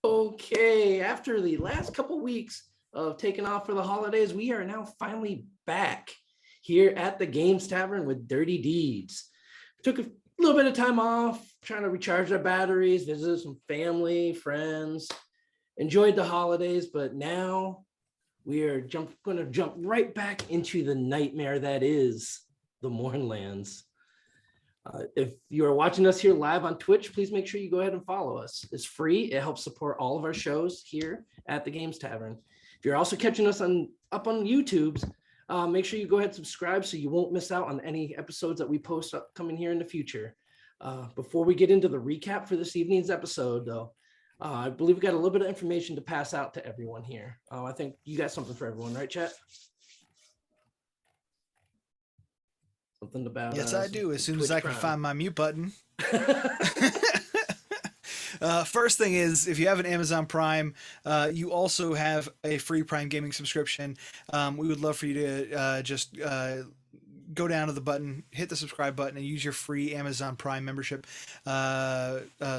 Okay, after the last couple weeks of taking off for the holidays, we are now finally back here at the Games Tavern with Dirty Deeds. We took a little bit of time off, trying to recharge our batteries, visit some family, friends, enjoyed the holidays, but now we are going to jump right back into the nightmare that is the Mournlands. If you are watching us here live on Twitch, please make sure you go ahead and follow us. It's free. It helps support all of our shows here at the Games Tavern. If you're also catching us up on YouTube, make sure you go ahead and subscribe so you won't miss out on any episodes that we post up coming here in the future. Before we get into the recap for this evening's episode, though, I believe we got a little bit of information to pass out to everyone here. I think you got something for everyone, right, chat? Something about yes, I do. As soon as I can find my mute button. First thing is, if you have an Amazon Prime, you also have a free Prime Gaming subscription. We would love for you to just go down to the button, hit the subscribe button, and use your free Amazon Prime membership.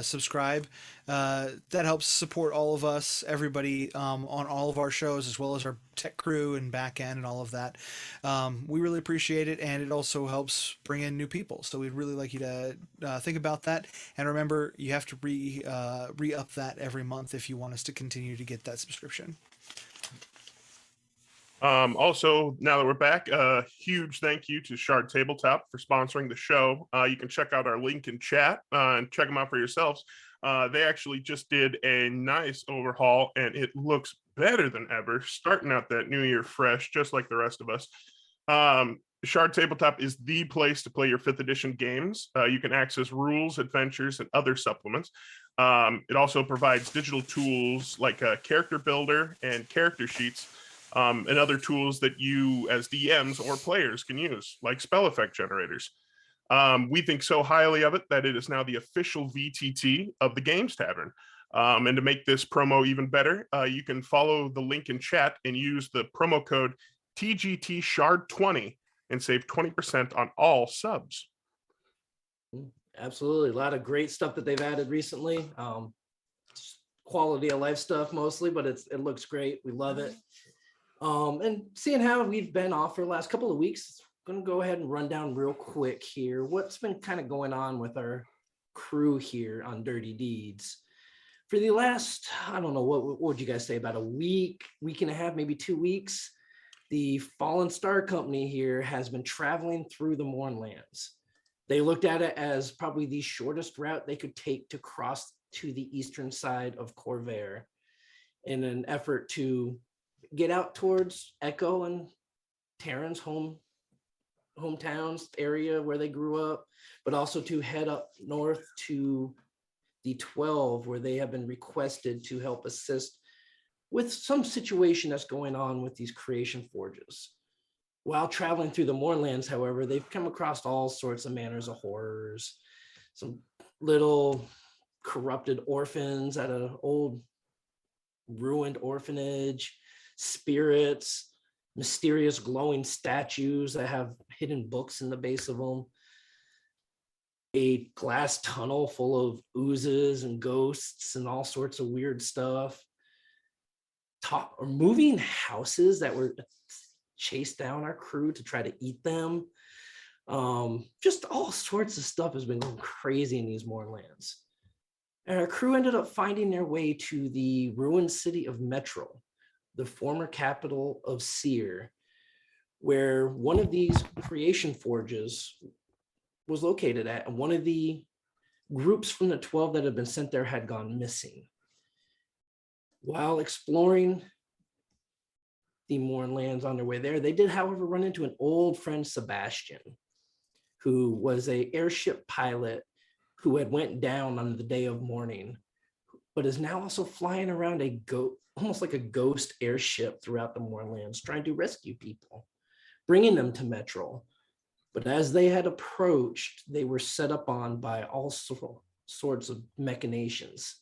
Subscribe. That helps support all of us, everybody on all of our shows, as well as our tech crew and back end and all of that. We really appreciate it, and it also helps bring in new people. So we'd really like you to think about that. And remember, you have to re-up that every month if you want us to continue to get that subscription. Also, now that we're back, huge thank you to Shard Tabletop for sponsoring the show. You can check out our link in chat and check them out for yourselves. They actually just did a nice overhaul, and it looks better than ever, starting out that new year fresh, just like the rest of us. Shard Tabletop is the place to play your 5th edition games. You can access rules, adventures, and other supplements. It also provides digital tools like a character builder and character sheets, and other tools that you as DMs or players can use, like spell effect generators. We think so highly of it that it is now the official VTT of the Games Tavern. And to make this promo even better, you can follow the link in chat and use the promo code TGTShard20 and save 20% on all subs. Absolutely. A lot of great stuff that they've added recently. Quality of life stuff mostly, but it looks great. We love it. And seeing how we've been off for the last couple of weeks, I'm going to go ahead and run down real quick here what's been kind of going on with our crew here on Dirty Deeds. For the last, I don't know, what would you guys say, about a week and a half, maybe 2 weeks, the Fallen Star Company here has been traveling through the Mournlands. They looked at it as probably the shortest route they could take to cross to the eastern side of Corvair in an effort to get out towards Echo and Taryn's hometowns area where they grew up, but also to head up north to the 12, where they have been requested to help assist with some situation that's going on with these creation forges. While traveling through the Mournlands, however, they've come across all sorts of manners of horrors, some little corrupted orphans at an old ruined orphanage, spirits, mysterious glowing statues that have hidden books in the base of them, a glass tunnel full of oozes and ghosts and all sorts of weird stuff, moving houses that were chased down our crew to try to eat them. Just all sorts of stuff has been going crazy in these Mournlands. And our crew ended up finding their way to the ruined city of Metro, the former capital of Seer, where one of these creation forges was located at, and one of the groups from the 12 that had been sent there had gone missing. While exploring the Mournlands on their way there, they did, however, run into an old friend, Sebastian, who was an airship pilot who had went down on the day of mourning, but is now also flying around almost like a ghost airship throughout the Mournlands, trying to rescue people, bringing them to Metro. But as they had approached, they were set up on by all sorts of machinations.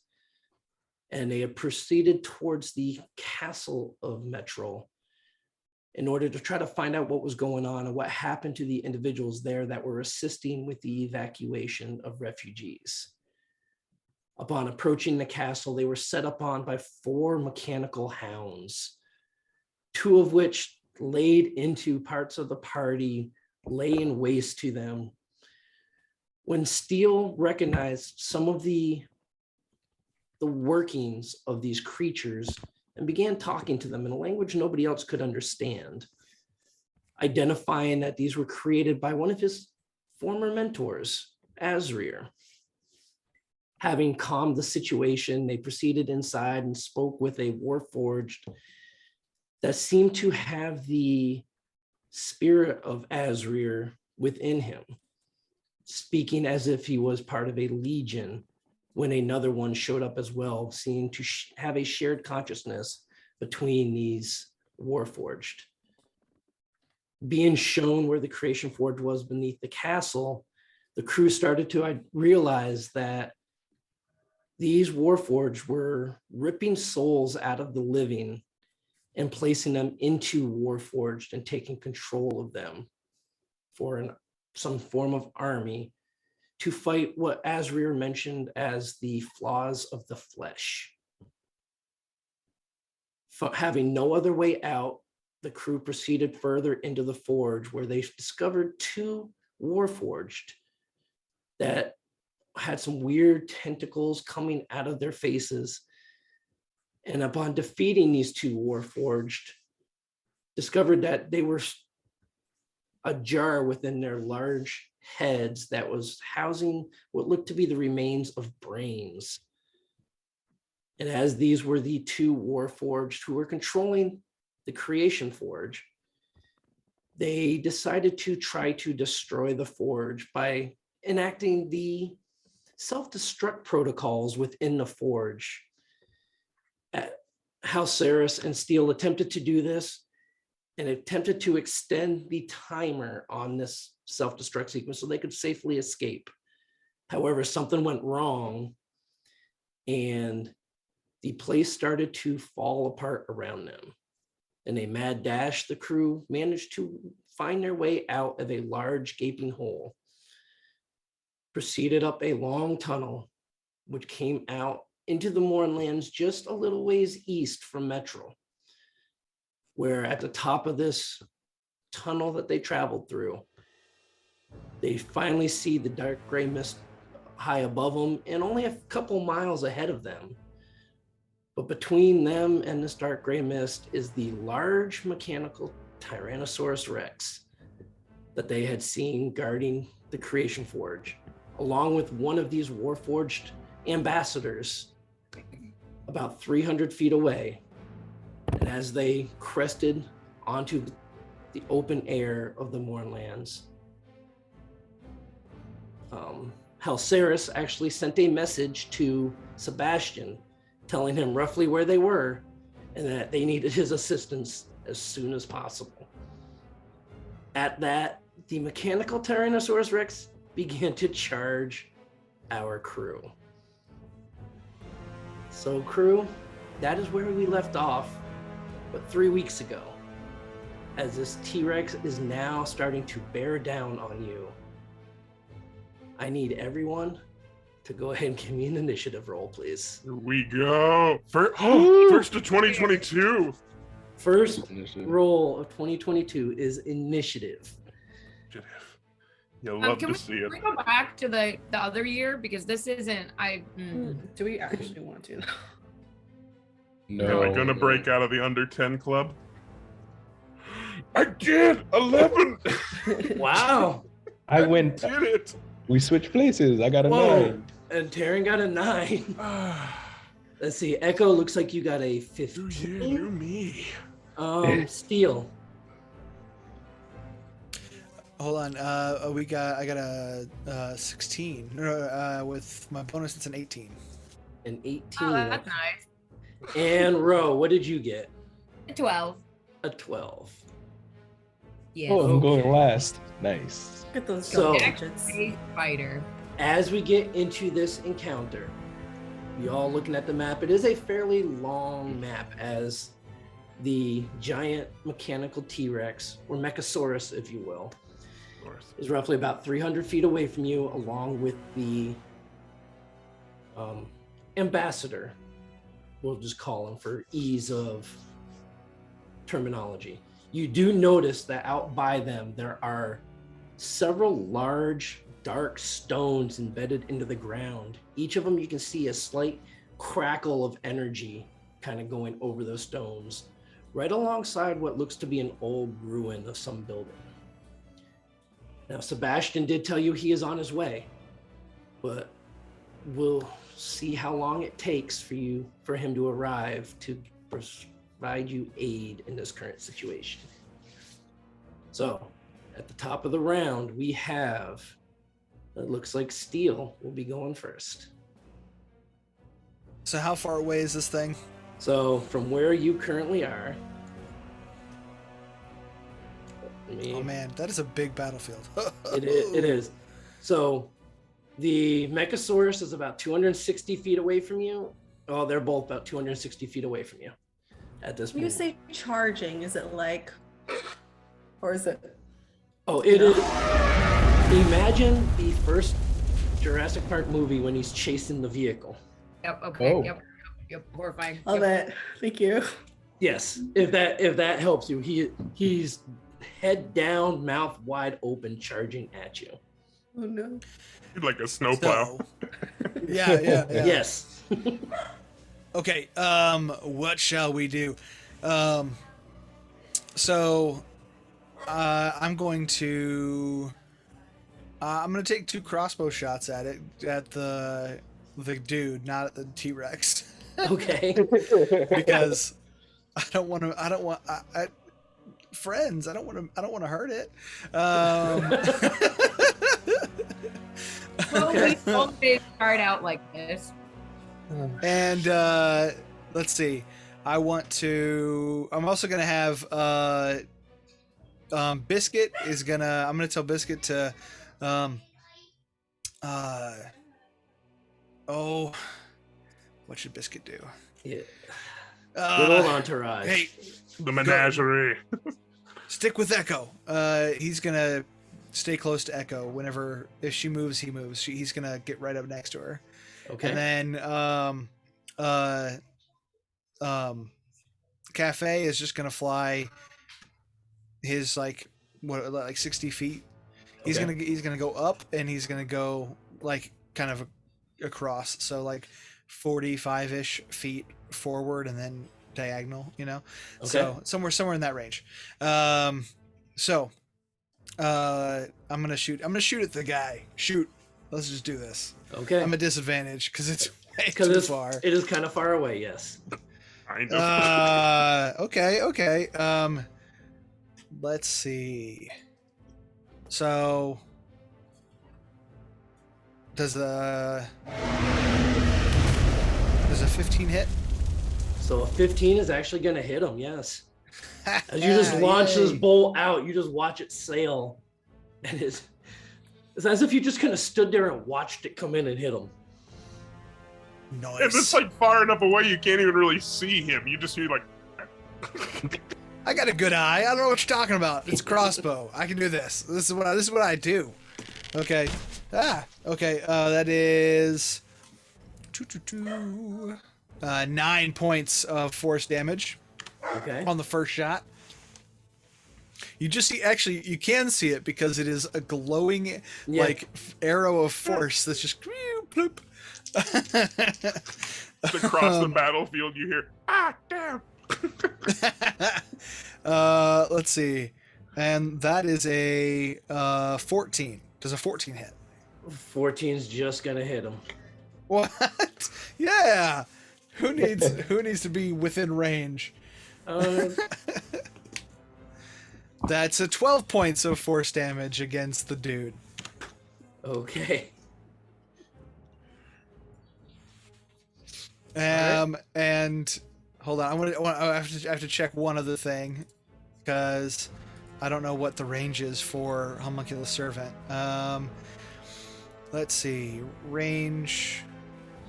And they had proceeded towards the castle of Metro in order to try to find out what was going on and what happened to the individuals there that were assisting with the evacuation of refugees. Upon approaching the castle, they were set upon by 4 mechanical hounds, 2 of which laid into parts of the party, laying waste to them. When Steele recognized some of the workings of these creatures and began talking to them in a language nobody else could understand, identifying that these were created by one of his former mentors, Azrir. Having calmed the situation, they proceeded inside and spoke with a warforged that seemed to have the spirit of Azrir within him, speaking as if he was part of a legion when another one showed up as well, seeming to have a shared consciousness between these warforged. Being shown where the creation forge was beneath the castle, the crew started to realize that these warforged were ripping souls out of the living and placing them into warforged and taking control of them for some form of army to fight what Azrir mentioned as the flaws of the flesh. Having no other way out, the crew proceeded further into the forge, where they discovered 2 warforged that had some weird tentacles coming out of their faces. And upon defeating these 2 warforged, discovered that they were a jar within their large heads that was housing what looked to be the remains of brains. And as these were the 2 warforged who were controlling the creation forge, they decided to try to destroy the forge by enacting the self-destruct protocols within the forge. Halceris and Steele attempted to do this and attempted to extend the timer on this self-destruct sequence so they could safely escape. However, something went wrong and the place started to fall apart around them. In a mad dash, the crew managed to find their way out of a large gaping hole, proceeded up a long tunnel, which came out into the Mournlands just a little ways east from Metro, where at the top of this tunnel that they traveled through, they finally see the dark gray mist high above them and only a couple miles ahead of them. But between them and this dark gray mist is the large mechanical Tyrannosaurus Rex that they had seen guarding the creation forge, along with one of these warforged ambassadors about 300 feet away. And as they crested onto the open air of the Mournlands, Halceris actually sent a message to Sebastian telling him roughly where they were and that they needed his assistance as soon as possible. At that, the mechanical Tyrannosaurus Rex began to charge our crew. So crew, that is where we left off, but 3 weeks ago, as this T-Rex is now starting to bear down on you. I need everyone to go ahead and give me an initiative roll, please. Here we go. First of 2022. First roll of 2022 is initiative. You'll love Can to see it. we go back to the other year, because this isn't Do we actually want to? Am I gonna break out of the under 10 club? I did 11. Wow. I went. Did it? We switched places. I got a Whoa. 9. And Taryn got a 9. Let's see. Echo looks like you got a 15. Do you, me? Steel. Hold on. I got a 16. With my bonus, it's an 18. An 18. Oh, that's nice. And Ro, what did you get? 12. A 12. Yeah. Oh, I'm going last. Nice. Get those So- gadgets. Fighter. As we get into this encounter, you all looking at the map, it is a fairly long map as the giant mechanical T-Rex, or Mechasaurus, if you will, Of course. is roughly about 300 feet away from you, along with the ambassador, we'll just call him for ease of terminology. You do notice that out by them, there are several large, dark stones embedded into the ground. Each of them, you can see a slight crackle of energy kind of going over those stones, right alongside what looks to be an old ruin of some building. Now, Sebastian did tell you he is on his way, but we'll see how long it takes for him to arrive to provide you aid in this current situation. So, at the top of the round, we have, it looks like Steel will be going first. So how far away is this thing? So, from where you currently are, Oh man, that is a big battlefield. it is. So, the Mechasaurus is about 260 feet away from you. Oh, they're both about 260 feet away from you at this When point. you say charging, is it like, or is it? Oh, it is. Imagine the first Jurassic Park movie when he's chasing the vehicle. Yep. Okay. Oh. Yep. Horrifying. Love Yep. it. Thank you. Yes, if that helps you, he's head down, mouth wide open, charging at you. Oh no. You're like a snowplow. So, yeah. Yes. Okay, what shall we do? So I'm going to take 2 crossbow shots at it, at the dude, not at the T-Rex. Okay. Because I don't want friends. I don't want to hurt it. Well, we always start out like this. And let's see. I'm also gonna have Biscuit is gonna. I'm gonna tell Biscuit to what should Biscuit do? Yeah. Good old Uh, entourage. hey, The menagerie. stick with Echo. He's gonna stay close to Echo. If she moves, he moves. He's gonna get right up next to her. Okay. And then Cafe is just gonna fly his like 60 feet. He's Okay. gonna go up, and he's gonna go like kind of across, so like 45-ish feet forward and then diagonal, Okay. So somewhere in that range. I'm gonna shoot at the guy. Shoot. Let's just do this. Okay. I'm at disadvantage because it's way Because too far. it is kind of far away. Yes. Kind of. Okay. Let's see. So does a 15 hit? So a 15 is actually going to hit him. Yes. As you just launch this Yay. bolt out, you just watch it sail, and it's as if you just kind of stood there and watched it come in and hit him. Nice. And it's like far enough away you can't even really see him. You just hear like. I got a good eye. I don't know what you're talking about. It's crossbow. I can do this. This is what I do. Okay. Okay. That is 9 points of force damage Okay. on the first shot. You just see, actually, you can see it because it is a glowing like arrow of force that's just bloop. Across the battlefield, you hear, damn. Let's see. And that is a 14. Does a 14 hit? 14's just going to hit him. What? Yeah. Who needs to be within range? That's a 12 points of force damage against the dude. Okay. And hold on, I have to check one other thing because I don't know what the range is for Homunculus Servant. Let's see, range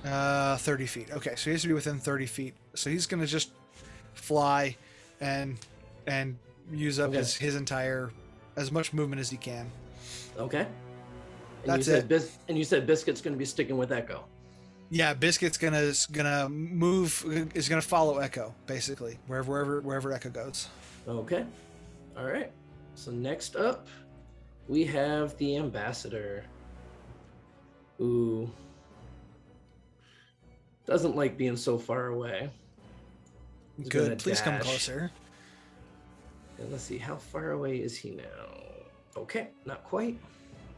30 feet. Okay, so he has to be within 30 feet. So he's gonna just fly and use up his entire, as much movement as he can. Okay. And That's you said Biscuit's going to be sticking with Echo. Yeah, Biscuit's gonna move. Is gonna follow Echo basically wherever Echo goes. Okay. All right. So next up, we have the ambassador, who doesn't like being so far away. He's gonna Good. Please come dash. closer. And let's see, how far away is he now? Okay, not quite.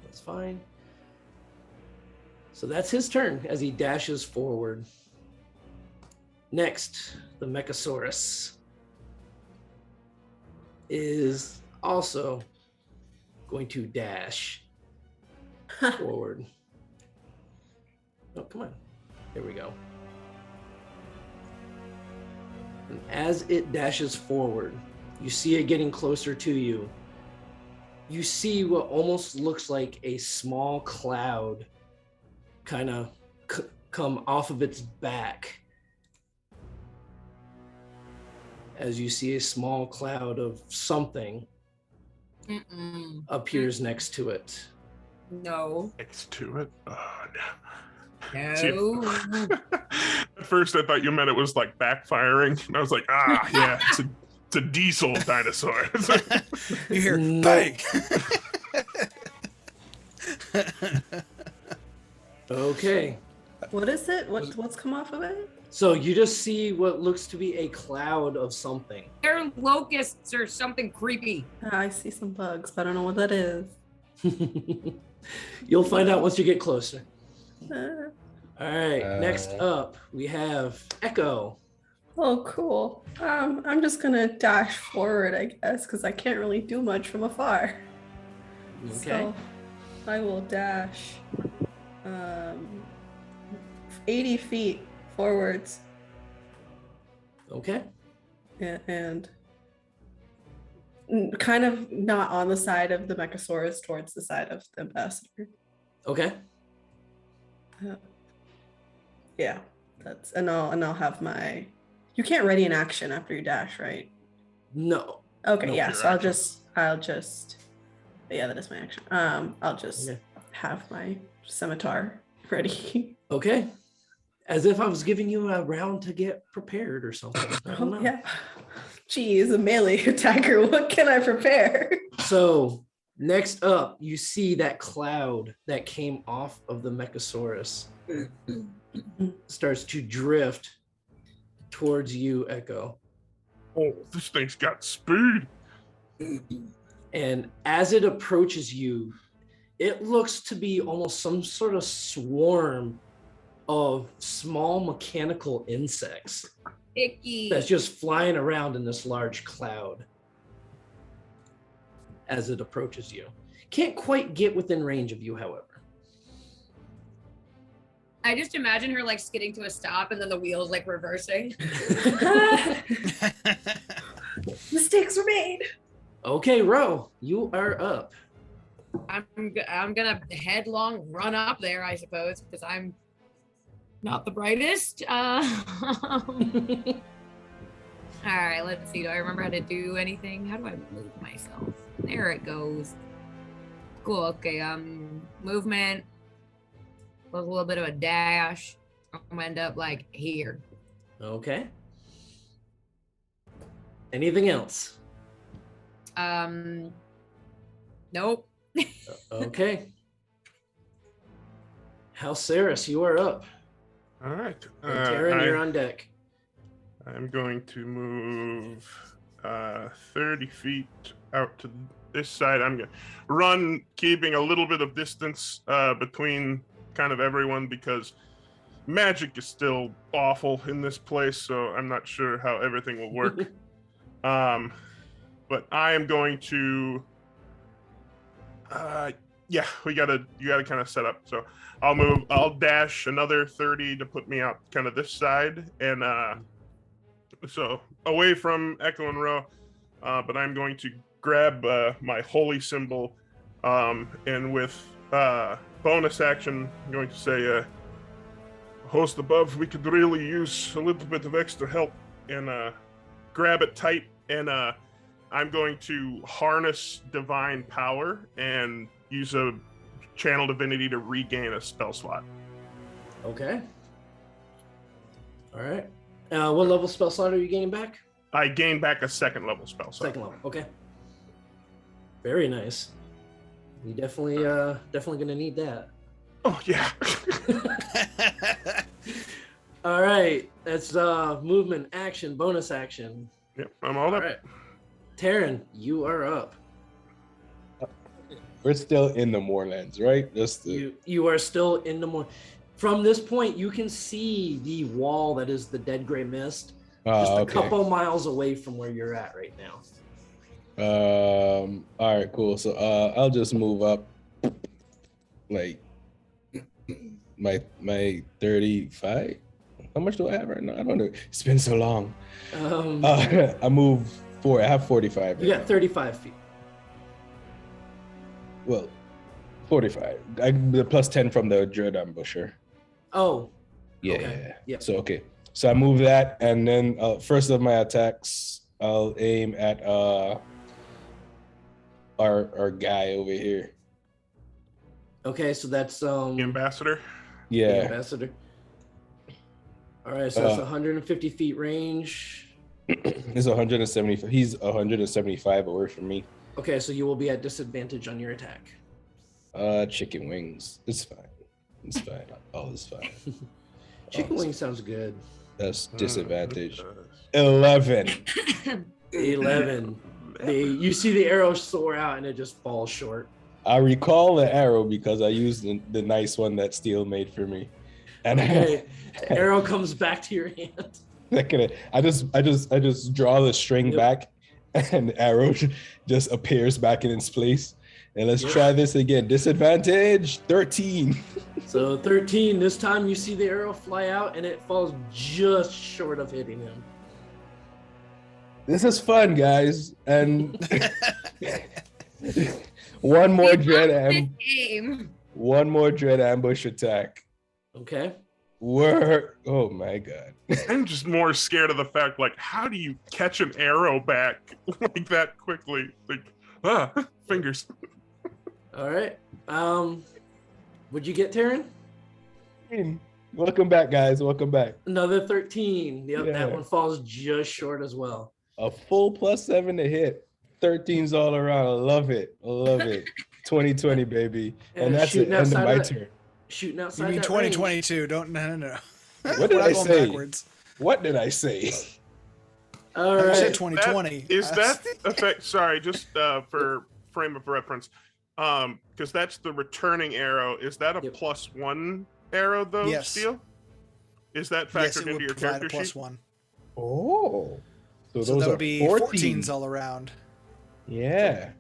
That's fine. So that's his turn as he dashes forward. Next, the Mechasaurus is also going to dash forward. Oh, come on. There we go. And as it dashes forward, you see it getting closer to you. You see what almost looks like a small cloud kind of come off of its back. As you see a small cloud of something appears next to it. No. Next to it. Oh, no. No. At first, I thought you meant it was like backfiring. And I was like, yeah, it's a diesel dinosaur. You hear No. bang. Okay. What is it? What's come off of it? So you just see what looks to be a cloud of something. They're locusts or something creepy. I see some bugs, but I don't know what that is. You'll find out once you get closer. Uh, All right, next up, we have Echo. oh, cool. I'm just gonna dash forward, I guess, because I can't really do much from afar. Okay. So I will dash 80 feet forwards Okay. and kind of not on the side of the Mechasaurus, towards the side of the ambassador. Okay. Yeah, that's and I'll have my. You can't ready an action after you dash, right? No. Okay, No, yeah. your So action. I'll just. Yeah, that is my action. I'll just Okay. have my scimitar ready. Okay. As if I was giving you a round to get prepared or something. I don't know. Yeah. Geez, a melee attacker. What can I prepare? So next up, you see that cloud that came off of the Mechasaurus starts to drift towards you, Echo. Oh, this thing's got speed. And as it approaches you, it looks to be almost some sort of swarm of small mechanical insects Icky. that's just flying around in this large cloud as it approaches you. Can't quite get within range of you, however. I just imagine her like skidding to a stop and then the wheels like reversing. Mistakes were made. Okay, Ro, you are up. I'm gonna headlong run up there, I suppose, because I'm not the brightest. All right, let's see. Do I remember how to do anything? How do I move myself? There it goes. Cool. Okay. Movement. A little bit of a dash. I'm gonna end up like here. Okay. Anything else? Nope. Okay. Halceris, you are up. All right. And Taryn, you're on deck. I'm going to move 30 feet out to this side. I'm going to run, keeping a little bit of distance between kind of everyone, because magic is still awful in this place, so I'm not sure how everything will work. But I am going to you gotta kind of set up. So I'll dash another 30 to put me out kind of this side, and so away from Echo and Ro, but I'm going to grab my holy symbol, and with bonus action, I'm going to say, host above, we could really use a little bit of extra help, and grab it tight, and I'm going to harness divine power and use a channel divinity to regain a spell slot. Okay. All right. What level spell slot are you gaining back? I gain back a second level spell slot. Second level. Okay. Very nice. You definitely gonna need that. Oh yeah. All right. That's movement, action, bonus action. Yep, I'm all up. right. Taryn, you are up. We're still in the Mournlands, right? Just the, You are still in the more. From this point, you can see the wall that is the dead gray mist, just a okay. couple miles away from where you're at right now. All right, cool. So I'll just move up like my 35. How much do I have right now? I don't know. It's been so long. I move forward. I have 45. You got 35 feet. Well, 45. The plus 10 from the Dread Ambusher. Oh. Yeah. Okay. Yeah. So okay. So I move that, and then first of my attacks, I'll aim at our guy over here. Okay, so that's The ambassador. the Yeah. ambassador. All right, so that's 150 feet range. He's 170. He's 175 away from me. Okay, so you will be at disadvantage on your attack. Chicken wings. It's fine. It's fine. Oh, it's fine. Chicken wing sounds good. That's disadvantage. 11. 11. You see the arrow soar out and it just falls short. I recall the arrow because I used the nice one that Steel made for me. And Okay, the arrow comes back to your hand. I just draw the string back, and the arrow just appears back in its place. And let's try this again. Disadvantage 13. So 13. This time you see the arrow fly out and it falls just short of hitting him. This is fun, guys. And one more Game. one more dread ambush attack. Okay. Oh my god. I'm just more scared of the fact, like, how do you catch an arrow back like that quickly? Like, fingers. All right. What'd you get, Taryn? Welcome back, guys. Welcome back. Another 13. Yep, Yeah. that one falls just short as well. A full +7 to hit. 13's all around. I love it. 2020, baby. And that's the shooting end of outside my of that- turn. Shooting You outside mean that range. 2022? Don't no. What did We're I not going say? backwards. What did I say? All I said right. 2020. Is that effect? Sorry, just for frame of reference, because that's the returning arrow. Is that a Yep. +1 arrow though? Yes. Steel? Is that factored Yes, it into would your provide a character sheet? +1. Oh. So So those that are would be 14s. 14s all around. Yeah.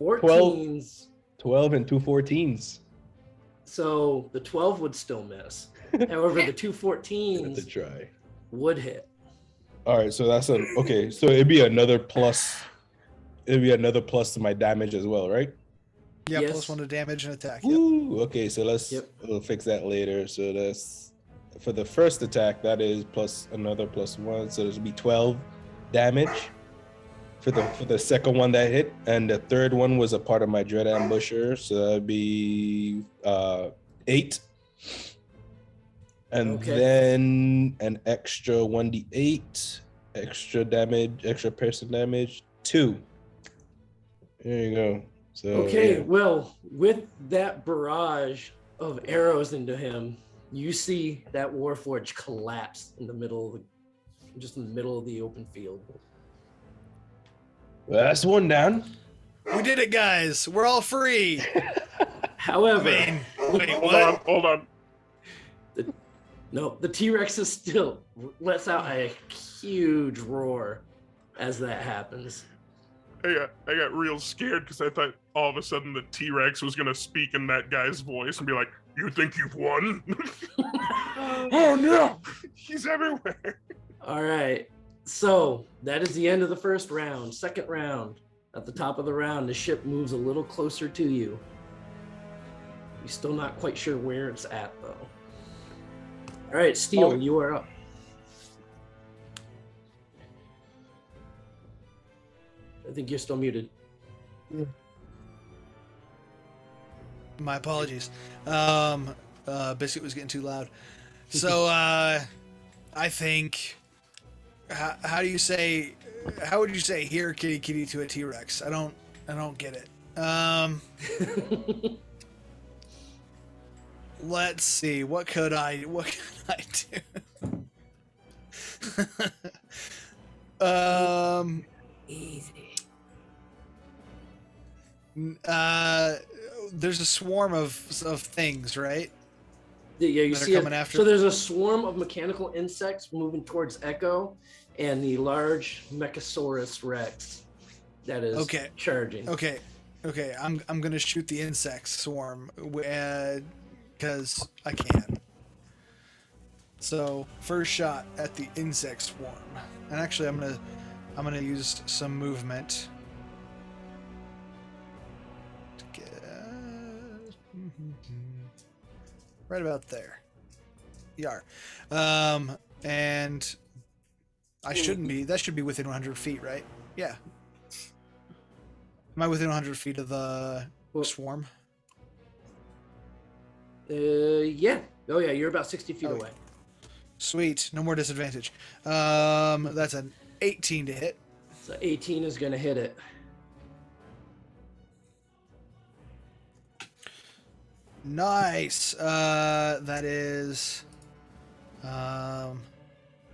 14s. 12 and 2 14s. So the 12 would still miss. However, the two Have 14s to try. would hit. All right, so that's okay. So it'd be another plus. It'd be another plus to my damage as well, right? Yeah, Yes. +1 to damage and attack. Yep. Ooh, okay, so we'll fix that later. So that's for the first attack. That is plus another +1, so this will be 12 damage for the second one that hit, and the third one was a part of my dread ambusher, so that'd be 8. And Okay. then an extra 1d8, extra damage, extra person damage, 2. There you go. So Okay, yeah. well, with that barrage of arrows into him, you see that Warforge collapse in the middle of the open field. Well, that's one down. We did it, guys. We're all free. However, Wait, Hold what? on, hold on. no, the T-Rex is still lets out a huge roar as that happens. I got real scared because I thought all of a sudden the T-Rex was gonna speak in that guy's voice and be like, "You think you've won?" Oh no, he's everywhere. All right. So that is the end of the first round. Second round. At the top of the round, the ship moves a little closer to you. You're still not quite sure where it's at, though. All right, Steel, you are up. I think you're still muted. My apologies. Biscuit was getting too loud. So I think. How do you say? How would you say "here, kitty, kitty" to a T-Rex? I don't get it. Let's see. What could I do? Easy. There's a swarm of things, right? Yeah, you That are see coming it. after- So there's a swarm of mechanical insects moving towards Echo and the large Mechasaurus Rex that is charging. Okay. I'm gonna shoot the insect swarm because I can. So first shot at the insect swarm, and actually I'm gonna use some movement to get right about there. Yar. And I shouldn't be. That should be within 100 feet, right? Yeah. Am I within 100 feet of the swarm? Yeah. Oh yeah, you're about 60 feet away. Sweet. No more disadvantage. That's an 18 to hit. So 18 is gonna hit it. Nice. That is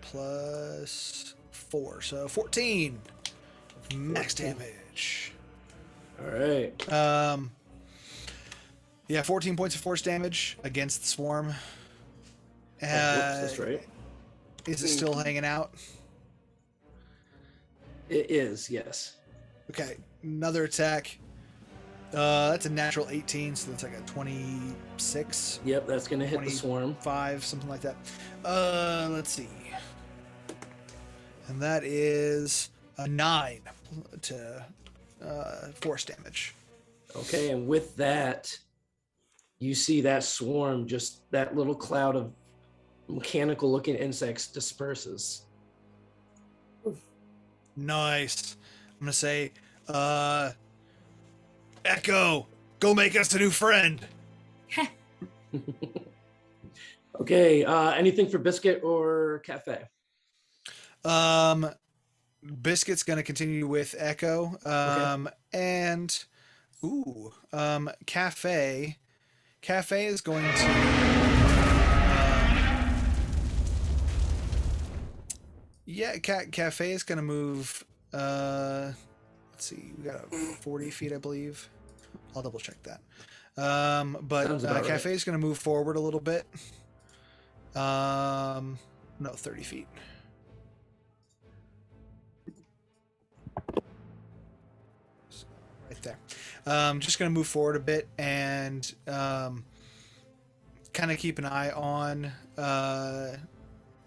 plus 4, so 14 max damage. All right. Yeah, 14 points of force damage against the swarm. Whoops, that's right. Is it still hanging out? It is, yes. Okay, another attack. That's a natural 18, so that's like a 26. Yep, that's gonna hit the swarm. 5, something like that. Let's see. And that is a 9 to force damage. Okay, and with that, you see that swarm, just that little cloud of mechanical looking insects disperses. Nice. I'm gonna say, Echo, go make us a new friend. Okay, anything for Biscuit or Cafe? Biscuit's gonna continue with Echo. And Cafe is going to Cafe is gonna move let's see, we got 40 feet, I believe. I'll double check that. But Cafe is gonna move forward a little bit. No, 30 feet. Right there. Just gonna move forward a bit and kind of keep an eye on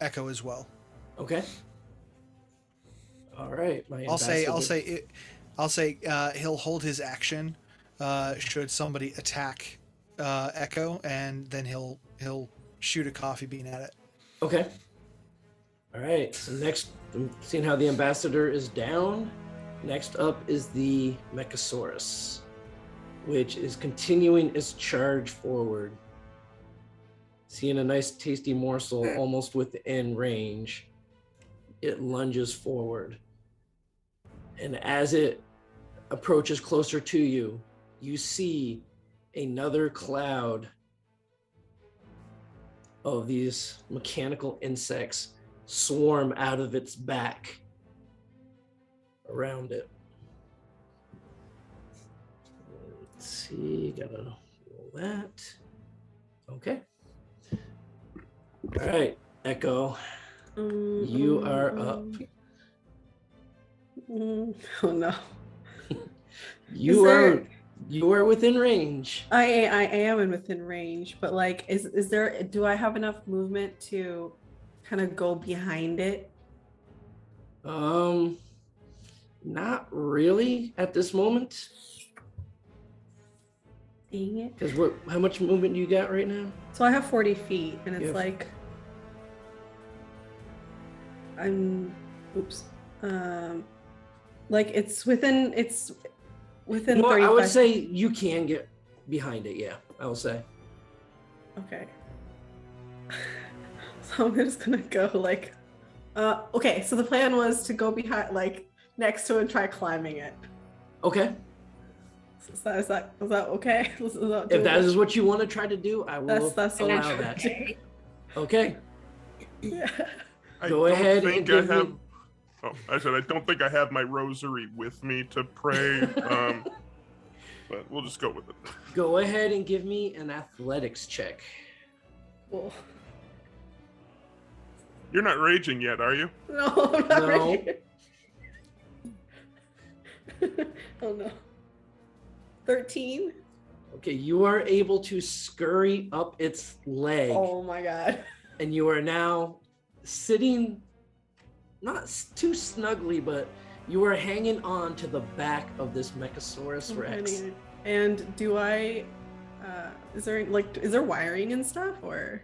Echo as well. Okay. All right. I'll say he'll hold his action should somebody attack Echo, and then he'll shoot a coffee bean at it. Okay. All right. So next, I'm seeing how the ambassador is down. Next up is the Mechasaurus, which is continuing its charge forward. Seeing a nice tasty morsel almost within range, it lunges forward. And as it approaches closer to you, you see another cloud of these mechanical insects swarm out of its back around it. Let's see, gotta roll that. Okay. All right, Echo, you are up. Oh no. You are within range. I am in within range, but like, do I have enough movement to kind of go behind it? Not really at this moment. Dang it. Because how much movement do you got right now? So I have 40 feet, and it's Yeah. like like it's within You know what, 35. I would say you can get behind it. Yeah, I will say. Okay. So I'm just gonna go like, okay. So the plan was to go behind, like next to it and try climbing it. Okay. Is that okay? Is that If that doable? is what you want to try to do, I will That's what I'm allow trying that. to do. Okay. Yeah. I Go don't ahead and think give I have. me- Oh, I said I don't think I have my rosary with me to pray. But we'll just go with it. Go ahead and give me an athletics check. Cool. You're not raging yet, are you? No, I'm not No. ready. Oh no. 13. Okay, you are able to scurry up its leg, Oh my god. and you are now sitting, not too snugly, but you are hanging on to the back of this Mechasaurus Rex. And do I? Is there wiring and stuff or?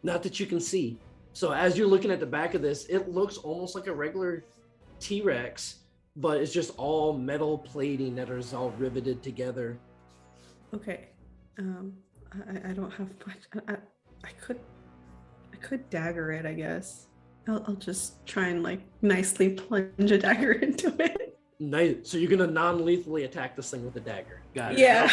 Not that you can see. So as you're looking at the back of this, it looks almost like a regular T-Rex, but it's just all metal plating that is all riveted together. Okay. I don't have much. I could dagger it, I guess. I'll just try and like nicely plunge a dagger into it. Nice. So you're gonna non-lethally attack this thing with a dagger. Got it. Yeah.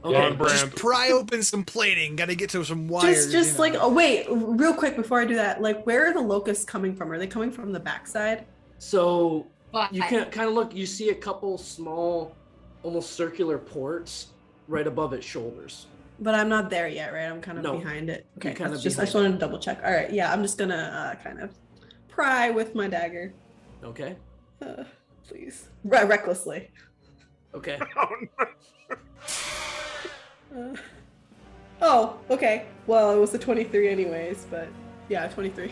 Okay. On brand. Just pry open some plating. Got to get to some wires. Just you like, know. oh wait, real quick before I do that, like where are the locusts coming from? Are they coming from the backside? So But you can kind of look. You see a couple small, almost circular ports right above its shoulders. But I'm not there yet, right? I'm kind of No. behind it. You're Okay, kind that's of I just behind wanted to double check. All right, yeah, I'm just gonna kind of pry with my dagger, Okay. please, recklessly. Okay. Oh, okay. Well, it was a 23 anyways, but yeah, 23.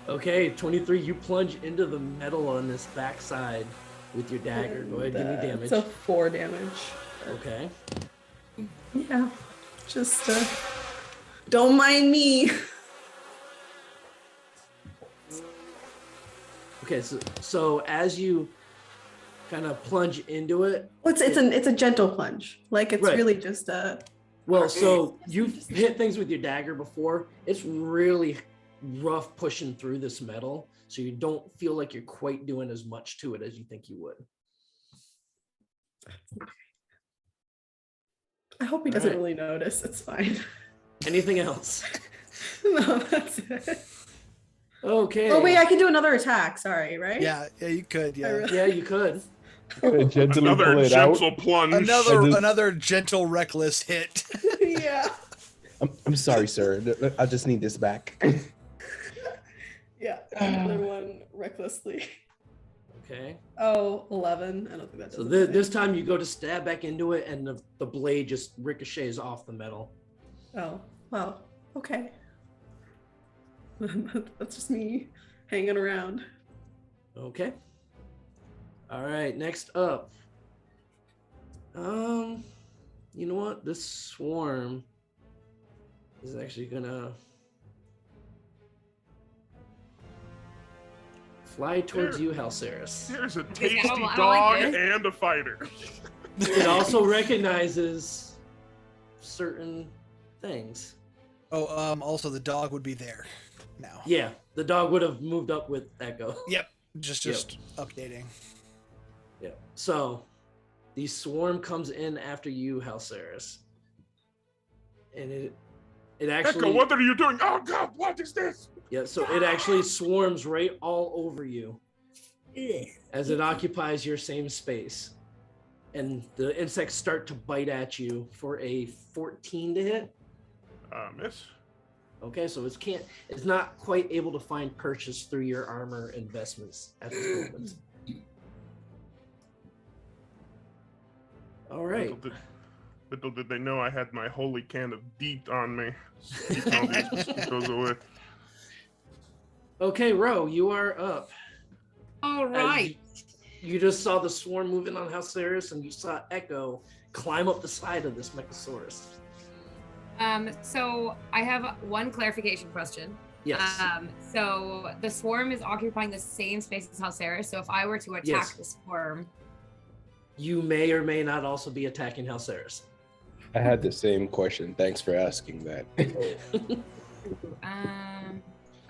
Okay. 23. You plunge into the metal on this backside with your dagger. Go ahead. Give me damage. So 4 damage. Okay. Yeah, just don't mind me. Okay. So as you kind of plunge into it, Well, it's a gentle plunge. Like it's Right. really just a. well, so you've hit things with your dagger before. It's really rough pushing through this metal, so you don't feel like you're quite doing as much to it as you think you would. I hope he doesn't Alright. really notice. It's fine. Anything else? No, that's it. Okay. Oh wait, I can do another attack. Sorry, right? Yeah, you could. I Yeah. really- Yeah, you could. Gently Another pull it out. gentle plunge. Another gentle reckless hit. Yeah. I'm sorry, sir. I just need this back. Yeah. Another one recklessly. Okay. Oh, 11. I don't think that does So anything. this time you go to stab back into it, and the blade just ricochets off the metal. Oh, well, okay. That's just me hanging around. Okay. All right. Next up. You know what? This swarm is actually gonna fly towards you, Halceris. There's a I tasty don't like dog this. and a fighter. It also recognizes certain things. Oh, also the dog would be there now. Yeah, the dog would have moved up with Echo. Yep. Just updating. Yeah. So the swarm comes in after you, Halceris. And it actually Echo, what are you doing? Oh God, what is this? yeah, so it actually swarms right all over you as it occupies your same space. And the insects start to bite at you for a 14 to hit. Miss. Okay, so it's not quite able to find purchase through your armor investments at this moment. All right. Little did they know I had my holy can of DEET on me. Keeping all these mosquitoes away. Okay, Ro, you are up. All As right. You just saw the swarm moving on Halceris, and you saw Echo climb up the side of this Mechasaurus. So I have one clarification question. Yes. So the swarm is occupying the same space as Halceris. So if I were to attack Yes. the swarm, You may or may not also be attacking Halceris. I had the same question. Thanks for asking that.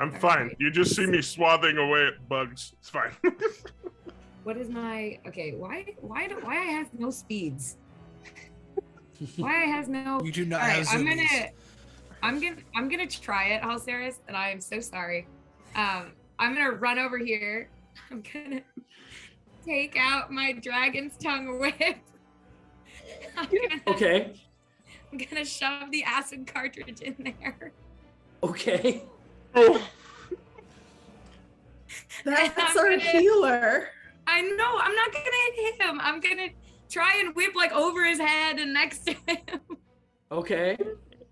I'm All fine. right. You just see me swathing away at bugs. It's fine. What is my okay? Why I have no speeds? Why I has no? You do not All right, have I'm zoomies. gonna try it, Halceris, and I am so sorry. I'm gonna run over here. I'm gonna take out my dragon's tongue whip. Okay. I'm gonna shove the acid cartridge in there. Okay. That's our healer. I know. I'm not gonna hit him. I'm gonna try and whip like over his head and next to him. Okay.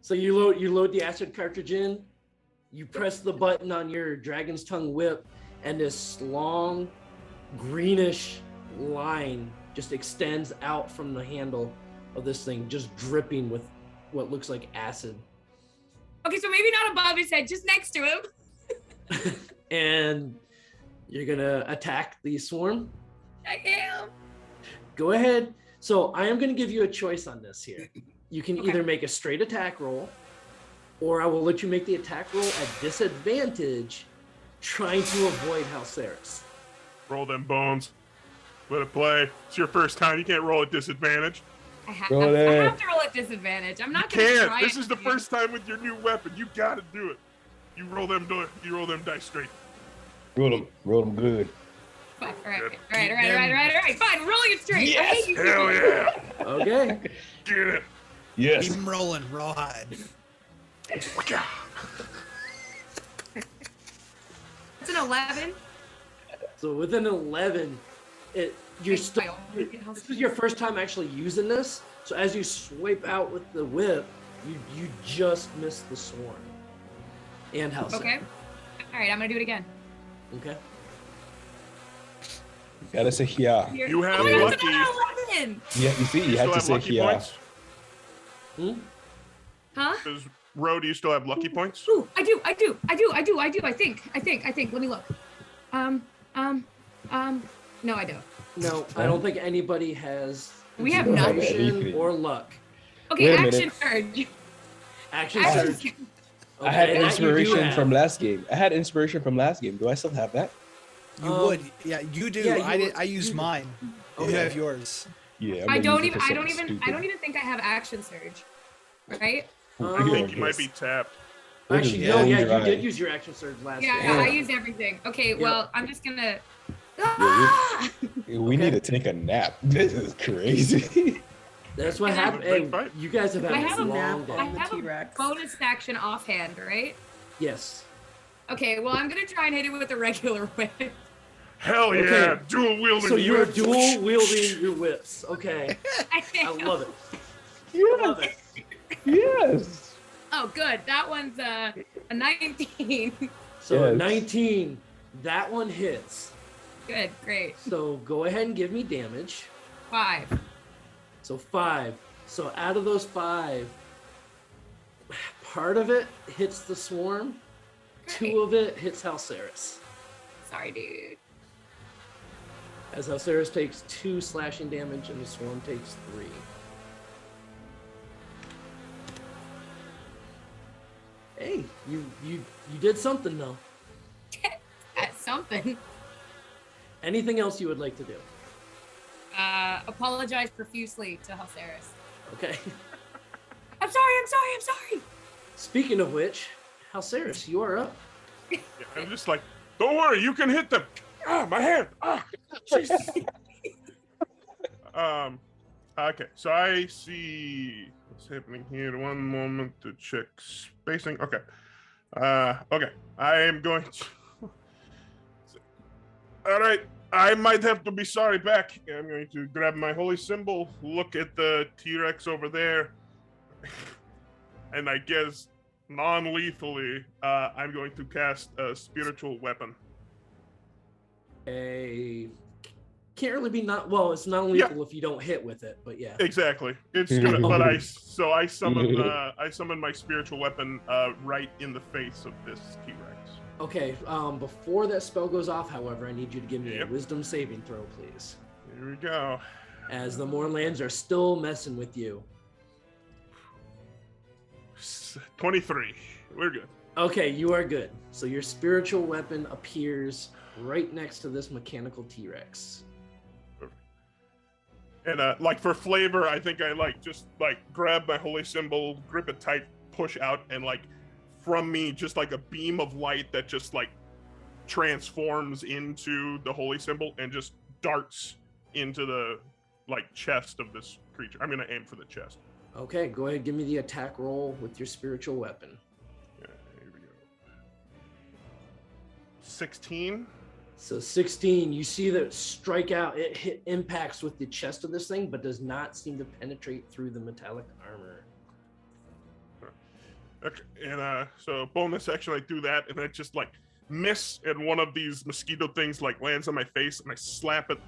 So you load the acid cartridge in, you press the button on your dragon's tongue whip, and this long greenish line just extends out from the handle of this thing, just dripping with what looks like acid. Okay, so maybe not above his head, just next to him. And you're gonna attack the swarm. I am. Go ahead. So I am gonna give you a choice on this here. You can Okay. either make a straight attack roll, or I will let you make the attack roll at disadvantage, trying to avoid Halceris. Roll them bones. Let it play. It's your first time. You can't roll at disadvantage. I have Roll it. to roll at disadvantage. I'm not You gonna can't. try This it is the with you. first time with your new weapon. You gotta do it. You roll them dice straight. Roll them good. Fine, all right. Fine, we're rolling it straight. Yes! I hate you. Hell yeah. Okay. Get it. Yes. Keep 'em rolling, rawhide. It's an 11. So with an 11, you're still. I only get This is your first time actually using this. So as you swipe out with the whip, you just missed the swarm. And Halcyon. Okay. All right, I'm gonna do it again. Okay. Gotta say yeah. Here. You have oh my God, it's lucky. another 11. Yeah, you see, you still have to have say lucky yeah. points? Hmm? Huh? Does Ro, do you still have lucky points? Ooh, I do. I think. Let me look. No, I don't. No, I don't think anybody has. We have inspiration nothing. or luck. Okay, Wait a action minute. surge. Action Action surge. I had Okay, that you do inspiration have. from last game. Do I still have that? You would. Yeah, you do. yeah, you I would- I used you do. mine. Okay. You have yours. Yeah. I'm I gonna don't use it even. for I don't something even. I don't even think I have action surge. Right? I think you might be tapped. Actually, Yeah, no, yeah, you're you right. did use your action surge last Yeah, game. I used everything. Okay, well, I'm just gonna. we- Ah! We need to take a nap. This is crazy. That's what And I- happened. Big Hey, fight. you guys have had I a have a long nap day. I on the have a T-Rex. bonus action offhand, right? Yes. Okay, well, I'm gonna try and hit it with a regular whip. Hell yeah. Okay. Dual wielding. So you're whip. dual wielding your whips. Okay. I I love it. I love it. Yes. Oh, good. That one's a 19. So Yes. 19, that one hits. Good, great. So go ahead and give me damage. 5. So 5. So out of those 5, part of it hits the swarm, 2 of it hits Halceris. Sorry, dude. As Halceris takes 2 slashing damage and the swarm takes 3. Hey, you did something though. That's something. Anything else you would like to do? Apologize profusely to Halceris. Okay. I'm sorry. Speaking of which, Halceris, you are up. Yeah, I'm just like, don't worry, you can hit them. Ah, my hand. Ah, Jesus. Okay, so I see what's happening here. One moment to check spacing. Okay. Okay. I am going to. All right. I might have to be sorry back. I'm going to grab my holy symbol, look at the T-Rex over there, and I guess non-lethally, I'm going to cast a spiritual weapon. Can't really be not well. It's not lethal if you don't hit with it, but yeah. Exactly. It's gonna. But I summon my spiritual weapon right in the face of this T-Rex. Okay. Before that spell goes off, however, I need you to give me Yep. a Wisdom saving throw, please. Here we go. As the Mournlands are still messing with you. 23. We're good. Okay, you are good. So your spiritual weapon appears right next to this mechanical T-Rex. And like for flavor, I think I like just like grab my holy symbol, grip it tight, push out, and like from me just like a beam of light that just like transforms into the holy symbol and just darts into the like chest of this creature. I'm gonna aim for the chest. Okay, go ahead, give me the attack roll with your spiritual weapon. Yeah, here we go. 16. So 16, you see that strike out, it impacts with the chest of this thing, but does not seem to penetrate through the metallic armor. Okay, and so bonus action, I do that, and I just like miss, and one of these mosquito things like lands on my face, and I slap it,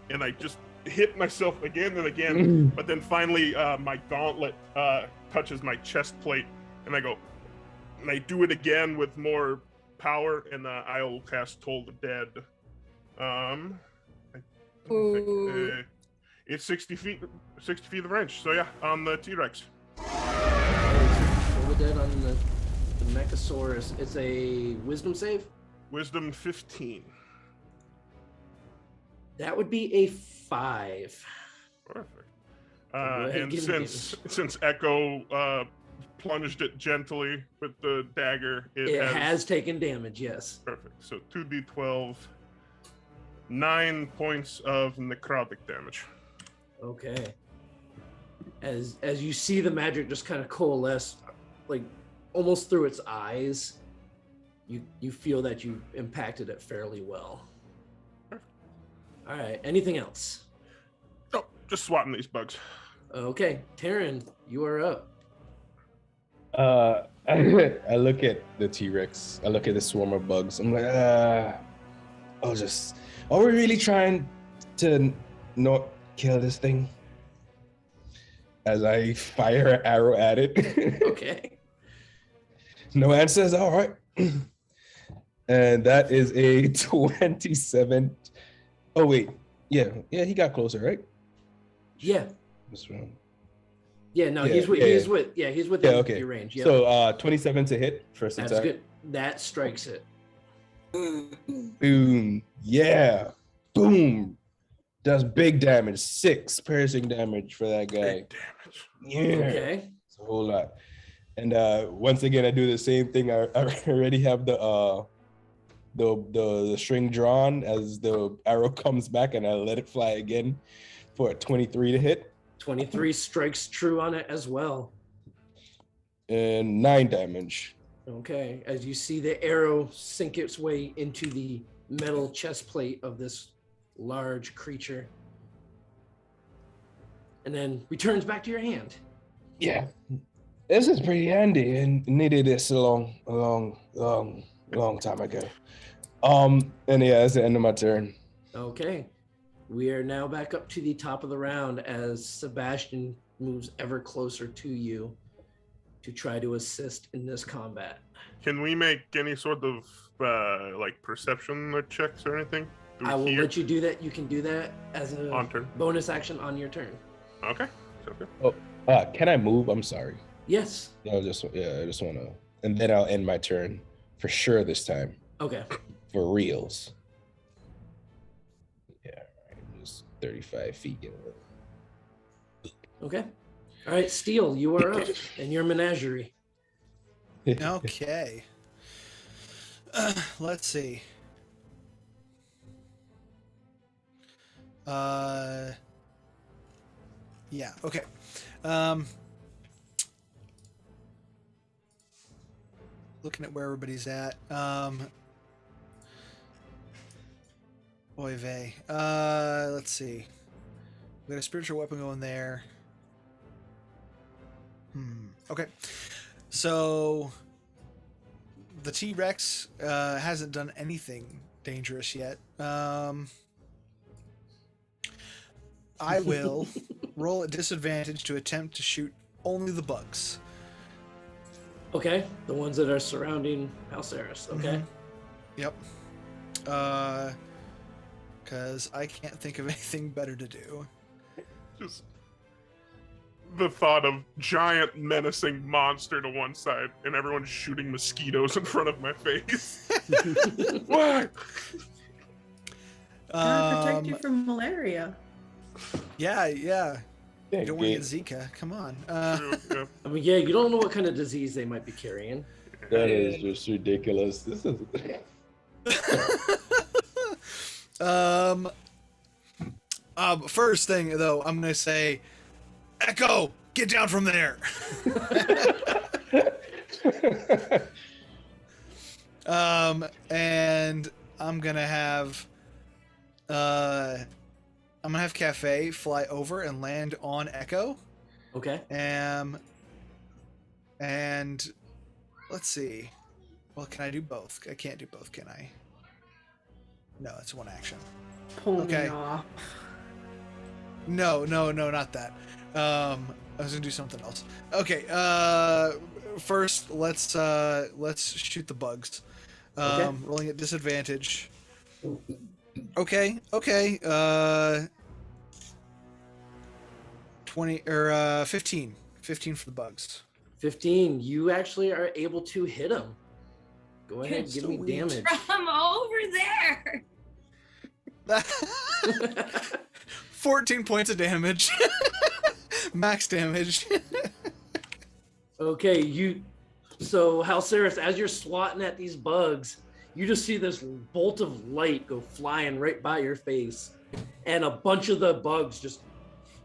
and I just hit myself again and again, but then finally my gauntlet touches my chest plate, and I go, and I do it again with more power, and I'll cast Toll the Dead. I think, it's 60 feet of range. So yeah, on the T-Rex. Toll the Dead on the Mechasaurus. It's a wisdom save. Wisdom 15. That would be a 5. Perfect. ahead, And give me since Echo plunged it gently with the dagger, It has taken damage, yes. perfect. So 2d12, 9 points of necrotic damage. Okay. As you see the magic just kind of coalesce, like almost through its eyes, you feel that you impacted it fairly well. All right. Anything else? Oh, just swatting these bugs. Okay, Taryn, you are up. I look at the T-Rex. I look at the swarm of bugs. I'm like, are we really trying to not kill this thing? As I fire an arrow at it. Okay. No answers. All right. And that is a 27. Oh wait, yeah, he got closer, right? Yeah. This round. Yeah. No, Yeah, he's within okay. your range. Yep. So 27 to hit first That's attack. good. That strikes it. Boom. Yeah. Boom. Does big damage. 6 piercing damage for that guy. Big damage. Yeah. Okay. It's a whole lot. And once again, I do the same thing. I already have the string drawn as the arrow comes back, and I let it fly again for a 23 to hit. 23 strikes true on it as well. And 9 damage. Okay. As you see the arrow sink its way into the metal chest plate of this large creature. And then returns back to your hand. Yeah. This is pretty handy, and needed this a long time ago. And yeah, that's the end of my turn. Okay. We are now back up to the top of the round as Sebastian moves ever closer to you to try to assist in this combat. Can we make any sort of like perception checks or anything? Do we I will hear? let you do that. You can do that as a On turn. bonus action on your turn. Okay. Sounds good. Can I move? I'm sorry. Yes. I just want to, and then I'll end my turn for sure this time. Okay. For reals. Yeah, right. Just 35 feet. Okay. All right, Steel, you are up in your menagerie. Okay. Let's see. Yeah, okay. Looking at where everybody's at. Oy vey. Let's see. We got a spiritual weapon going there. Okay. So the T-Rex hasn't done anything dangerous yet. I will roll at disadvantage to attempt to shoot only the bugs. Okay, the ones that are surrounding Halceris. Okay. Yep. Because I can't think of anything better to do. Just the thought of giant menacing monster to one side and everyone shooting mosquitoes in front of my face. What? Gotta protect you from malaria. Yeah. Yeah, You don't want to Gabe, get Zika. Come on. Yeah. I mean, yeah, you don't know what kind of disease they might be carrying. that is just ridiculous. This is First thing though, I'm gonna say, Echo, get down from there. And I'm gonna have Cafe fly over and land on Echo. Okay. And let's see. Well, can I do both? I can't do both, can I? No, it's one action. Pull Okay. me off. No, not that. I was gonna do something else. Okay. First, let's shoot the bugs. Okay. Rolling at disadvantage. Okay. 20 or 15. 15 for the bugs. 15. You actually are able to hit him. Go ahead, give me Sweet. damage. From over there. 14 points of damage. Max damage. Okay, so Halceris, as you're swatting at these bugs, you just see this bolt of light go flying right by your face. And a bunch of the bugs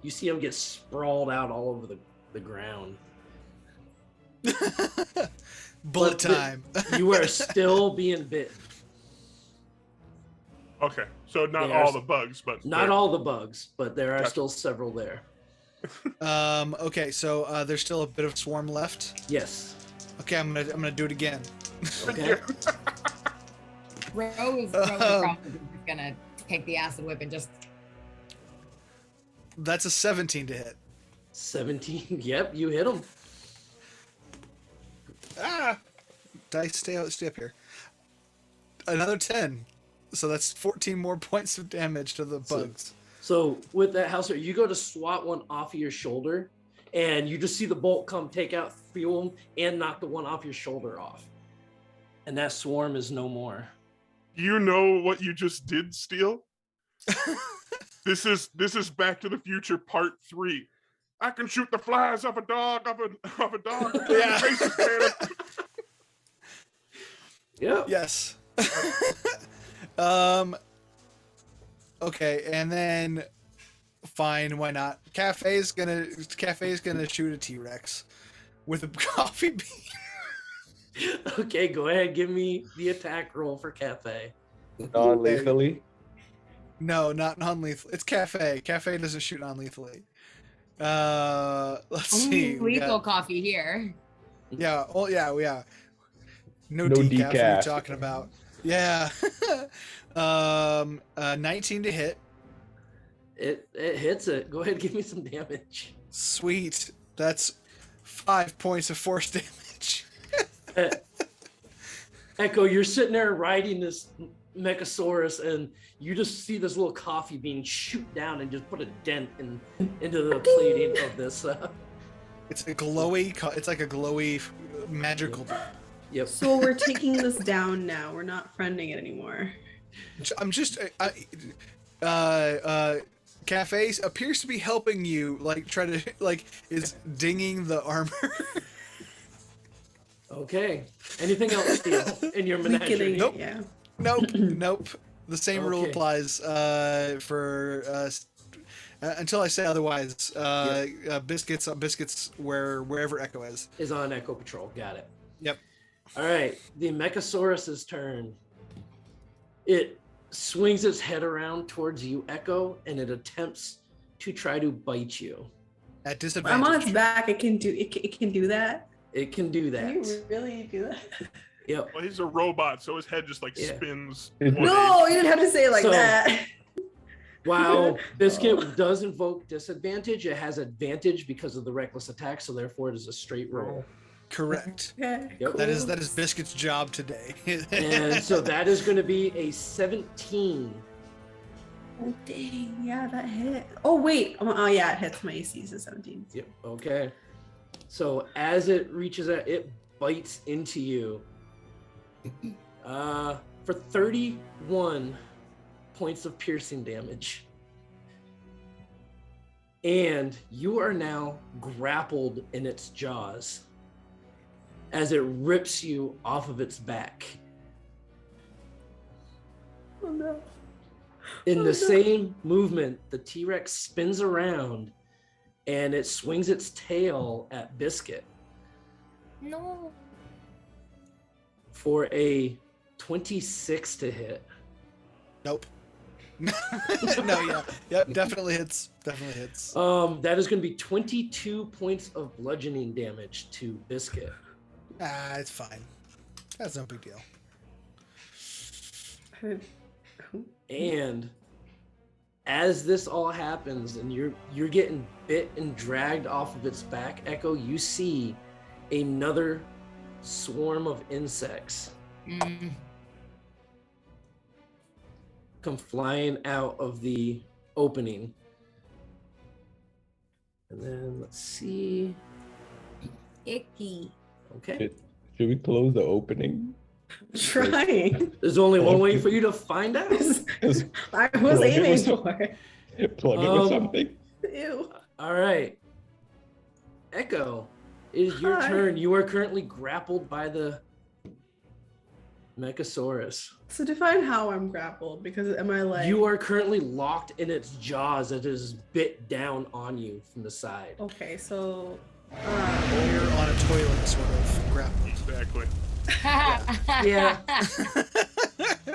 you see them get sprawled out all over the ground. Bullet But time. You are still being bitten. Okay, so not There's- all the bugs, but Not all the bugs, but there are Gotcha. still several there. Okay, so there's still a bit of swarm left. Yes. Okay, I'm gonna do it again. Okay. Rose probably just gonna take the acid whip and just. That's a 17 to hit. 17. Yep, you hit him. Dice, stay up here. Another 10. So that's 14 more points of damage to the bugs. So with that house, you go to swat one off of your shoulder, and you just see the bolt come take out fuel and knock the one off your shoulder off. And that swarm is no more. you know what you just did, Steel? This is Back to the Future Part 3. I can shoot the flies off a dog, off a dog. Yeah. Faces, man. Yep. Yes. Okay, and then fine, why not? Cafe's gonna shoot a T-Rex with a coffee bean. Okay, go ahead. Give me the attack roll for Cafe. non-lethally. No, not non-lethal. It's Cafe. Cafe doesn't shoot non-lethally. Let's see. we Lethal got- coffee here. Yeah. Oh, yeah. No No decaf. What are decaf. you talking about? Yeah. 19 to hit. It hits it. Go ahead, give me some damage. Sweet. That's 5 points of force damage. Echo, you're sitting there riding this Mechasaurus, and you just see this little coffee bean shoot down and just put a dent into the plating of this. It's a glowy. It's like a glowy magical. Yep. So we're taking this down now. We're not friending it anymore. I'm just. Cafe appears to be helping you. Like try to is dinging the armor. Okay. Anything else, Steel, in your menagerie? Weakening Nope. it, yeah. Nope. The same rule Okay. applies for until I say otherwise. Biscuits wherever Echo is. Is on Echo Patrol. Got it. Yep. All right. The Mechasaurus's turn. It swings its head around towards you, Echo, and it attempts to try to bite you. At disadvantage. I'm on its back. It can do that. It can do Can you that. really do that? Yep. Well, he's a robot, so his head just like Yeah. spins. No, 180. No, you didn't have to say it like So- that. While Biscuit does invoke disadvantage, it has advantage because of the reckless attack, so therefore it is a straight roll. Correct. Okay, Yep. That cool. is Biscuit's job today. And so that is going to be a 17 Oh dang, yeah, that hit. Oh wait, oh yeah, it hits my AC, so 17. Yep. Okay. So as it reaches out, it bites into you. For 31 points of piercing damage. And you are now grappled in its jaws as it rips you off of its back. Oh no. In Oh, the no. same movement, the T-Rex spins around and it swings its tail at Biscuit No. for a 26 to hit. Nope. No, yeah. Yep, definitely hits. Definitely hits. That is going to be 22 points of bludgeoning damage to Biscuit. It's fine. That's no big deal. And as this all happens and you're getting bit and dragged off of its back, Echo, you see another swarm of insects come flying out of the opening. And then let's see. Icky. Okay. Should we close the opening? Trying. There's only one way for you to find out. I was Plug it aiming with- for it. Plug it with something. Ew. All right. Echo, it is your Hi. turn. You are currently grappled by the Mechasaurus. So define how I'm grappled, because am I like You are currently locked in its jaws as it is bit down on you from the side. okay, so You're on a toilet, sort of. Grappled. Exactly. Yeah.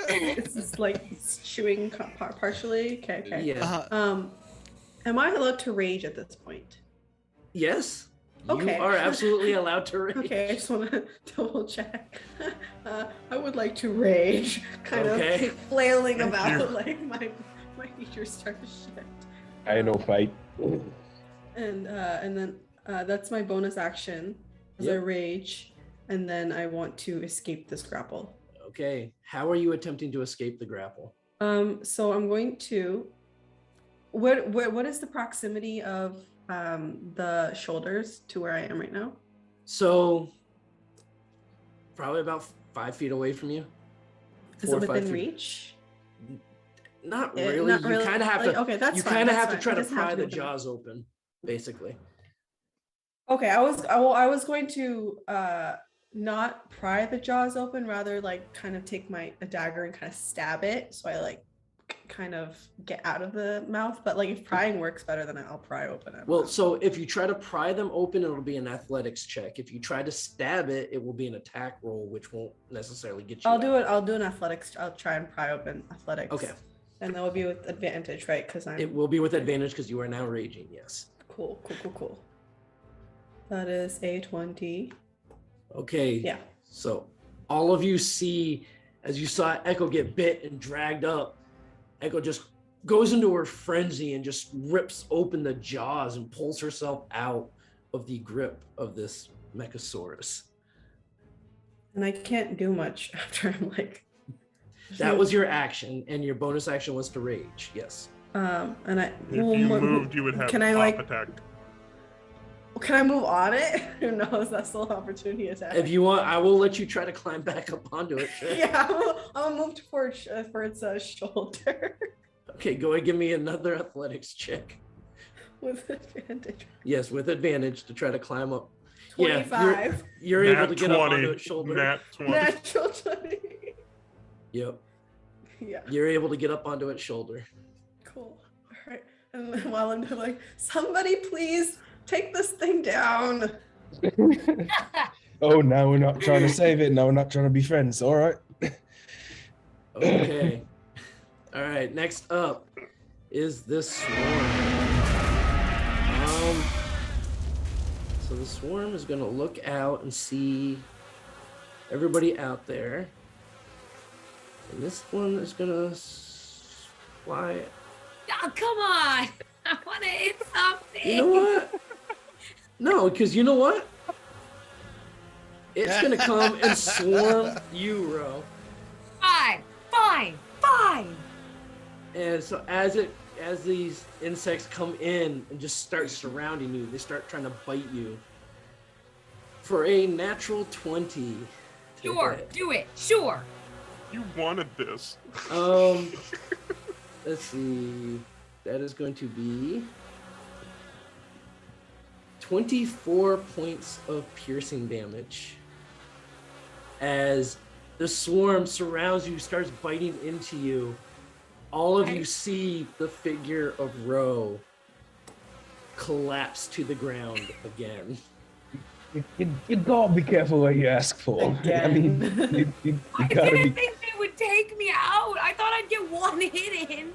this is like chewing partially. Okay. Yeah. Am I allowed to rage at this point? Yes. Okay. You are absolutely allowed to rage. Okay, I just want to double check. I would like to rage, kind Okay. of flailing Thank about, you. like my features start to shift. I know fight. And then that's my bonus action as I Yep. rage, and then I want to escape this grapple. Okay. How are you attempting to escape the grapple? So I'm going to. What is the proximity of the shoulders to where I am right now? So, probably about 5 feet away from you. Is 4 it or 5 within feet. reach? Not Yeah, really. not You really. kind of have Like, to. okay, that's you fine, kind of that's have to fine. try It to doesn't have pry to the be within- jaws open, basically. Okay, I was going to not pry the jaws open, rather like kind of take a dagger and kind of stab it, so I like kind of get out of the mouth. But like if prying works better, then I'll pry open it. Well, so if you try to pry them open, it'll be an athletics check. If you try to stab it, it will be an attack roll, which won't necessarily get you. I'll do out. it. I'll do an athletics. I'll try and pry open athletics. Okay. And that will be with advantage, right? Because I'm It will be with advantage because you are now raging. Yes. cool. That is a 20. Okay. Yeah. So all of you see, as you saw Echo get bit and dragged up, Echo just goes into her frenzy and just rips open the jaws and pulls herself out of the grip of this Mechasaurus. And I can't do much after I'm like. That was your action, and your bonus action was to rage. Yes. And I. If you moved, you would have Can a I pop like? attack. Can I move on it? Who knows? That's still an opportunity attack. If you want, I will let you try to climb back up onto it. Sure. Yeah, I'll move for its shoulder Okay, go and give me another athletics check. with advantage. Yes, with advantage to try to climb up. Yeah, 25. You're able Nat to get up 20, onto its shoulder. Nat 20. Natural 20. Yep. Yeah, You're able to get up onto its shoulder. cool. All right. And then while I'm like, somebody please take this thing down. Oh, now we're not trying to save it. Now we're not trying to be friends. All right. Okay. All right. Next up is this swarm. So the swarm is going to look out and see everybody out there. And this one is going to fly. Oh, come on. I want to hit something. You know what? No, because you know what? It's going to come and swarm you, Ro. Fine. And so as these insects come in and just start surrounding you, they start trying to bite you. For a natural 20. to Sure, hit. do it. Sure. You wanted this. Let's see. That is going to be 24 points of piercing damage. As the swarm surrounds you, starts biting into you. All of you see the figure of Ro collapse to the ground again. You gotta be careful what you ask for. I mean, you I gotta didn't be. think they would take me out. I thought I'd get one hit in.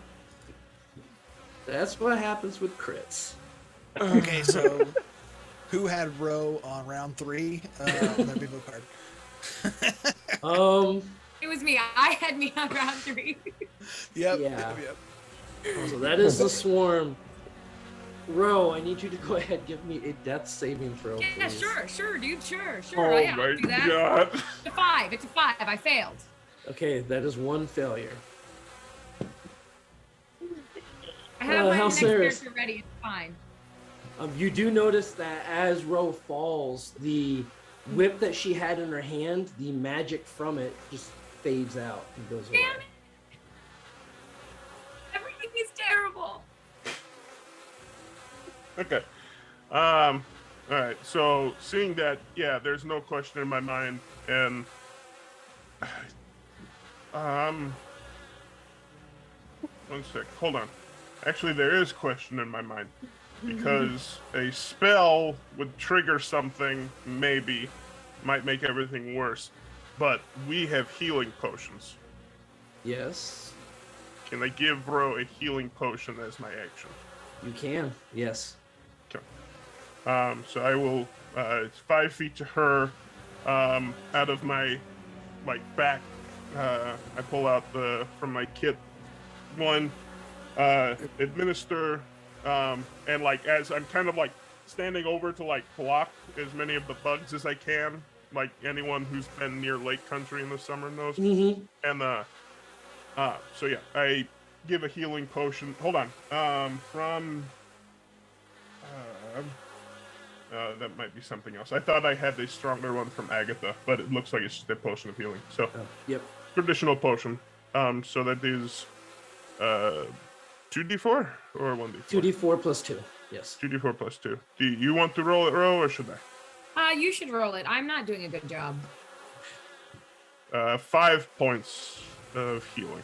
That's what happens with crits. Okay, so who had Row on round 3 on their bingo card? It was me. I had me on round 3. Yep. Yeah. Yep. So that is the swarm. Ro, I need you to go ahead and give me a death saving throw. Yeah, please. sure, dude, sure. Oh Yeah, my I'll do that. god. It's a 5. It's a 5. I failed. Okay, that is one failure. I have my next Halceres. character ready. It's fine. You do notice that as Ro falls, the whip that she had in her hand, the magic from it just fades out and goes away. Damn it. Everything is terrible. Okay. All right. So seeing that, yeah, there's no question in my mind, and one sec. Hold on. Actually, there is question in my mind because a spell would trigger something, maybe, might make everything worse. But we have healing potions. Yes, Can I give Ro a healing potion as my action? you can. Yes. So I will, it's 5 feet to her, out of my, back, I pull out from my kit, one, administer, and, as I'm kind of, standing over to, block as many of the bugs as I can, like anyone who's been near lake country in the summer knows. Mm-hmm. And, so yeah, I give a healing potion, hold on, that might be something else. I thought I had a stronger one from Agatha, but it looks like it's just a potion of healing. So, Yep. traditional potion. So that is 2d4 or 1d4? 2d4 plus 2. Yes. 2d4 plus 2. Do you want to roll it, Ro, or should I? You should roll it. I'm not doing a good job. 5 points of healing.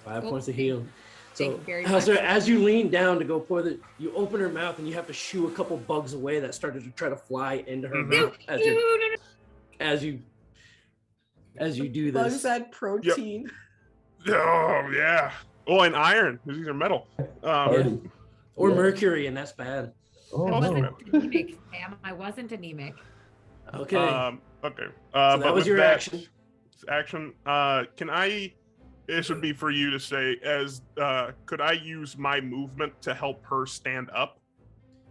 5 Cool. points of healing. Thank So you very as, much. as you lean down to go pour you open her mouth and you have to shoo a couple bugs away that started to try to fly into her Mhm. mouth as you do Bugs this. add protein. Oh, yeah. Oh, and iron. These are metal. Party. Or Yeah. mercury, and that's bad. Oh, I Also no. wasn't anemic, Sam. I wasn't anemic. Okay. Okay. So that but was with your that action. Action. Can I? This would be for you to say. Could I use my movement to help her stand up?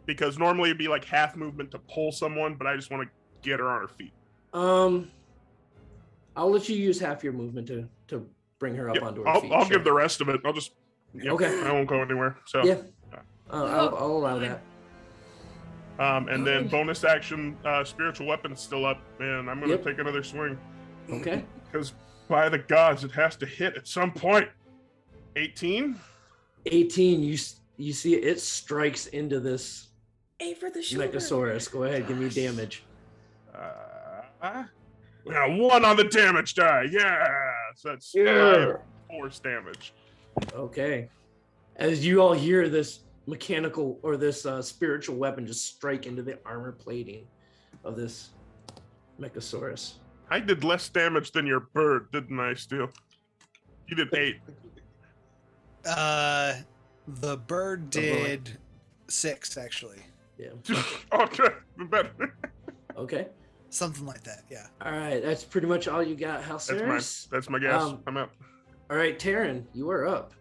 Because normally it'd be half movement to pull someone, but I just want to get her on her feet. I'll let you use half your movement to bring her up Yep, onto her I'll, feet. I'll sure. give the rest of it. I'll just. Yep, Okay. I won't go anywhere. So. Yeah. I'll allow that. And then bonus action, spiritual weapon's still up, and I'm gonna Yep. take another swing Okay. because by the gods, it has to hit at some point. 18. 18. You see it strikes into this A for the shoulder. Mechasaurus. Go ahead, give me damage. Yeah, 1 on the damage die. Yeah, so that's 5 force damage. Okay. As you all hear this mechanical or this spiritual weapon just strike into the armor plating of this Mechasaurus. I did less damage than your bird, didn't I? Still, you did 8. The bird did 6 actually, Yeah. Okay, better. Okay. something like that. Yeah. All right. That's pretty much all you got, Halceres. That's my guess. I'm out. All right, Taryn, you are up.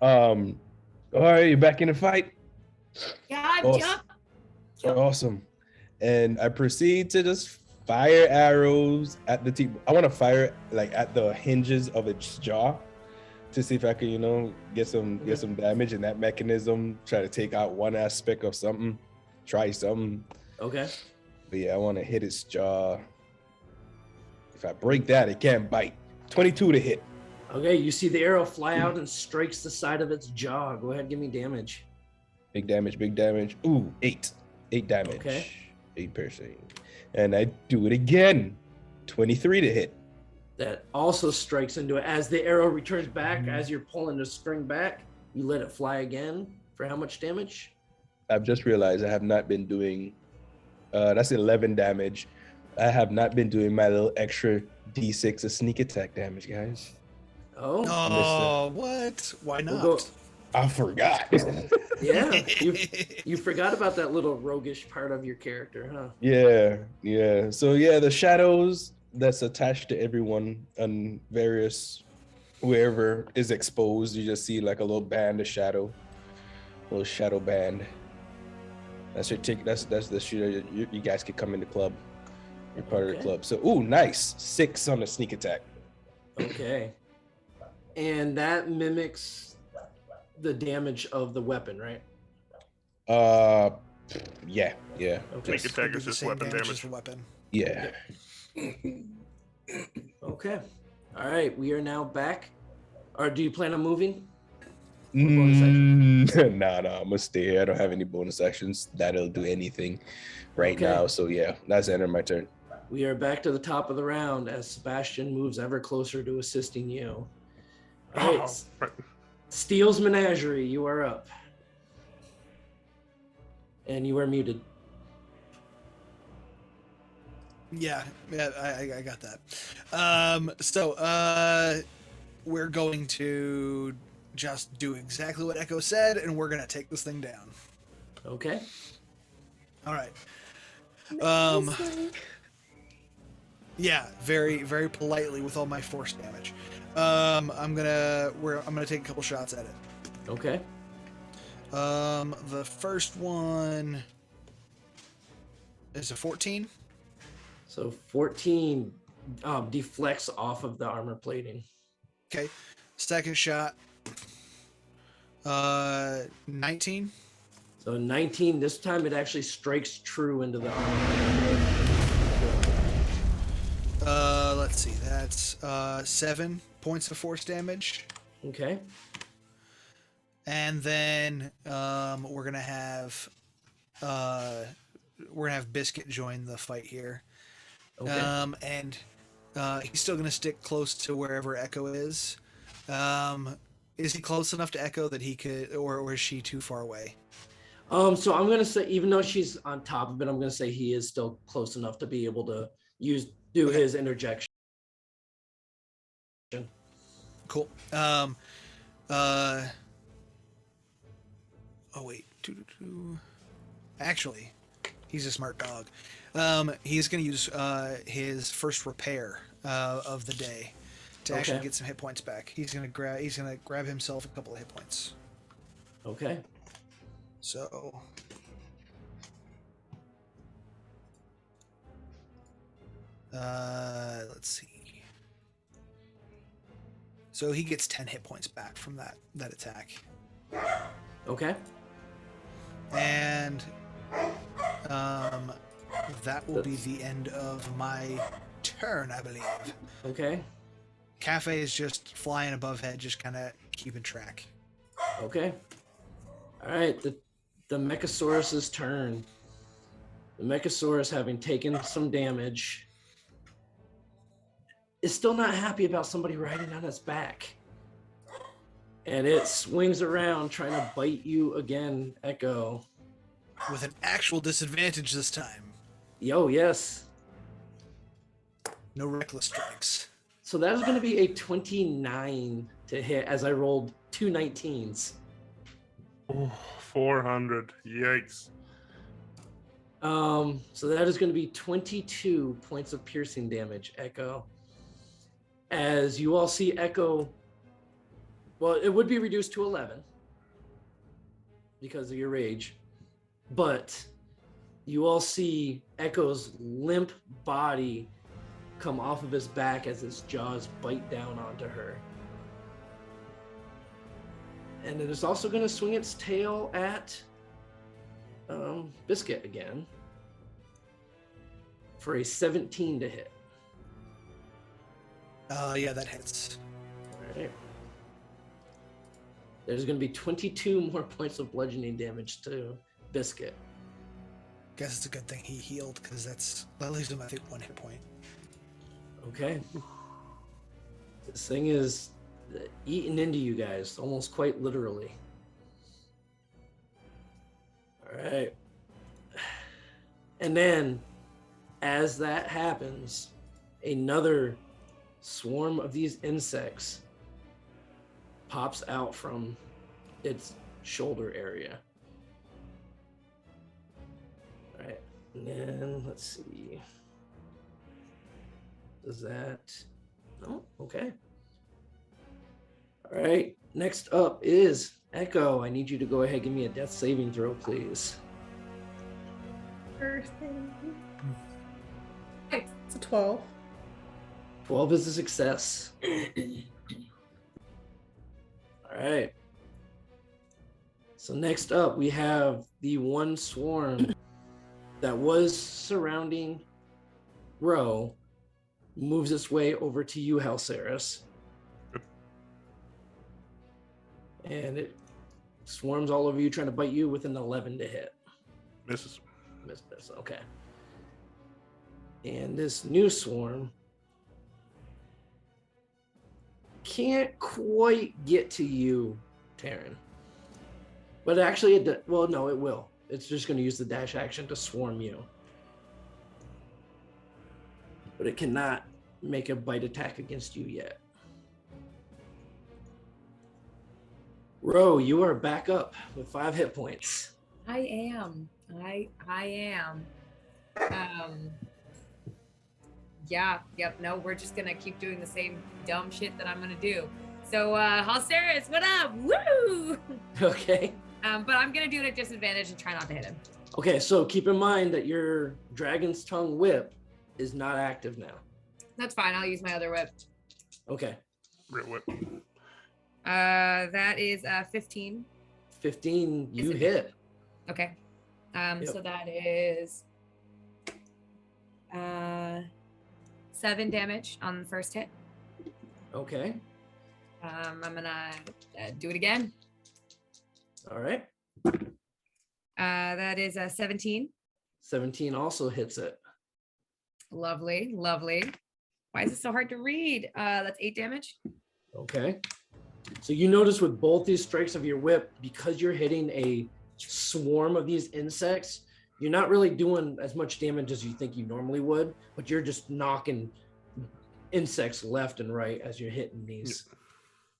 All right, you back in the fight? Yeah, I'm Awesome. Awesome. And I proceed to just fire arrows at the team. I want to fire at the hinges of its jaw. to see if I can, get some damage in that mechanism. Try to take out one aspect of something. Try something. Okay. But yeah, I want to hit its jaw. If I break that, it can't bite. 22 to hit. Okay, you see the arrow fly out and strikes the side of its jaw. Go ahead, give me damage. Big damage, big damage. Ooh, 8. 8 damage. Okay. 8 piercing. And I do it again. 23 to hit. That also strikes into it. As the arrow returns back, as you're pulling the string back, you let it fly again. For how much damage? I've just realized I have not been doing, that's 11 damage. I have not been doing my little extra D6 of sneak attack damage, guys. Oh, Oh, what? Why not? We'll go- I forgot. yeah. You forgot about that little roguish part of your character, huh? Yeah. So yeah, the shadows that's attached to everyone and wherever is exposed, you just see like a little band of shadow, little shadow band. That's your ticket. That's the shooter. You guys could come in the club. You're part of the club. So ooh, nice 6 on the sneak attack. Okay. And that mimics the damage of the weapon, right? Yeah. Okay. Sneak attack Do is the just same weapon as damage. the weapon. Yeah. Okay. All right. We are now back. Or do you plan on moving? No, I'm gonna stay here. I don't have any bonus actions that'll do anything right Okay. now. So yeah, that's the end of my turn. We are back to the top of the round as Sebastian moves ever closer to assisting you. All right. Oh, Steel's Menagerie, you are up. And you are muted. Yeah, I got that. So we're going to just do exactly what Echo said, and we're gonna take this thing down. Okay. All right. Yeah, very, very politely with all my force damage. I'm gonna take a couple shots at it. Okay. The first one is a 14. So 14 deflects off of the armor plating. Okay. Second shot. 19. So 19, this time it actually strikes true into the armor. Let's see. That's 7 points of force damage. Okay. And then we're gonna have Biscuit join the fight here. Okay. And he's still gonna stick close to wherever Echo is. Is he close enough to Echo that he could, or is she too far away? So I'm gonna say, even though she's on top of it, I'm gonna say he is still close enough to be able to do his interjection. Cool. Oh wait. Actually, he's a smart dog. He's gonna use his first repair of the day to actually get some hit points back. He's gonna grab himself a couple of hit points. Okay. So let's see. So he gets 10 hit points back from that attack. Okay. And that will be the end of my turn, I believe. Okay. Cafe is just flying above head, just kind of keeping track. Okay. All right. The Mechasaurus's turn. The Mechasaurus, having taken some damage, is still not happy about somebody riding on its back. And it swings around trying to bite you again, Echo. With an actual disadvantage this time. Yo, yes. No reckless strikes. So that is going to be a 29 to hit as I rolled 2 19s. Oh, 400. Yikes. So that is going to be 22 points of piercing damage, Echo. As you all see Echo, well, it would be reduced to 11 because of your rage, but you all see Echo's limp body come off of his back as his jaws bite down onto her. And it is also going to swing its tail at Biscuit again for a 17 to hit. Yeah, that hits. All right. There's going to be 22 more points of bludgeoning damage to Biscuit. Guess it's a good thing he healed, because that leaves him, I think, 1 hit point. Okay. This thing is eating into you guys, almost quite literally. All right. And then, as that happens, another swarm of these insects pops out from its shoulder area. All right. And then, let's see. Does that... Oh, okay. All right. Next up is Echo. I need you to go ahead and give me a death saving throw, please. First thing. It's a 12. 12 is a success. All right. So next up, we have the one swarm that was surrounding Ro, moves its way over to you, Halceris. And it swarms all over you, trying to bite you with an 11 to hit. Misses. Miss, okay. And this new swarm can't quite get to you, Taryn. But actually, well, no, it will. It's just going to use the dash action to swarm you. But it cannot make a bite attack against you yet. Ro, you are back up with 5 hit points. I am. I am. Yeah, yep, no, we're just gonna keep doing the same dumb shit that I'm gonna do. So, Halceris, what up? Woo! Okay. But I'm gonna do it at disadvantage and try not to hit him. Okay, so keep in mind that your Dragon's Tongue whip is not active now. That's fine, I'll use my other whip. Okay. Real whip. That is 15. 15, you Is it- hit. Okay. Yep. So that is 7 damage on the first hit. Okay. I'm gonna do it again. All right. That is 17. 17 also hits it. Lovely, lovely. Why is it so hard to read? That's 8 damage. Okay. So you notice with both these strikes of your whip, because you're hitting a swarm of these insects, you're not really doing as much damage as you think you normally would, but you're just knocking insects left and right as you're hitting these.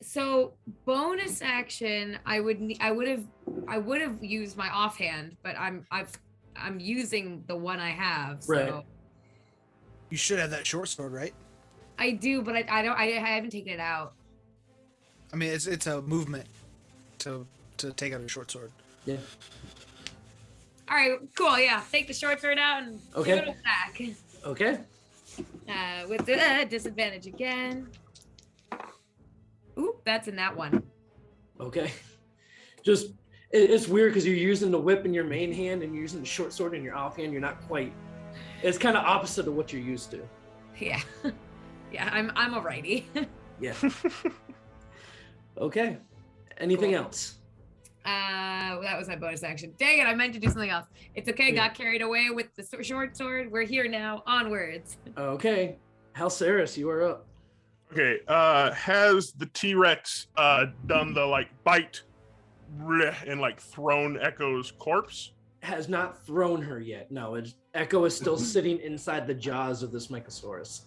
So bonus action, I would have used my offhand, but I'm using the one I have. So Right. You should have that short sword, right? I do, but I haven't taken it out. I mean, it's a movement to take out a short sword. Yeah. All right, cool. Yeah, take the short sword out and Okay. give it back. Okay. With the disadvantage again. Ooh, that's in that one. Okay. Just, it's weird because you're using the whip in your main hand and you're using the short sword in your offhand. You're not quite, it's kind of opposite of what you're used to. Yeah. Yeah, I'm a righty. Yeah. Okay. Anything Cool. else? That was my bonus action. Dang it, I meant to do something else. It's okay, Yeah. got carried away with the short sword. We're here now, onwards. Okay. Halceris, you are up. Okay, has the T-Rex done the like bite and like thrown Echo's corpse? Has not thrown her yet. No, Echo is still sitting inside the jaws of this Mycosaurus.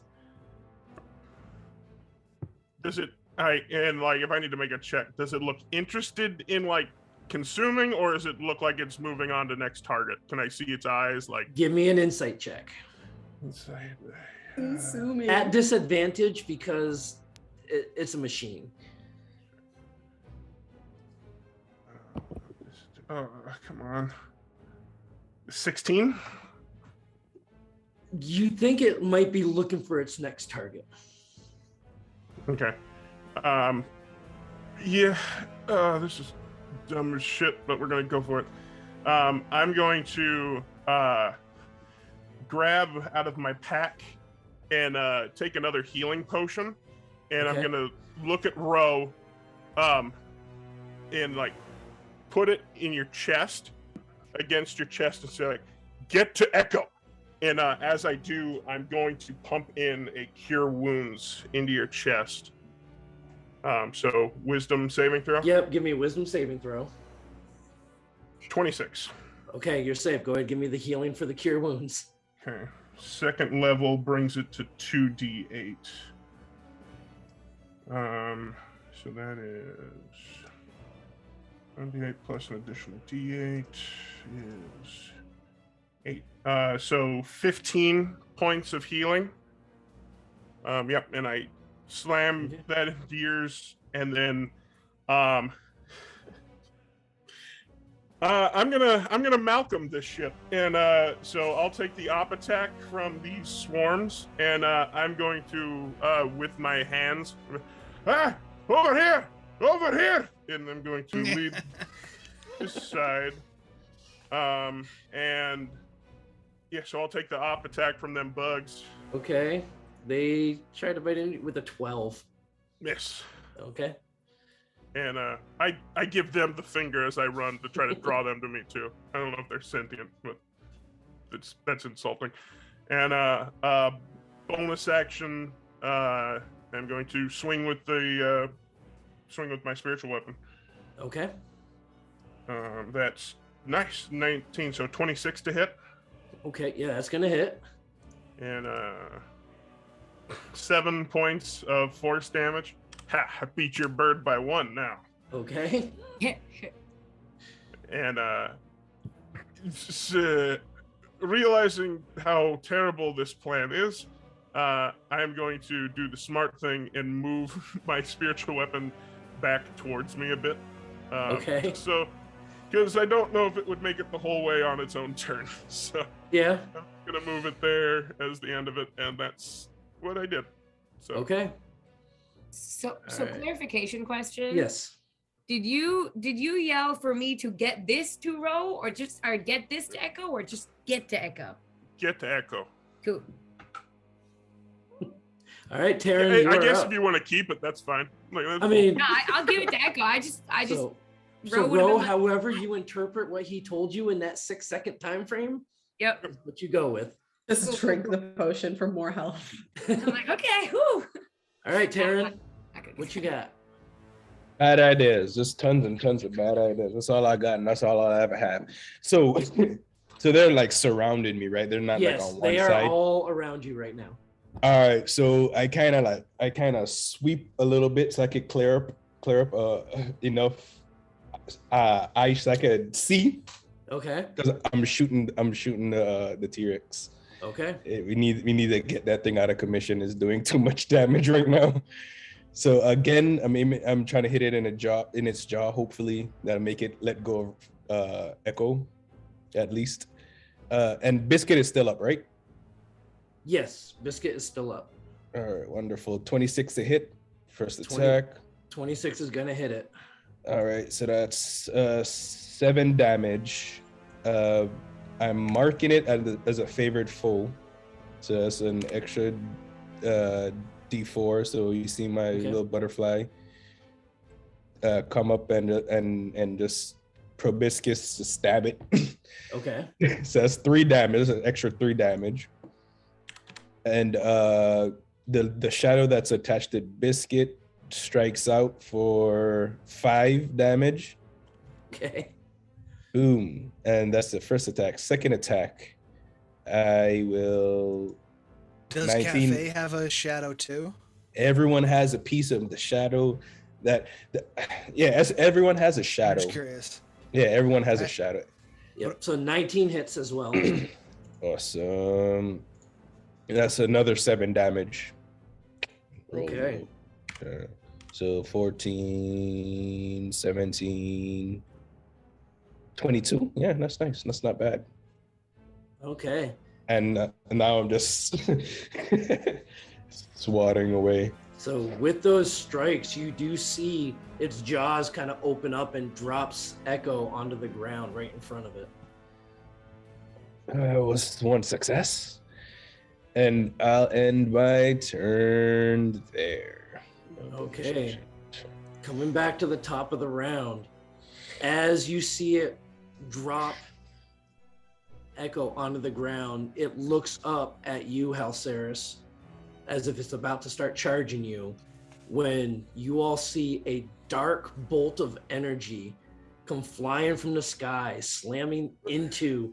Does it and like if I need to make a check, does it look interested in like consuming, or does it look like it's moving on to next target? Can I see its eyes? Like Give me an insight check. Consuming. At disadvantage because it's a machine. Oh, come on. 16? You think it might be looking for its next target. Okay. Yeah. This is dumb as shit, but we're gonna go for it. I'm going to grab out of my pack and take another healing potion, and I'm Okay. gonna look at Ro, and like put it in your chest, against your chest, and say like, "Get to Echo." And as I do, I'm going to pump in a Cure Wounds into your chest. So Wisdom saving throw. Yep, give me a wisdom saving throw. 26. Okay, you're safe. Go ahead, give me the healing for the cure wounds. Okay. Second level brings it to 2d8. So that is 1d8 plus an additional d8 is 8. So 15 points of healing. Yep, and I slam Okay. that into yours, and then I'm gonna Malcolm this shit, and so I'll take the op attack from these swarms, and I'm going to with my hands, over here, and I'm going to lead this side, and yeah, so I'll take the op attack from them bugs. Okay, they try to bite in with a 12. Miss. Okay. And I give them the finger as I run to try to draw them to me too. I don't know if they're sentient, but that's insulting. And bonus action, I'm going to swing with my spiritual weapon. Okay. That's nice, 19, so 26 to hit, Okay, yeah, that's gonna hit. and 7 points of force damage. Ha! I beat your bird by 1 now. Okay. And realizing how terrible this plan is, I am going to do the smart thing and move my spiritual weapon back towards me a bit. Okay. So, because I don't know if it would make it the whole way on its own turn. So Yeah. I'm gonna move it there as the end of it, and that's what I did. So Okay. So Alright. clarification question. Yes. Did you yell for me to get this to Ro, or get this to Echo, or just get to Echo? get to Echo. Cool. All right, Taryn. I you are guess up. if you want to keep it, that's fine. Like, that's I cool. mean, No, I'll give it to Echo. I just so Ro would've Ro, been like- however you interpret what he told you in that 6-second time frame, Yep. is what you go with. Just drink the potion for more health. I'm like, okay, whew. All right, Taryn, Okay. what you got? Bad ideas, just tons and tons of bad ideas. That's all I got, and that's all I'll ever have. So, so they're like surrounding me, right? They're not Yes, like on one they are side. all around you right now. All right, so I kind of sweep a little bit so I could clear up enough ice I could see, Okay. because I'm shooting the T-Rex. Okay. We need to get that thing out of commission. It's doing too much damage right now. So again, I'm trying to hit it in its jaw. Hopefully that'll make it let go of Echo, at least. And Biscuit is still up, right? Yes, Biscuit is still up. All right, wonderful. 26 to hit, first 20. attack. 26 is gonna hit it. All right, so that's 7 damage. I'm marking it as a favored foe, so that's an extra D4. So you see my Okay. little butterfly come up and just proboscis to stab it. Okay. So that's 3 damage. That's an extra 3 damage. And the shadow that's attached to Biscuit strikes out for 5 damage. Okay. Boom. And that's the first attack. Second attack, I will. Does 19. Cafe have a shadow too? Everyone has a piece of the shadow everyone has a I'm shadow. just curious. Yeah, everyone has a Okay. shadow. Yep. So 19 hits as well. Awesome. That's another 7 damage. Okay. So 14, 17, 22. Yeah, that's nice. That's not bad. Okay. And now I'm just swatting away. So with those strikes, you do see its jaws kind of open up and drops Echo onto the ground right in front of it. Was one success. And I'll end my turn there. Okay. Coming back to the top of the round, as you see it drop Echo onto the ground, it looks up at you, Halceris, as if it's about to start charging you, when you all see a dark bolt of energy come flying from the sky, slamming into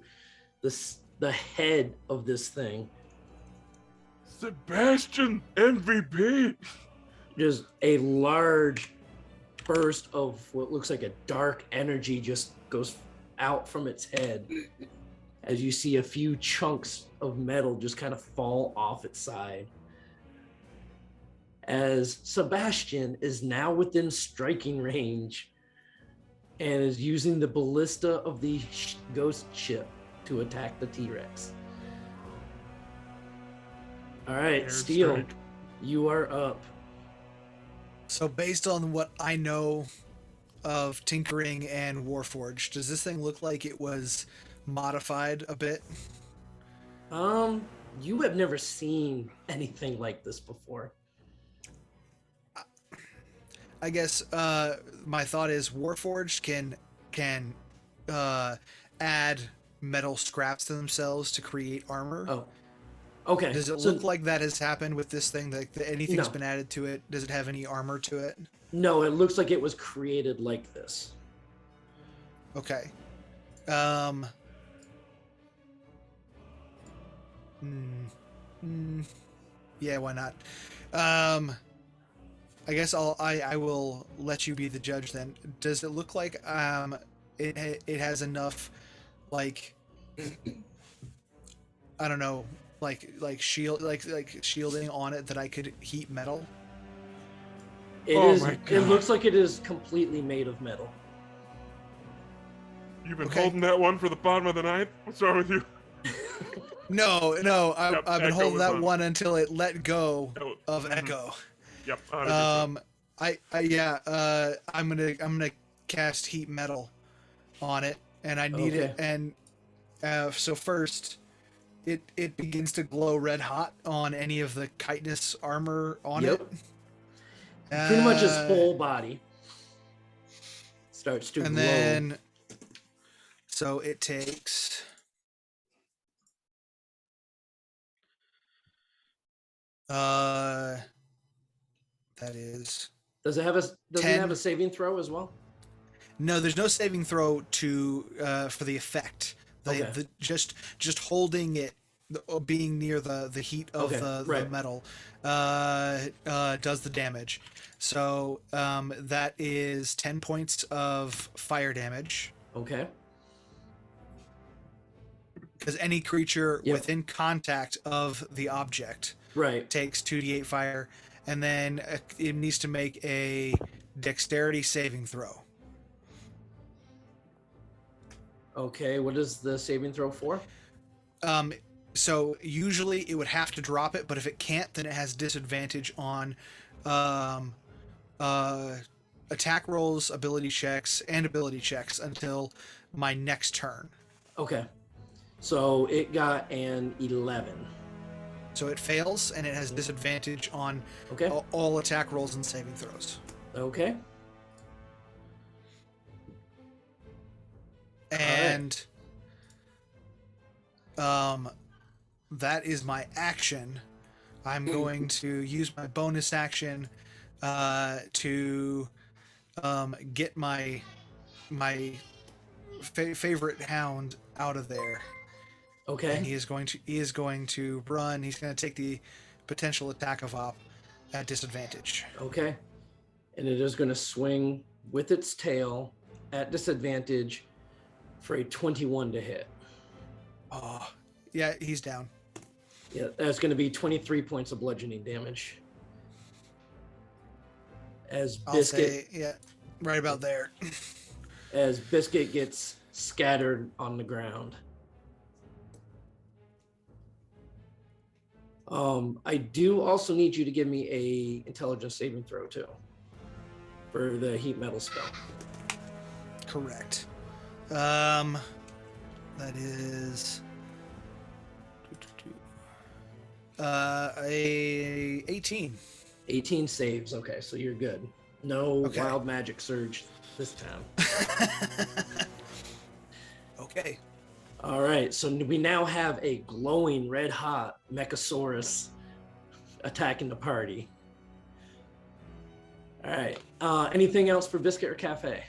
the head of this thing. Sebastian, MVP. Just a large burst of what looks like a dark energy just goes out from its head as you see a few chunks of metal just kind of fall off its side. As Sebastian is now within striking range and is using the ballista of the ghost ship to attack the T-Rex. All right, Steel, Airstrike. you are up. So based on what I know of tinkering and Warforged, does this thing look like it was modified a bit? You have never seen anything like this before. I guess my thought is Warforged can add metal scraps to themselves to create armor. Oh, okay. Does it So- look like that has happened with this thing? Like anything's No. been added to it? Does it have any armor to it? No, it looks like it was created like this. Okay. Yeah, why not? I guess I will let you be the judge then. Does it look like it has enough, like, I don't know, like shielding on it that I could heat metal? Oh my It God. looks like it is completely made of metal. You've been Okay. holding that one for the bottom of the ninth? What's wrong with you? No, Yep, I've been Echo holding was that on. one until it let go Oh, of mhm. Echo. Yep. 100%. I'm gonna cast heat metal on it, and I need it. Okay. And so first, it begins to glow red hot on any of the chitinous armor on Yep. it. Pretty much his Uh, whole body starts to and glow. then, so it takes. That is. Does it have a 10. saving throw as well? No, there's no saving throw for the effect. Okay. Just holding it, being near the heat of Okay, the right. metal, does the damage. So that is 10 points of fire damage. Okay. Because any creature Yep. within contact of the object Right. takes 2d8 fire, and then it needs to make a dexterity saving throw. Okay. What is the saving throw for? So usually it would have to drop it, but if it can't, then it has disadvantage on attack rolls, ability checks, and ability checks until my next turn. Okay. So it got an 11. So it fails, and it has disadvantage on Okay. all attack rolls and saving throws. Okay. And that is my action. I'm going to use my bonus action to get my favorite hound out of there. Okay. And he is going to run. He's going to take the potential attack of op at disadvantage. Okay. And it is going to swing with its tail at disadvantage for a 21 to hit. Oh, yeah, he's down. Yeah, that's going to be 23 points of bludgeoning damage. As I'll Biscuit, say, yeah, right about there. as Biscuit gets scattered on the ground. I do also need you to give me a intelligence saving throw too for the heat metal spell. Correct. That is a 18. 18 saves. Okay, so you're good. No Okay. wild magic surge this time. Okay. All right, so we now have a glowing red hot Mechasaurus attacking the party. All right. Anything else for Biscuit or Cafe?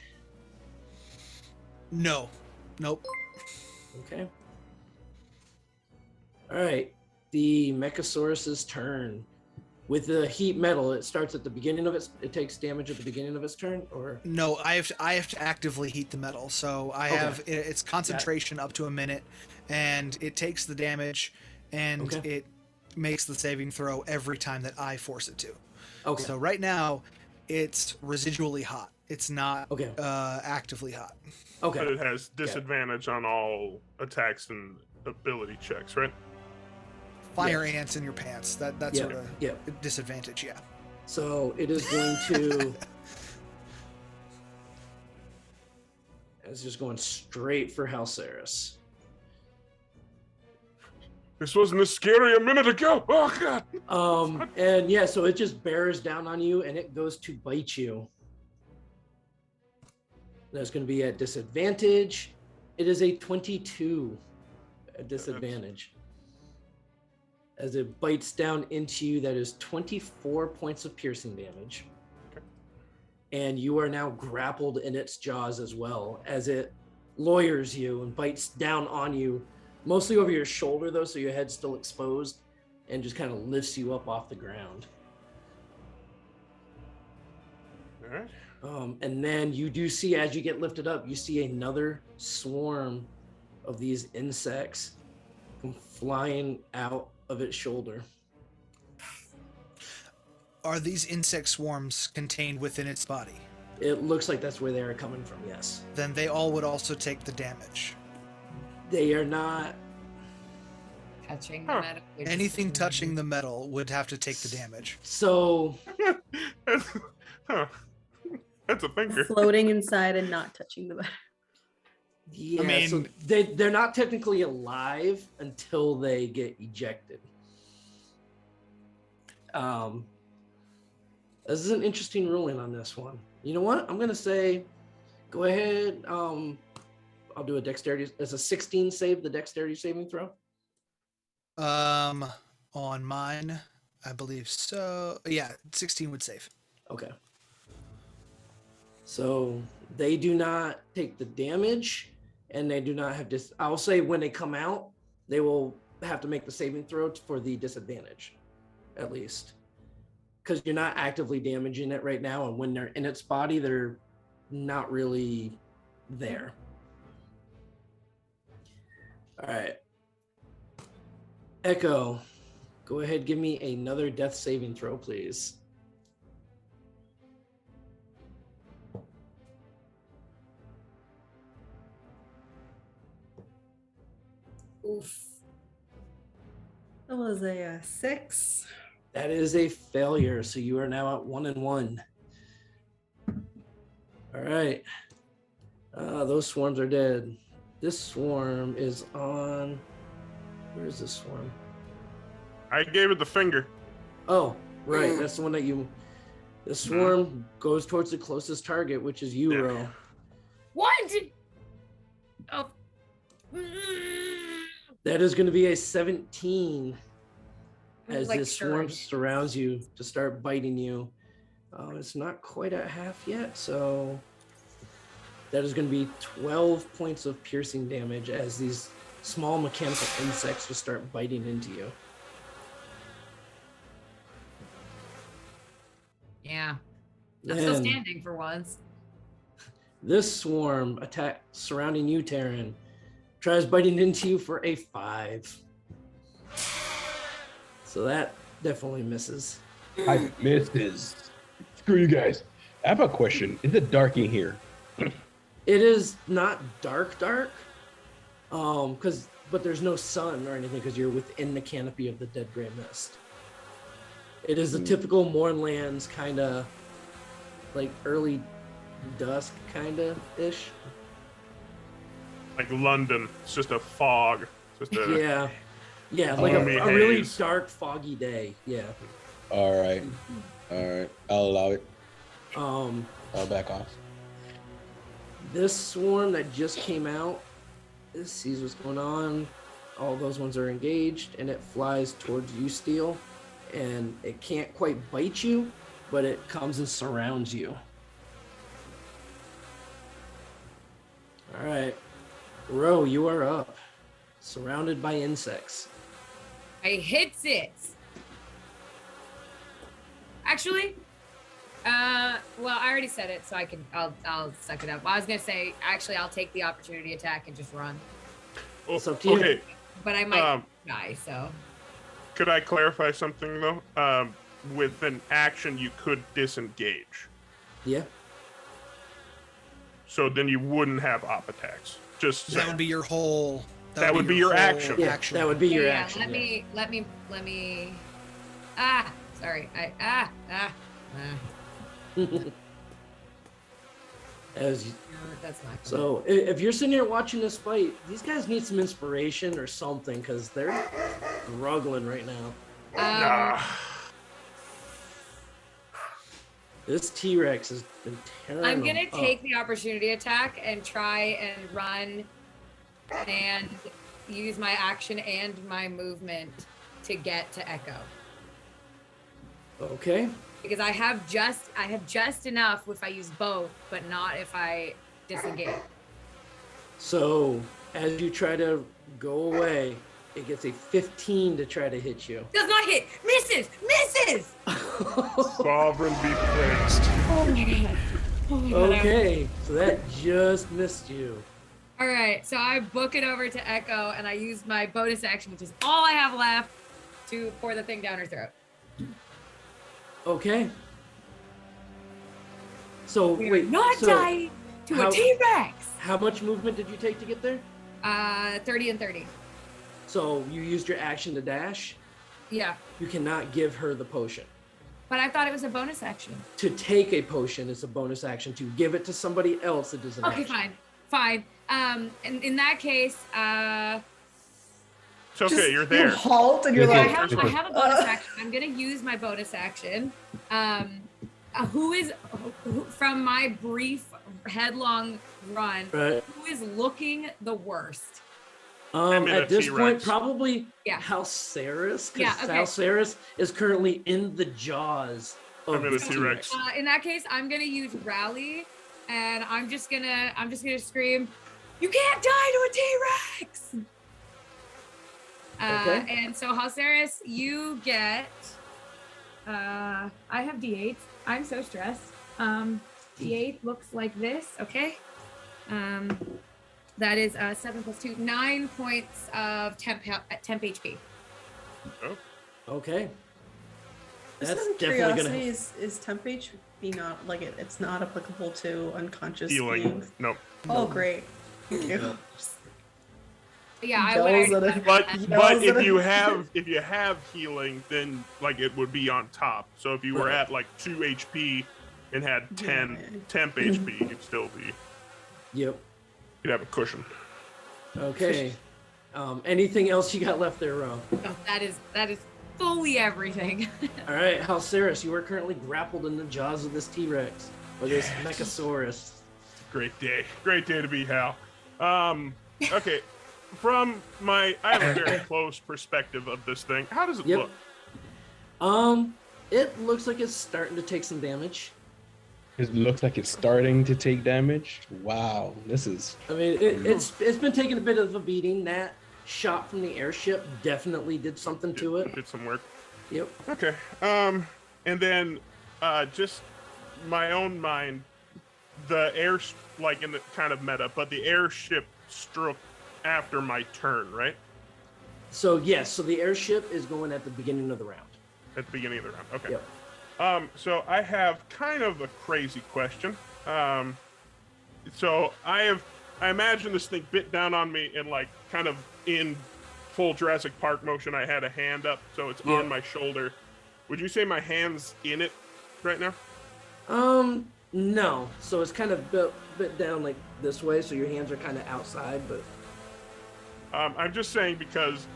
No. Nope. Okay. All right. The Mechasaurus's turn. With the heat metal, it starts at the beginning of it takes damage at the beginning of its turn, or No, I have to actively heat the metal. So I Okay. have its concentration up to a minute, and it takes the damage, and Okay. it makes the saving throw every time that I force it to. okay. So right now, it's residually hot. It's not Okay. actively hot. But Okay. it has disadvantage on all attacks and ability checks, right? Fire Yes. ants in your pants. That Yeah, sort of yeah. disadvantage. Yeah. So it is going to. It's just going straight for Halceris. This wasn't as scary a minute ago. Oh god. And yeah, so it just bears down on you and it goes to bite you. That's going to be at disadvantage. It is a 22 at disadvantage. As it bites down into you, that is 24 points of piercing damage. Okay. And you are now grappled in its jaws as well, as it lawyers you and bites down on you, mostly over your shoulder though, so your head's still exposed, and just kind of lifts you up off the ground. All right. And then you do see, as you get lifted up, you see another swarm of these insects come flying out of its shoulder. Are these insect swarms contained within its body? It looks like that's where they are coming from, yes. Then they all would also take the damage. They are not. Touching the Huh. metal. which is- Anything touching the metal would have to take the damage. So Huh. That's a thinker. Floating inside and not touching the bed. yeah, so mean- they're not technically alive until they get ejected. This is an interesting ruling on this one. You know what? I'm gonna say, go ahead. I'll do a dexterity. It's a 16 save, the dexterity saving throw. On mine, I believe so. Yeah, 16 would save. Okay. So they do not take the damage, and they do not have I'll say when they come out, they will have to make the saving throw for the disadvantage, at least, because you're not actively damaging it right now, and when they're in its body, they're not really there. All right. Echo, go ahead, give me another death saving throw, please. Oof. That was a 6. That is a failure, so you are now at 1-1. All right. Those swarms are dead. This swarm is on. Where is this swarm? I gave it the finger. Oh, right. That's the one that you. The swarm goes towards the closest target, which is you, Yeah. Ro. What? Oh. That is going to be a 17 as Like this swarm sure. surrounds you to start biting you. It's not quite at half yet, so that is going to be 12 points of piercing damage as these small mechanical insects just start biting into you. Yeah. I'm still And standing for once. this swarm attack surrounding you, Taryn, tries biting into you for a 5. So that definitely misses. I missed this. Screw you guys. I have a question. Is it dark in here? It is not dark, because but there's no sun or anything because you're within the canopy of the dead gray mist. It is a typical Mournlands kind of like early dusk kind of ish. Like London, it's just a fog. Just a, Yeah, like a gloomy really haze. dark, foggy day. Yeah. All right. I'll allow it. Um, I'll back off. this swarm that just came out, this sees what's going on. All those ones are engaged, and it flies towards you, Steel, and it can't quite bite you, but it comes and surrounds you. All right, Ro, you are up, surrounded by insects. I hits it. Actually, well, I already said it, so I'll suck it up. I was gonna say, actually, I'll take the opportunity attack and just run, Oh, It's up to you. okay, but I might die. So could I clarify something though? With an action, you could disengage. Yeah. So then you wouldn't have op attacks. Just That would be your whole. That would be your whole action. Yeah, action. that would be your yeah, action. let me. Sorry. As you, No, that's not. Good. so if you're sitting here watching this fight, these guys need some inspiration or something because they're struggling right now. This T-Rex has been tearing I'm them gonna up. take the opportunity attack and try and run and use my action and my movement to get to Echo. Okay. Because I have just enough if I use both, but not if I disengage. So as you try to go away, it gets a 15 to try to hit you. Does not hit. Misses. Sovereign be praised. Okay, so that just missed you. All right, so I book it over to Echo and I use my bonus action, which is all I have left, to pour the thing down her throat. Okay. So We are wait, not so dying to how- a T-Rex. how much movement did you take to get there? 30 and 30. So you used your action to dash. Yeah, You cannot give her the potion. but I thought it was a bonus action. To take a potion is a bonus action. To give it to somebody else, it is an Okay, action. fine. And in that case, It's okay, Just- you're you there. halt and you're I like, have a bonus action. I'm gonna use my bonus action. Who from my brief headlong run? Right. Who is looking the worst? I'm in a At this T-Rex. point, probably Yeah. Halceris, because Yeah, okay. Halceris is currently in the jaws of I'm in the a T-Rex. In that case, I'm gonna use rally, and I'm just gonna scream, "You can't die to a T-Rex!" Okay. And so Halceris, you get. I have D8. I'm so stressed. D8 looks like this. Okay. That is 7 + 2, 9 points of temp HP. Okay. Just That's out of definitely curiosity, gonna. is temp HP not like it's not applicable to unconscious Healing. beings? Nope. Oh, great. Thank you. Yeah, I Yells would. at it. But Yells but at if you have healing, then like it would be on top. So if you were Right. at like 2 HP and had 10 Yeah. temp HP, you'd still be Yep. you'd have a cushion. Okay. Anything else you got left there, Ro? No, that is fully everything. All right, Halceris, you are currently grappled in the jaws of this T-Rex or this Mechasaurus. Great day to be Hal. Okay, from I have a very close perspective of this thing. How does it Yep. look? It looks like it's starting to take some damage. It looks like it's starting to take damage. Wow, this is I mean, it's been taking a bit of a beating. That shot from the airship definitely did something to it. Did some work. Yep. Okay. And then just my own mind, the air like in the kind of meta, but the airship struck after my turn, right? So yes, so the airship is going at the beginning of the round. At the beginning of the round. Okay. Yep. So I have kind of a crazy question. So I imagine this thing bit down on me and like kind of in full Jurassic Park motion, I had a hand up, so it's on my shoulder. Would you say my hand's in it right now? No. So it's kind of bit down like this way, so your hands are kind of outside, but I'm just saying because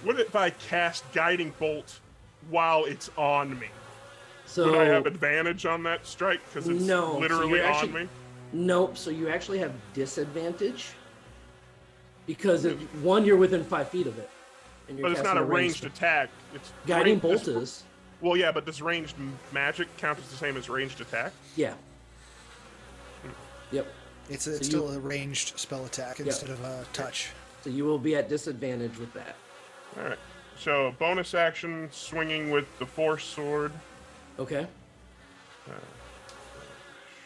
what if I cast Guiding Bolt while it's on me? so Would I have advantage on that strike because it's No, so literally you're on actually- me? nope. So you actually have disadvantage because one, you're within 5 feet of it, and you're But it's not casting a ranged attack. It's Guiding this- bolt is. Well, yeah, but does ranged magic count as the same as ranged attack? Yeah. Yep. It's So still a ranged spell attack instead of a touch. So you will be at disadvantage with that. All right. So bonus action, swinging with the force sword. Okay.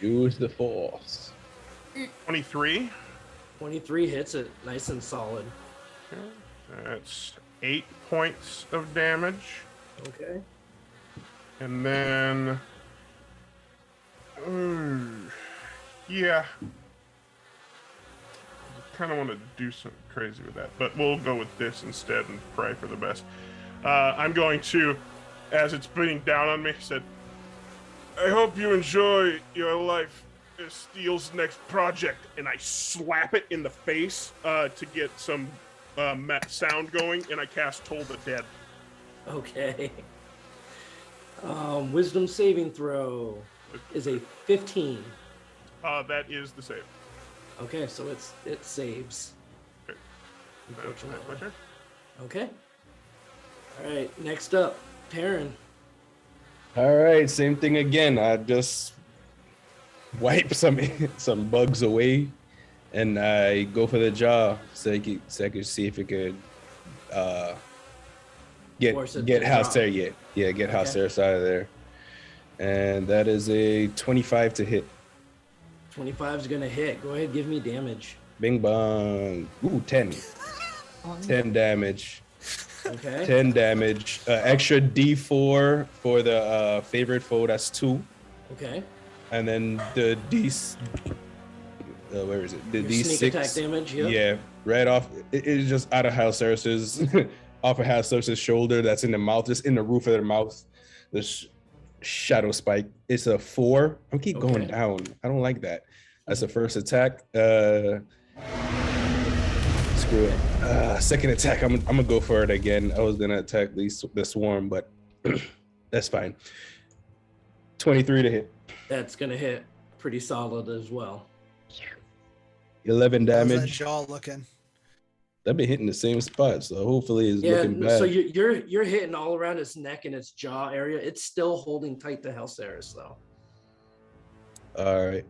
Use the force. 23. 23 hits it, nice and solid. That's 8 points of damage. Okay. And then, yeah, kind of want to do something crazy with that, but we'll go with this instead and pray for the best. I'm going to, as it's beating down on me, said, "I hope you enjoy your life as Steel's next project," and I slap it in the face to get some sound going, and I cast Toll the Dead. Okay. Wisdom saving throw is a 15. That is the save. Okay, so it saves. Okay. That's Unfortunately. my turn. Okay. All right. Next up, Tavern. All right, same thing again. I just wipe some bugs away, and I go for the jaw so I could see if it could Force it get to House drop. Terror. Yeah, get House Okay. Terror out of there. And that is a 25 to hit. 25 is gonna hit. Go ahead, give me damage. Bing bong. Ooh, 10. 10 damage. Okay. 10 damage. Extra D4 for the favorite foe. That's 2. Okay. And then the where is it? The Your D6. sneak attack damage. Yep. Yeah, right off. It's just out of House Cersei's, off of House Cersei's shoulder. That's in the mouth, just in the roof of their mouth. The shadow spike. It's a 4. I keep going Okay. down. I don't like that. That's the first attack. Screw it. Second attack. I'm gonna go for it again. I was gonna attack the swarm, but that's fine. 23 to hit. That's gonna hit pretty solid as well. 11 How's that damage. jaw looking? I've been hitting the same spot, so hopefully it's Yeah. looking bad. So you're hitting all around its neck and its jaw area. It's still holding tight to Helceris though. All right.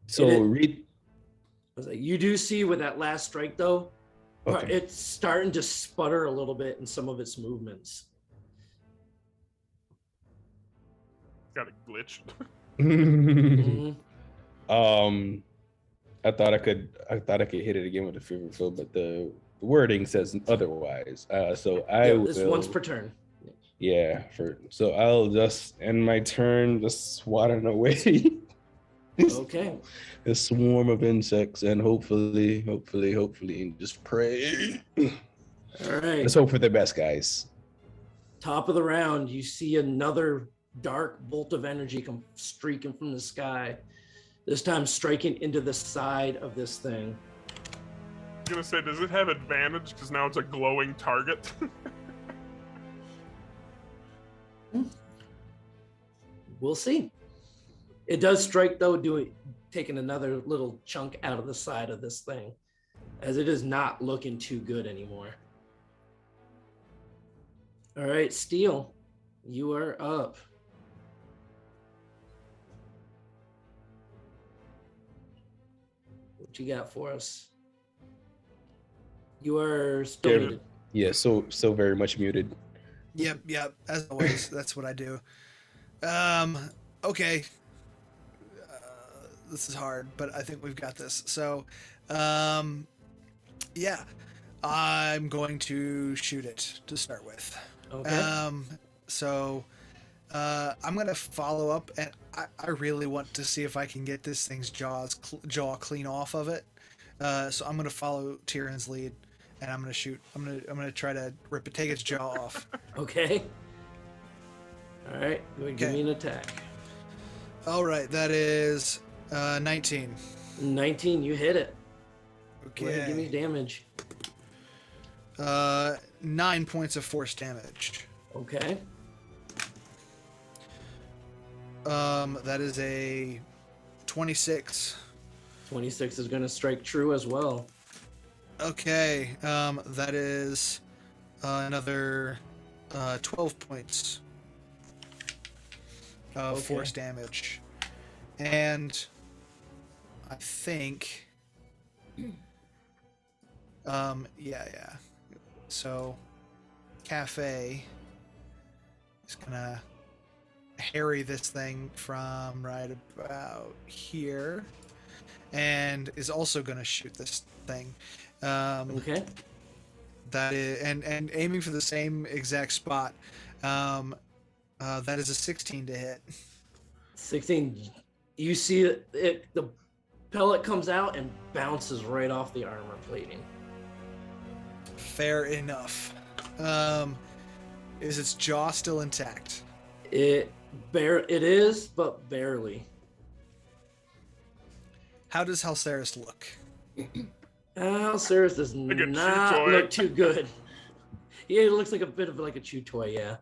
So It is- read. I was like, you do see with that last strike though, Okay. it's starting to sputter a little bit in some of its movements. Got a glitch. Mhm. I thought I could hit it again with the favorite foe, but the wording says otherwise. So I Yeah, it's will. once per turn. Yeah. So I'll just end my turn, just swatting away Okay. a swarm of insects, and hopefully, just pray. All right. Let's hope for the best, guys. Top of the round, you see another dark bolt of energy come streaking from the sky. This time striking into the side of this thing. I was gonna say, does it have advantage because now it's a glowing target? We'll see. It does strike though, taking another little chunk out of the side of this thing, as it is not looking too good anymore. All right, Steel, you are up. What you got for us? You are still Yeah. muted. Yeah. So very much muted. Yep. As always, that's what I do. Okay. This is hard, but I think we've got this. So, yeah, I'm going to shoot it to start with. Okay. So I'm gonna follow up, and I really want to see if I can get this thing's jaw clean off of it. So I'm gonna follow Tyrion's lead, and I'm gonna shoot. I'm gonna try to take its jaw off. Okay. All right. Give me an attack. All right, that is 19. 19. You hit it. Okay. Go ahead, give me damage. 9 points of force damage. Okay. That is a 26. 26 is going to strike true as well. Okay. That is another 12 points of force damage. And I think yeah. So Cafe is gonna harry this thing from right about here, and is also gonna shoot this thing. Okay. That is, and aiming for the same exact spot. That is a 16 to hit. 16. You see it, the pellet comes out and bounces right off the armor plating. Fair enough. Is its jaw still intact? It is, but barely. How does Halceris look? Ceres does Like a chew not toy. look too good. Yeah, it looks like a bit of like a chew toy, yeah.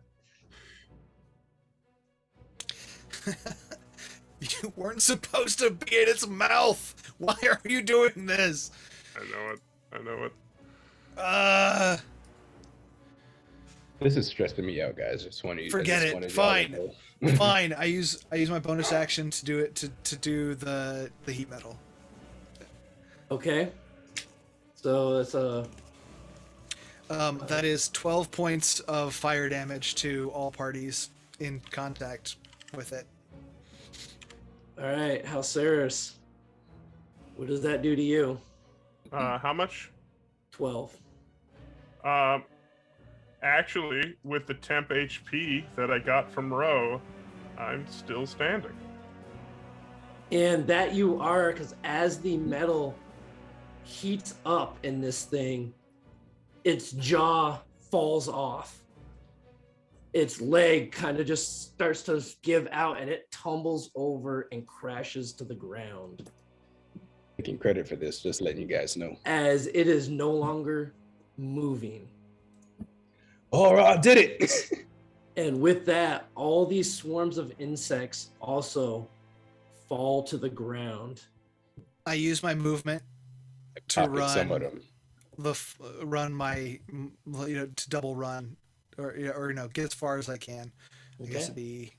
You weren't supposed to be in its mouth. Why are you doing this? I know it. This is stressing me out, guys. Forget it. Fine. Fine. I use my bonus action to do it to do the heat metal. Okay. So it's that is 12 points of fire damage to all parties in contact with it. all right. Halceris, what does that do to you? How much? 12. Actually, with the temp HP that I got from Ro, I'm still standing. And that you are, because as the metal heats up in this thing, its jaw falls off. Its leg kind of just starts to give out and it tumbles over and crashes to the ground Taking credit for this, just letting you guys know. as it is no longer moving. All right, I did it. And with that, all these swarms of insects also fall to the ground. I use my movement to Pocket some of run them. run my to double run or get as far as I can. I guess Okay. it'd be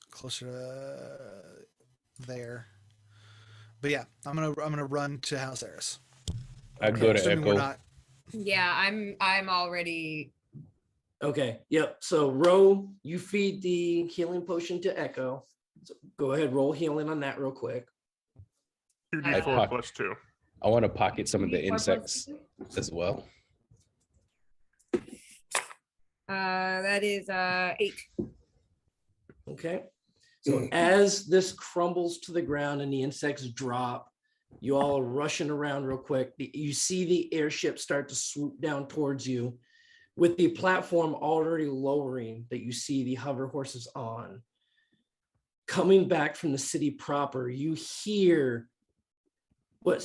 closer to there. But yeah, I'm gonna run to Halceris. I'd go to Assuming we're Echo. not. Yeah, I'm already. Okay. Yep. So Ro, you feed the healing potion to Echo. So go ahead, roll healing on that real quick. 2d4 pocket- plus 2. I want to pocket some of the 4 plus insects 2? as well. That is 8. Okay. So as this crumbles to the ground and the insects drop, you all are rushing around real quick. You see the airship start to swoop down towards you with the platform already lowering that you see the hover horses on. Coming back from the city proper, you hear what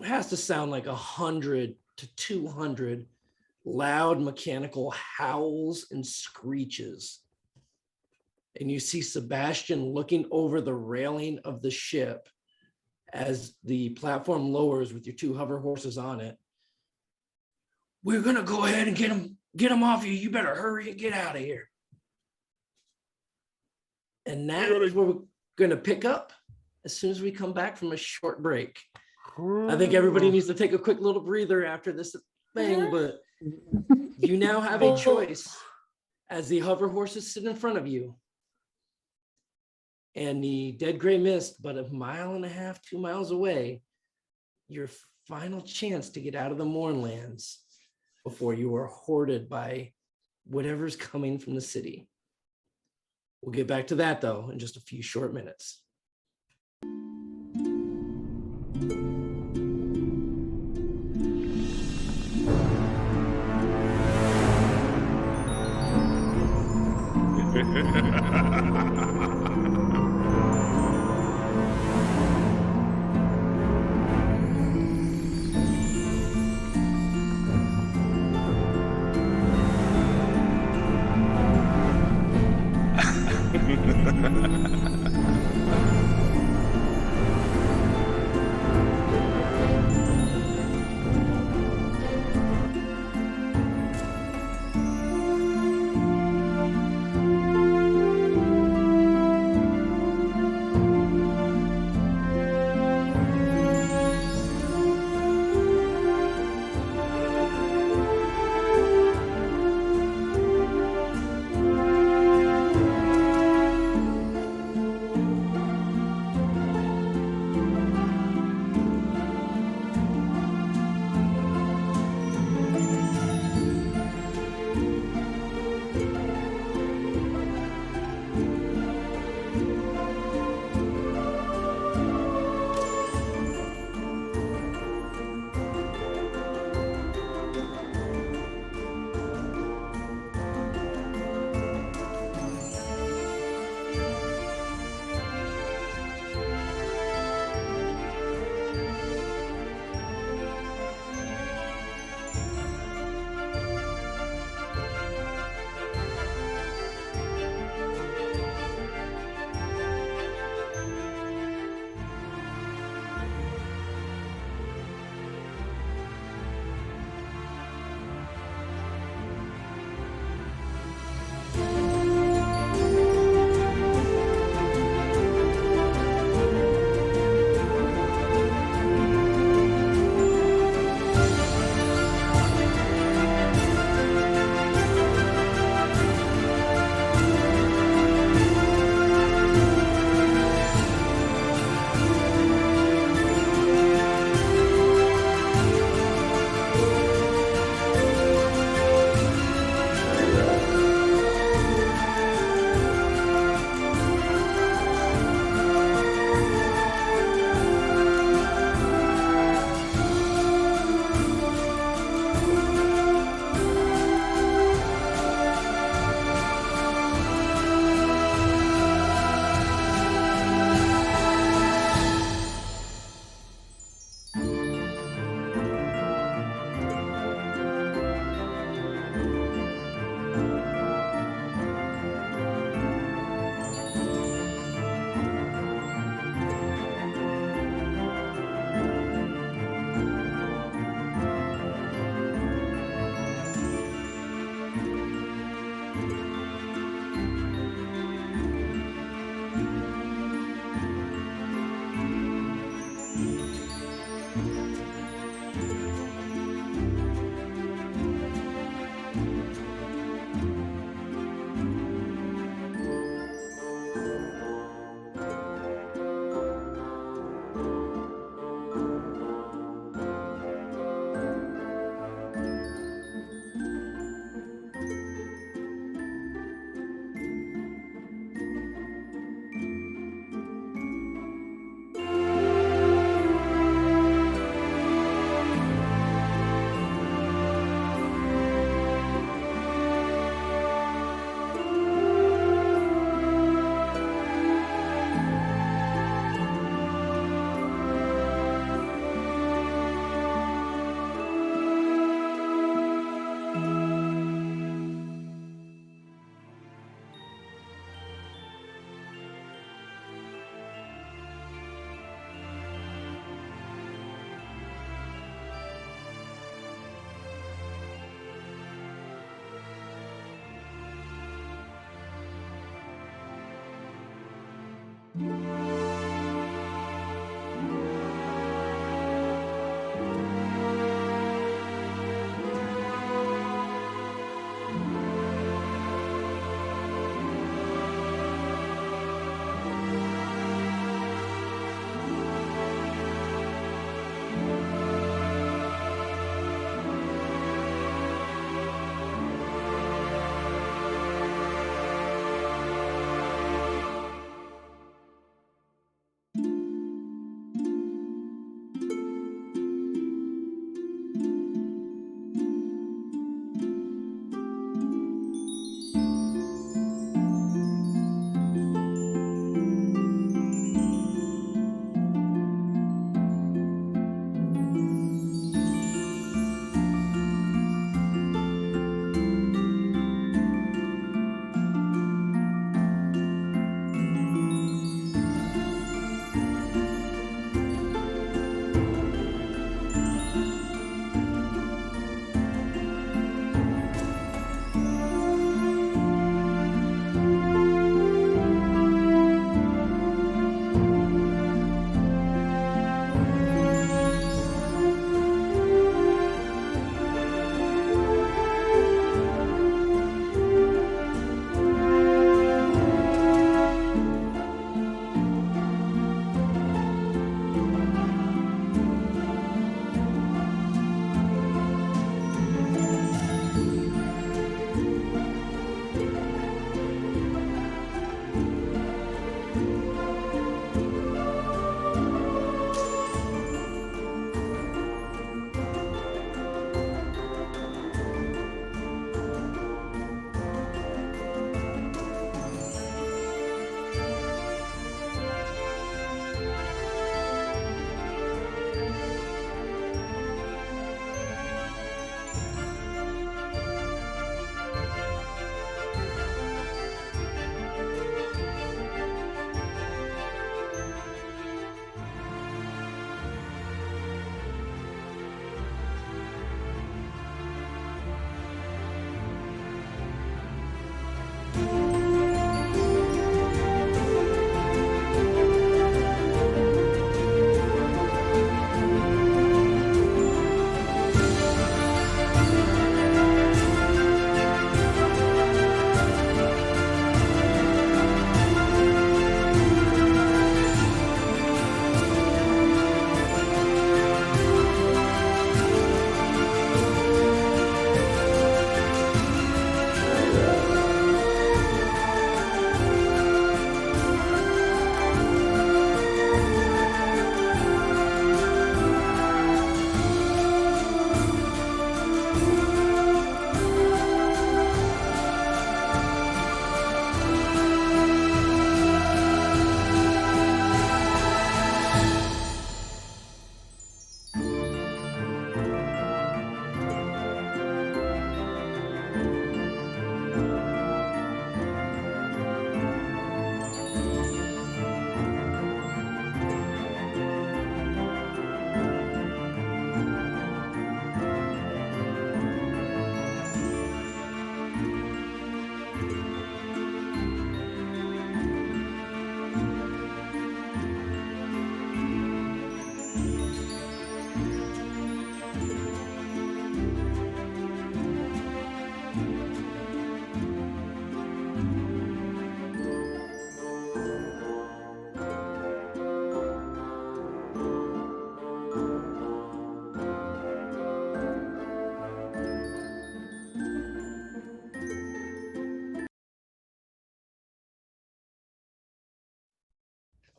has to sound like 100 to 200 loud mechanical howls and screeches. And you see Sebastian looking over the railing of the ship as the platform lowers with your 2 hover horses on it. We're gonna go ahead and get them off you. You better hurry and get out of here. And that is where we're gonna pick up as soon as we come back from a short break. I think everybody needs to take a quick little breather after this thing, but you now have a choice as the hover horses sit in front of you. And the dead gray mist, but 1.5 miles, 2 miles away, your final chance to get out of the Mournlands before you are hoarded by whatever's coming from the city. We'll get back to that though in just a few short minutes.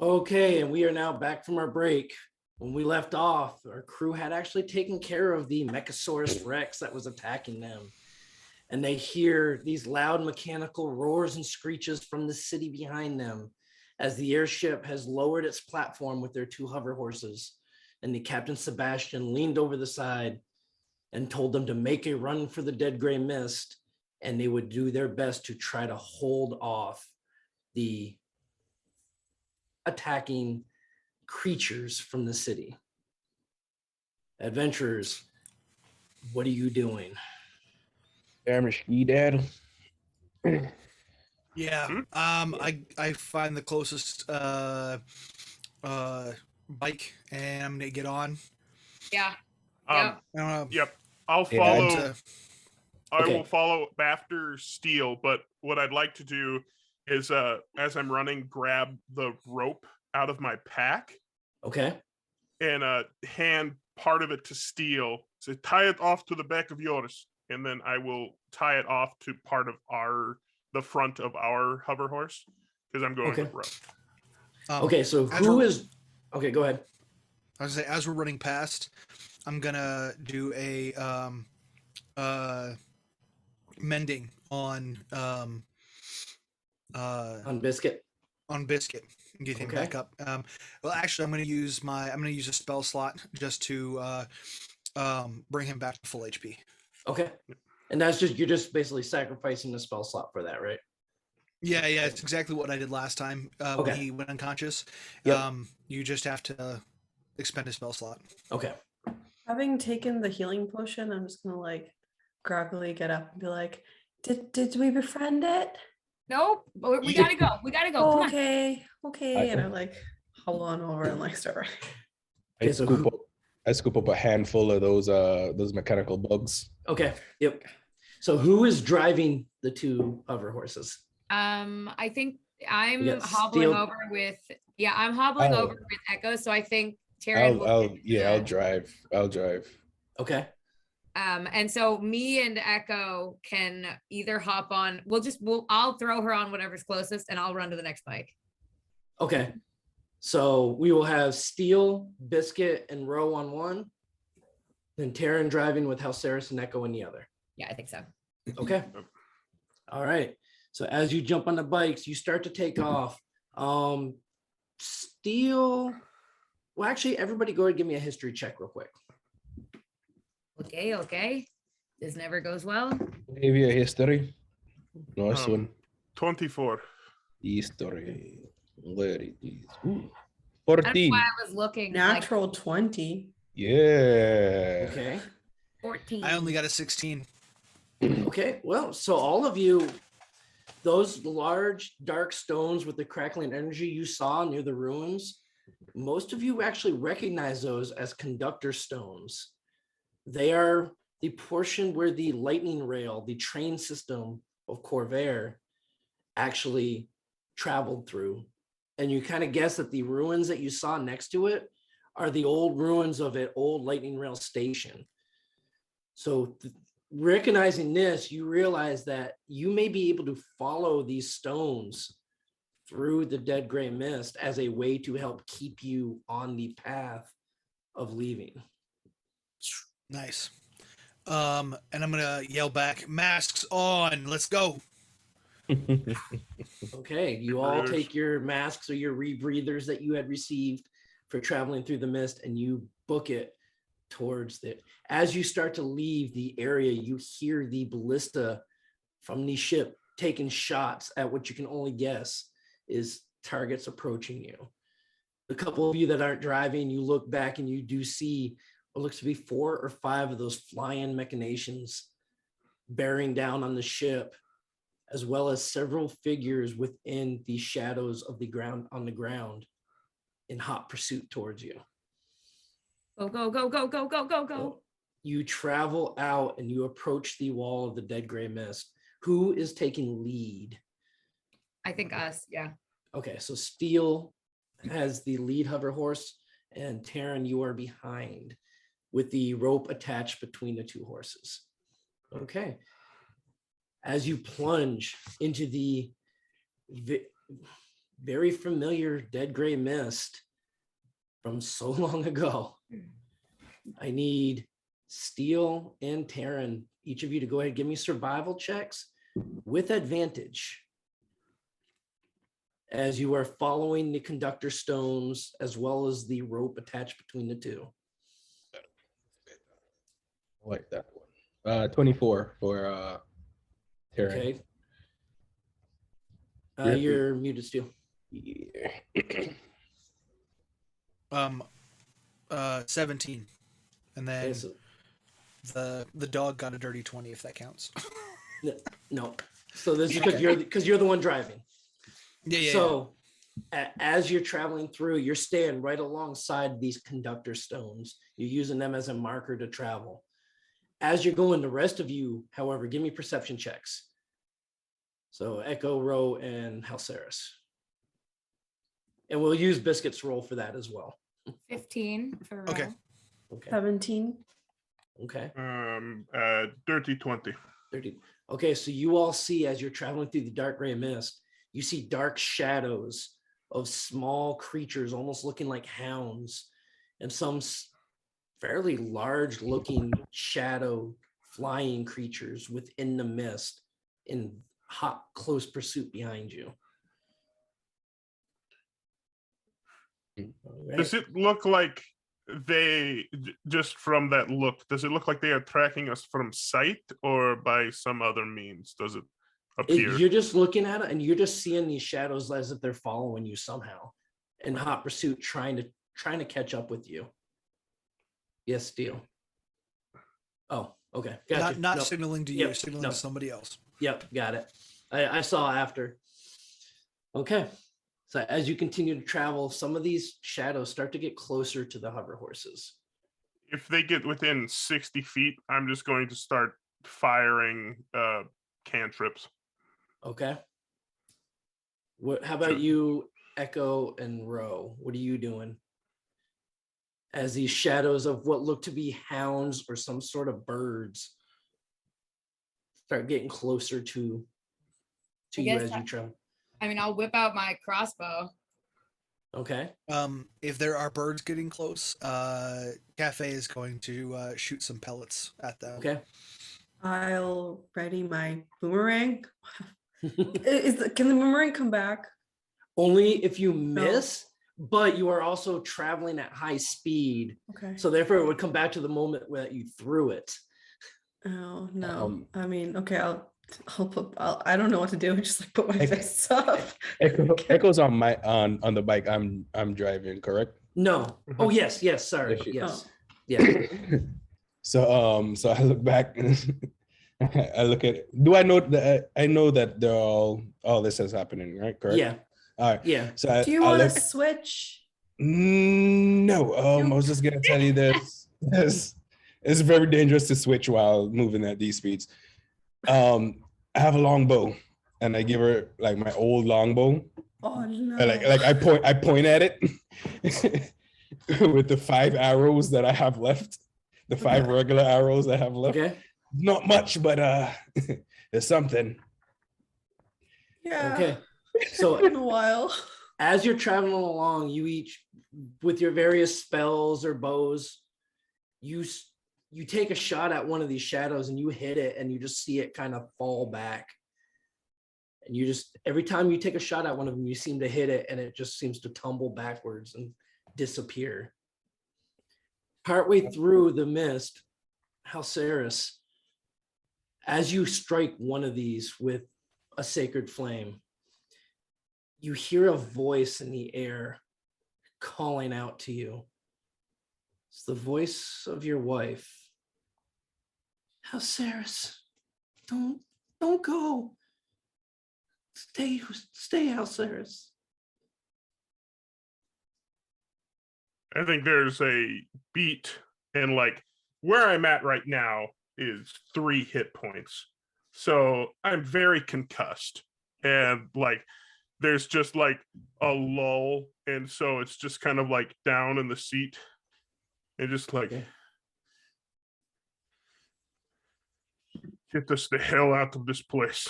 Okay, and we are now back from our break. When we left off, our crew had actually taken care of the Mechasaurus Rex that was attacking them. And they hear these loud mechanical roars and screeches from the city behind them as the airship has lowered its platform with their 2 hover horses. And the Captain Sebastian leaned over the side and told them to make a run for the dead gray mist, and they would do their best to try to hold off the attacking creatures from the city. Adventurers, what are you doing? Damn ski dad. Yeah. I find the closest bike and I'm gonna get on. Yeah. Um, I don't know. Yep. I'll Yeah, follow. to- I Okay. will follow after Steel, but what I'd like to do is, as I'm running, grab the rope out of my pack Okay. and hand part of it to Steel. Say, tie it off to the back of yours, and then I will tie it off to part of the front of our hover horse because I'm going Okay. with rope. Okay, so as who we're- is okay, go ahead. I was gonna say, as we're running past, I'm gonna do a mending on On Biscuit. on Biscuit and get him Okay. back up. Well, actually, I'm gonna use a spell slot just to bring him back to full HP. Okay. And that's just you're just basically sacrificing the spell slot for that, right? Yeah, it's exactly what I did last time when Okay. he went unconscious. Yep. You just have to expend a spell slot. Okay. Having taken the healing potion, I'm just gonna like groggily get up and be like, "Did we befriend it? Nope. But we gotta go. We gotta go. Oh, Come on. okay." And I like hobble on over and like start running. Okay, so who- I scoop up a handful of those mechanical bugs. Okay. Yep. So who is driving the 2 hover horses? I think I'm got hobbling Steel- over with. Yeah, I'm hobbling Oh. over with Echo. So I think Taryn will. I'll drive. Okay. And so me and Echo can either hop on. I'll throw her on whatever's closest, and I'll run to the next bike. Okay. So we will have Steel, Biscuit, and Row on one. Then Taryn driving with Halceris and Echo in the other. Yeah, I think so. Okay. All right. So as you jump on the bikes, you start to take off. Steel. Well, actually, everybody go ahead and give me a history check real quick. Okay. This never goes well. Maybe a history. Nice Um, one. 24. History. Where it is. Ooh. That's 14. why I was looking. Like Natural 20. Yeah. Okay. 14. I only got a 16. Okay. Well, so all of you, those large dark stones with the crackling energy you saw near the ruins, most of you actually recognize those as conductor stones. They are the portion where the lightning rail, the train system of Corvair, actually traveled through. And you kind of guess that the ruins that you saw next to it are the old ruins of an old lightning rail station. So recognizing this, you realize that you may be able to follow these stones through the dead gray mist as a way to help keep you on the path of leaving. Nice. And I'm gonna yell back, masks on, let's go. Okay, you all Rebreathers. take your masks or your rebreathers that you had received for traveling through the mist and you book it towards it. As you start to leave the area, you hear the ballista from the ship taking shots at what you can only guess is targets approaching you. The couple of you that aren't driving, you look back and you do see what looks to be 4 or 5 of those flying machinations bearing down on the ship, as well as several figures within the shadows of the ground on the ground in hot pursuit towards you. Go. You travel out and you approach the wall of the dead gray mist. Who is taking lead? I think us. Yeah. Okay, so Steel has the lead hover horse, and Taryn, you are behind with the rope attached between the 2 horses. Okay. As you plunge into the very familiar dead gray mist from so long ago. I need Steel and Taryn, each of you to go ahead and give me survival checks with advantage as you are following the conductor stones as well as the rope attached between the two. I like that one. 24 for Taryn. Okay. Yeah. You're muted, Steel. Yeah. 17, and then Okay, so the dog got a dirty 20 if that counts. no. So this is because you're the one driving. Yeah. So as you're traveling through, you're staying right alongside these conductor stones. You're using them as a marker to travel. As you're going, the rest of you, however, give me perception checks. So Echo, Ro, and Halceris. And we'll use Biscuit's roll for that as well. 15 for Okay. Ro. Okay. 17. Okay. Dirty 20. 30. Okay, so you all see as you're traveling through the dark gray mist, you see dark shadows of small creatures almost looking like hounds and some fairly large looking shadow flying creatures within the mist in hot close pursuit behind you. All right. Does it look like just from that look, does it look like they are tracking us from sight or by some other means? Does it appear? You're just looking at it and you're just seeing these shadows as if they're following you somehow in hot pursuit, trying to catch up with you. Yes, Steel. Oh, okay. Gotcha. Not Nope. signaling to you, Yep, signaling no. to somebody else. Yep, got it. I saw after. Okay. So as you continue to travel, some of these shadows start to get closer to the hover horses. If they get within 60 feet, I'm just going to start firing cantrips. Okay. How about you, Echo and Ro? What are you doing? As these shadows of what look to be hounds or some sort of birds start getting closer to I you guess as you travel. I mean, I'll whip out my crossbow. Okay. If there are birds getting close, Cafe is going to shoot some pellets at them. Okay. I'll ready my boomerang. Can the boomerang come back? Only if you miss, but you are also traveling at high speed. Okay. So therefore it would come back to the moment where you threw it. Oh no. I mean, okay, I don't know what to do. Just like put my fists up. Echo's on on the bike. I'm driving, correct? No. Oh yes, sorry. Yes, she- Yes. Oh. Yeah. So I look back and I look at. Do I know that I know that they're all this is happening, right? Correct. Yeah. All right. Yeah. So Do you want to switch? No. I was just gonna tell you this. It's very dangerous to switch while moving at these speeds. I have a longbow, and I give her like my old longbow. Oh no. Like I point at it with the 5 arrows that I have left. The 5 regular arrows I have left. Okay. Not much, but there's something. Yeah. Okay. It's So been a while. as you're traveling along, you each, with your various spells or bows, you take a shot at one of these shadows and you hit it and you just see it kind of fall back. And you just, every time you take a shot at one of them, you seem to hit it and it just seems to tumble backwards and disappear. Partway through the mist, Halceris, as you strike one of these with a sacred flame, you hear a voice in the air calling out to you. It's the voice of your wife. Halceris, don't go. Stay, Halceris. I think there's a beat, and like where I'm at right now is 3 hit points. So I'm very concussed, and like there's just like a lull, and so it's just kind of like down in the seat and just like Okay. get us the hell out of this place.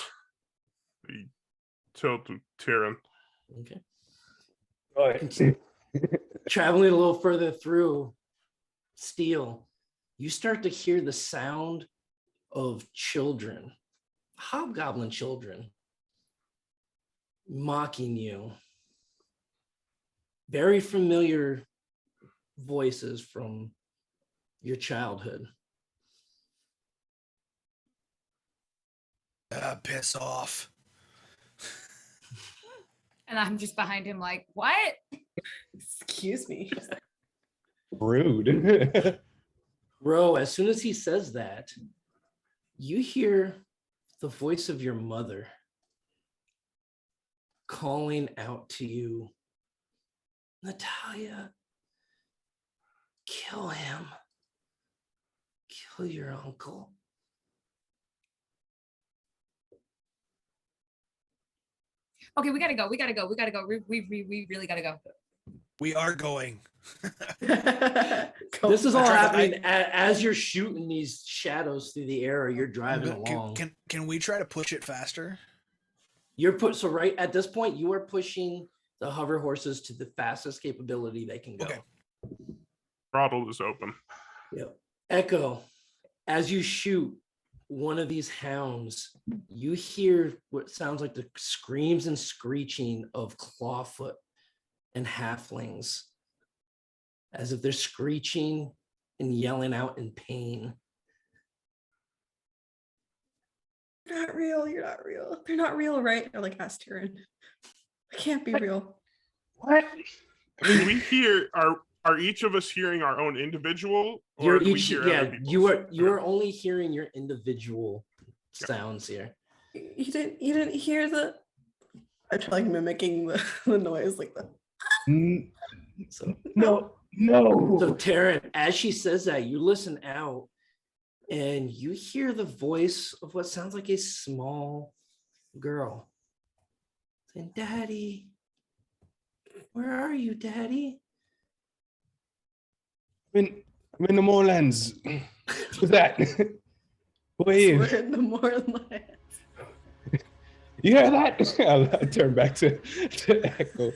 Tell to Taryn. Okay. Traveling a little further through Steel, you start to hear the sound of children, hobgoblin children, mocking you. Very familiar voices from your childhood. Piss off. And I'm just behind him like, what? Excuse me. Rude. Ro, as soon as he says that, you hear the voice of your mother calling out to you, Natalia, kill him. Kill your uncle. Okay, we gotta go. We We really gotta go. We are going. This is all Trevor, happening as you're shooting these shadows through the air. You're driving along. Can we try to push it faster? So right at this point, you are pushing the hover horses to the fastest capability they can go. Okay. Throttle is open. Yep. Echo, as you shoot one of these hounds, you hear what sounds like the screams and screeching of Clawfoot and halflings, as if they're screeching and yelling out in pain. You're not real. You're not real. They're not real, right? Or like asked Tyrion. It can't be real. What? Can we hear are each of us hearing our own individual, or You're do we each, hear yeah, other people's? you are only hearing your individual sounds here. You didn't hear the. I try like mimicking the noise like the. So No. So Taryn, as she says that, you listen out and you hear the voice of what sounds like a small girl saying, Daddy, where are you, Daddy? I'm in the Mournlands. What's that? Who are you? We're in the Mournlands. You hear that? I'll turn back to Echo.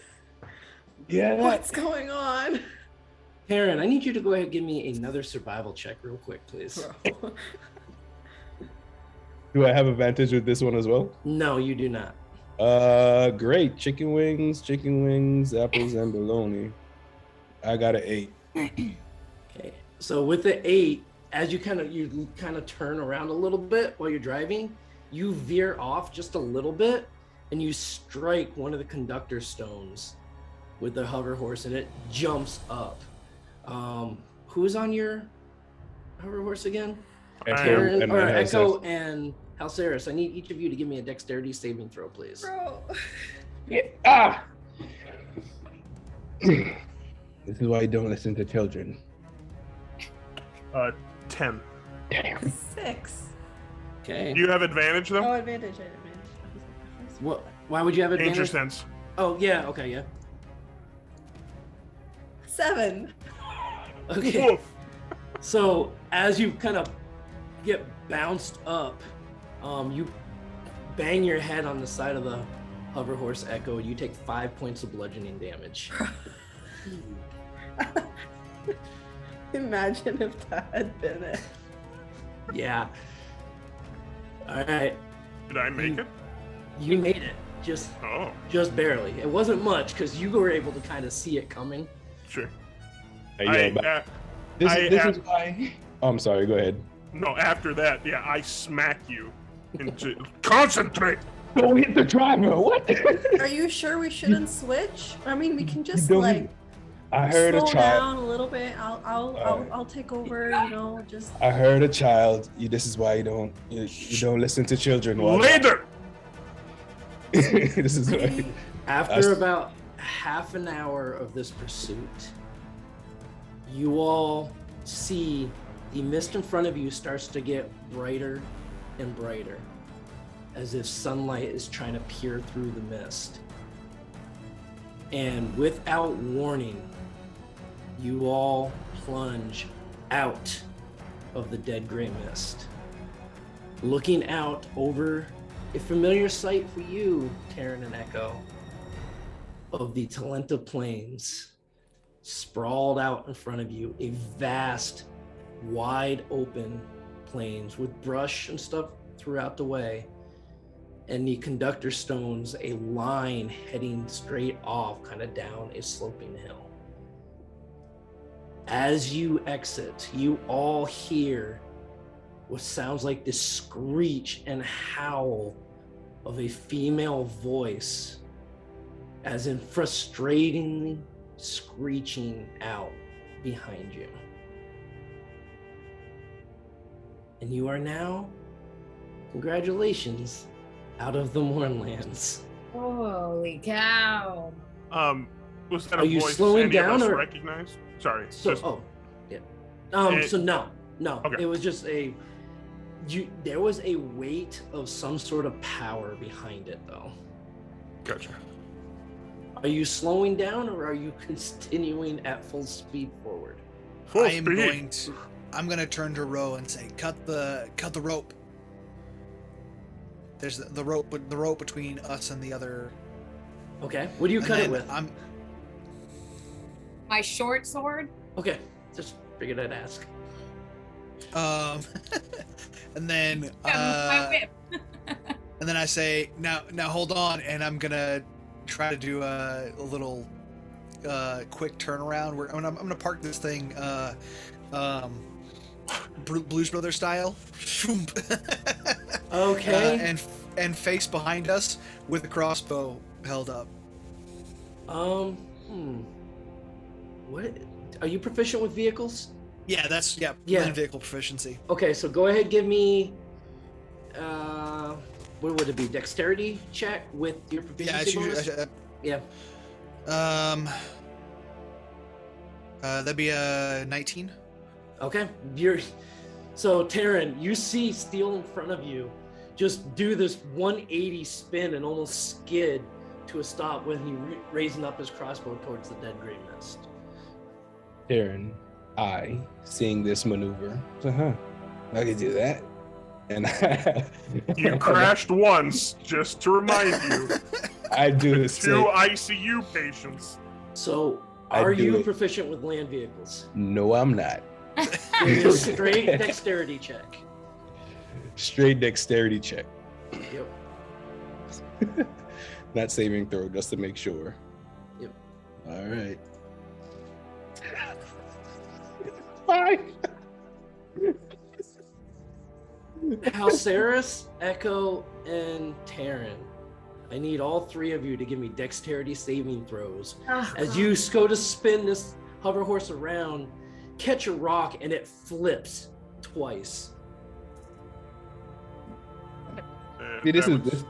Yeah. What's going on? Taryn, I need you to go ahead and give me another survival check real quick, please. Bro. Do I have advantage with this one as well? No, you do not. Great. Chicken wings, apples, and bologna. I got an 8. Okay. So with the 8, as you kind of turn around a little bit while you're driving, you veer off just a little bit and you strike one of the conductor stones with the hover horse and it jumps up. Who's on your hover horse again? Taryn, and or Halceras. Echo and Halceras. I need each of you to give me a dexterity saving throw, please. Bro. Yeah. This is why you don't listen to children. 10. Damn. 6. Okay. Do you have advantage though? Oh, advantage. What? Why would you have advantage? Danger sense. Oh yeah. Okay. Yeah. 7. Okay. Woof. So as you kind of get bounced up, you bang your head on the side of the hover horse, Echo. You take 5 points of bludgeoning damage. Imagine if that had been it. Yeah. All right. Did I make it? You made it. Just barely. It wasn't much because you were able to kind of see it coming. Sure. Hey, yo, this is why. Oh, I'm sorry. Go ahead. No, after that, yeah, I smack you into concentrate. Don't hit the driver. What? Are you sure we shouldn't switch? I mean, we can just Don't- like I heard a slow child. down a little bit. I'll take over. You know, just. I heard a child. This is why you don't listen to children. Later. This is why. After about half an hour of this pursuit, you all see the mist in front of you starts to get brighter and brighter, as if sunlight is trying to peer through the mist. And without warning, you all plunge out of the dead gray mist, looking out over a familiar sight for you, Taryn and Echo. of the Talenta Plains, sprawled out in front of you, a vast, wide open plains with brush and stuff throughout the way, and the conductor stones, a line heading straight off kind of down a sloping hill. As you exit, you all hear what sounds like the screech and howl of a female voice, as in frustratingly screeching out behind you. And you are now, congratulations, out of the Mournlands. Holy cow. Was that Are a you voice slowing any down, of us or- recognized? Sorry. So, just- yeah. It- So no, Okay. it was just there was a weight of some sort of power behind it, though. Gotcha. Are you slowing down, or are you continuing at full speed forward? Full I am speed. I'm gonna turn to Ro and say, cut the rope. There's the rope between us and the other. Okay. What do you and cut it then with? My short sword? Okay. Just figured I'd ask. And then My whip. and then I say, now hold on, and I'm gonna try to do a little quick turnaround. Where I'm gonna park this thing Blues Brothers style. Okay. And face behind us with a crossbow held up. What? Are you proficient with vehicles? Yeah, that's Yeah. land vehicle proficiency. Okay, so go ahead, give me what would it be? Dexterity check with your Yeah, proficiency bonus? Yeah. That'd be a 19. Okay. So Taryn, you see Steel in front of you just do this 180 spin and almost skid to a stop when he raising up his crossbow towards the dead gray mist. Darren, seeing this maneuver, so, I could do that. And You crashed once, just to remind you. I do the Two same. ICU patients. So I are do you it. proficient with land vehicles? No, I'm not. Give me a straight dexterity check. Straight dexterity check. Yep. Not saving throw, just to make sure. Yep. All right. 5. Halceris, Echo, and Taryn. I need all three of you to give me dexterity saving throws. As you go to spin this hover horse around, catch a rock, and it flips twice. See, this That is would this.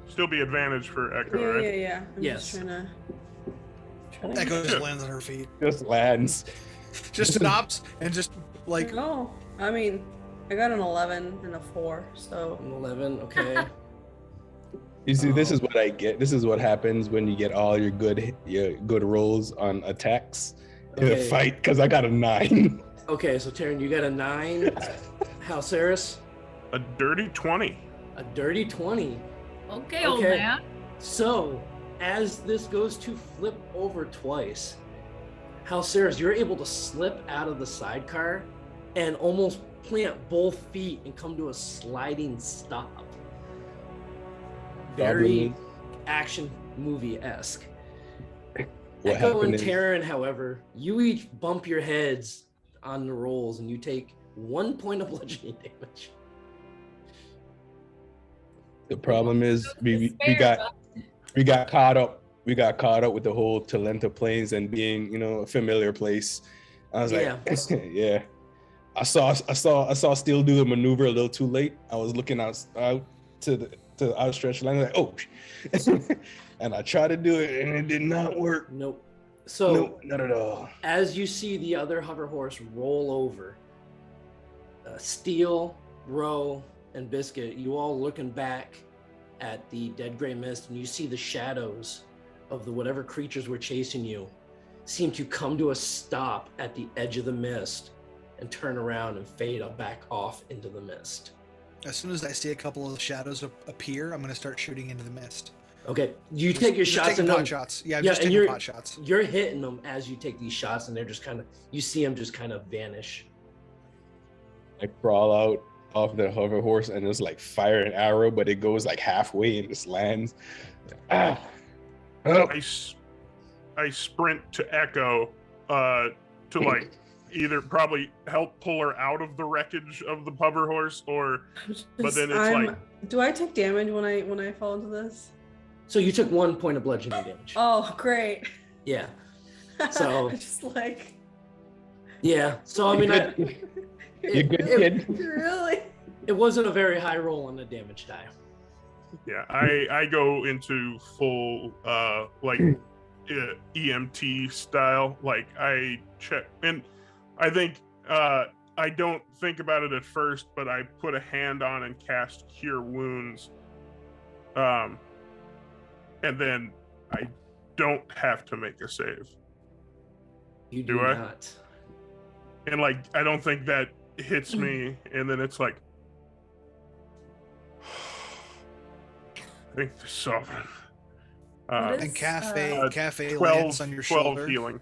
still be advantage for Echo, right? Yeah. I'm Yes. just trying to Echo just lands on her feet. Just lands. Just stops and just like No, I mean, I got an 11 and a 4, so An 11, okay. You see, this is what I get. This is what happens when you get all your good rolls on attacks in a Okay. fight. Because I got a 9. Okay, so Taryn, you got a 9. Halceris, A dirty 20. a dirty 20. Okay, old Okay. man. So, as this goes to flip over twice, Halceris, you're able to slip out of the sidecar and almost plant both feet and come to a sliding stop. Very action movie-esque. What Echo and happened is, Taryn, however, you each bump your heads on the rolls and you take 1 point of bludgeoning damage. the problem is we Despair, got caught up. We got caught up with the whole Talenta Plains and being, a familiar place. I was Yeah. like, yeah. I saw Steel do the maneuver a little too late. I was looking out to the outstretched line, like, oh, and I tried to do it and it did not work. Nope. So, No, not at all. as you see the other hover horse roll over, Steel, Roe, and Biscuit, you all looking back at the dead gray mist, and you see the shadows of the whatever creatures were chasing you seem to come to a stop at the edge of the mist and turn around and fade back off into the mist. as soon as I see a couple of shadows appear, I'm gonna start shooting into the mist. Okay, you take your Just shots taking and pot them, shots. Yeah, I'm yeah, just and taking pot shots. you're hitting them as you take these shots, and they're just kind of, you see them just kind of vanish. I crawl out off the hover horse and just like fire an arrow, but it goes like halfway and just lands. Ah. Oh. I sprint to Echo to like either probably help pull her out of the wreckage of the hover horse, or but then it's like, do I take damage when I fall into this? So you took 1 point of bludgeoning damage. Oh, great. Yeah. So just like, yeah. So I mean, You're good, kid. Really? it wasn't a very high roll on the damage die. yeah, I go into full like EMT style. Like I check, and I think I don't think about it at first, but I put a hand on and cast Cure Wounds. And then I don't have to make a save. You Do I? not. And like I don't think that hits me, and then it's like thank the sovereign. What is- And Cafe 12, lands on your 12 shoulder. healing.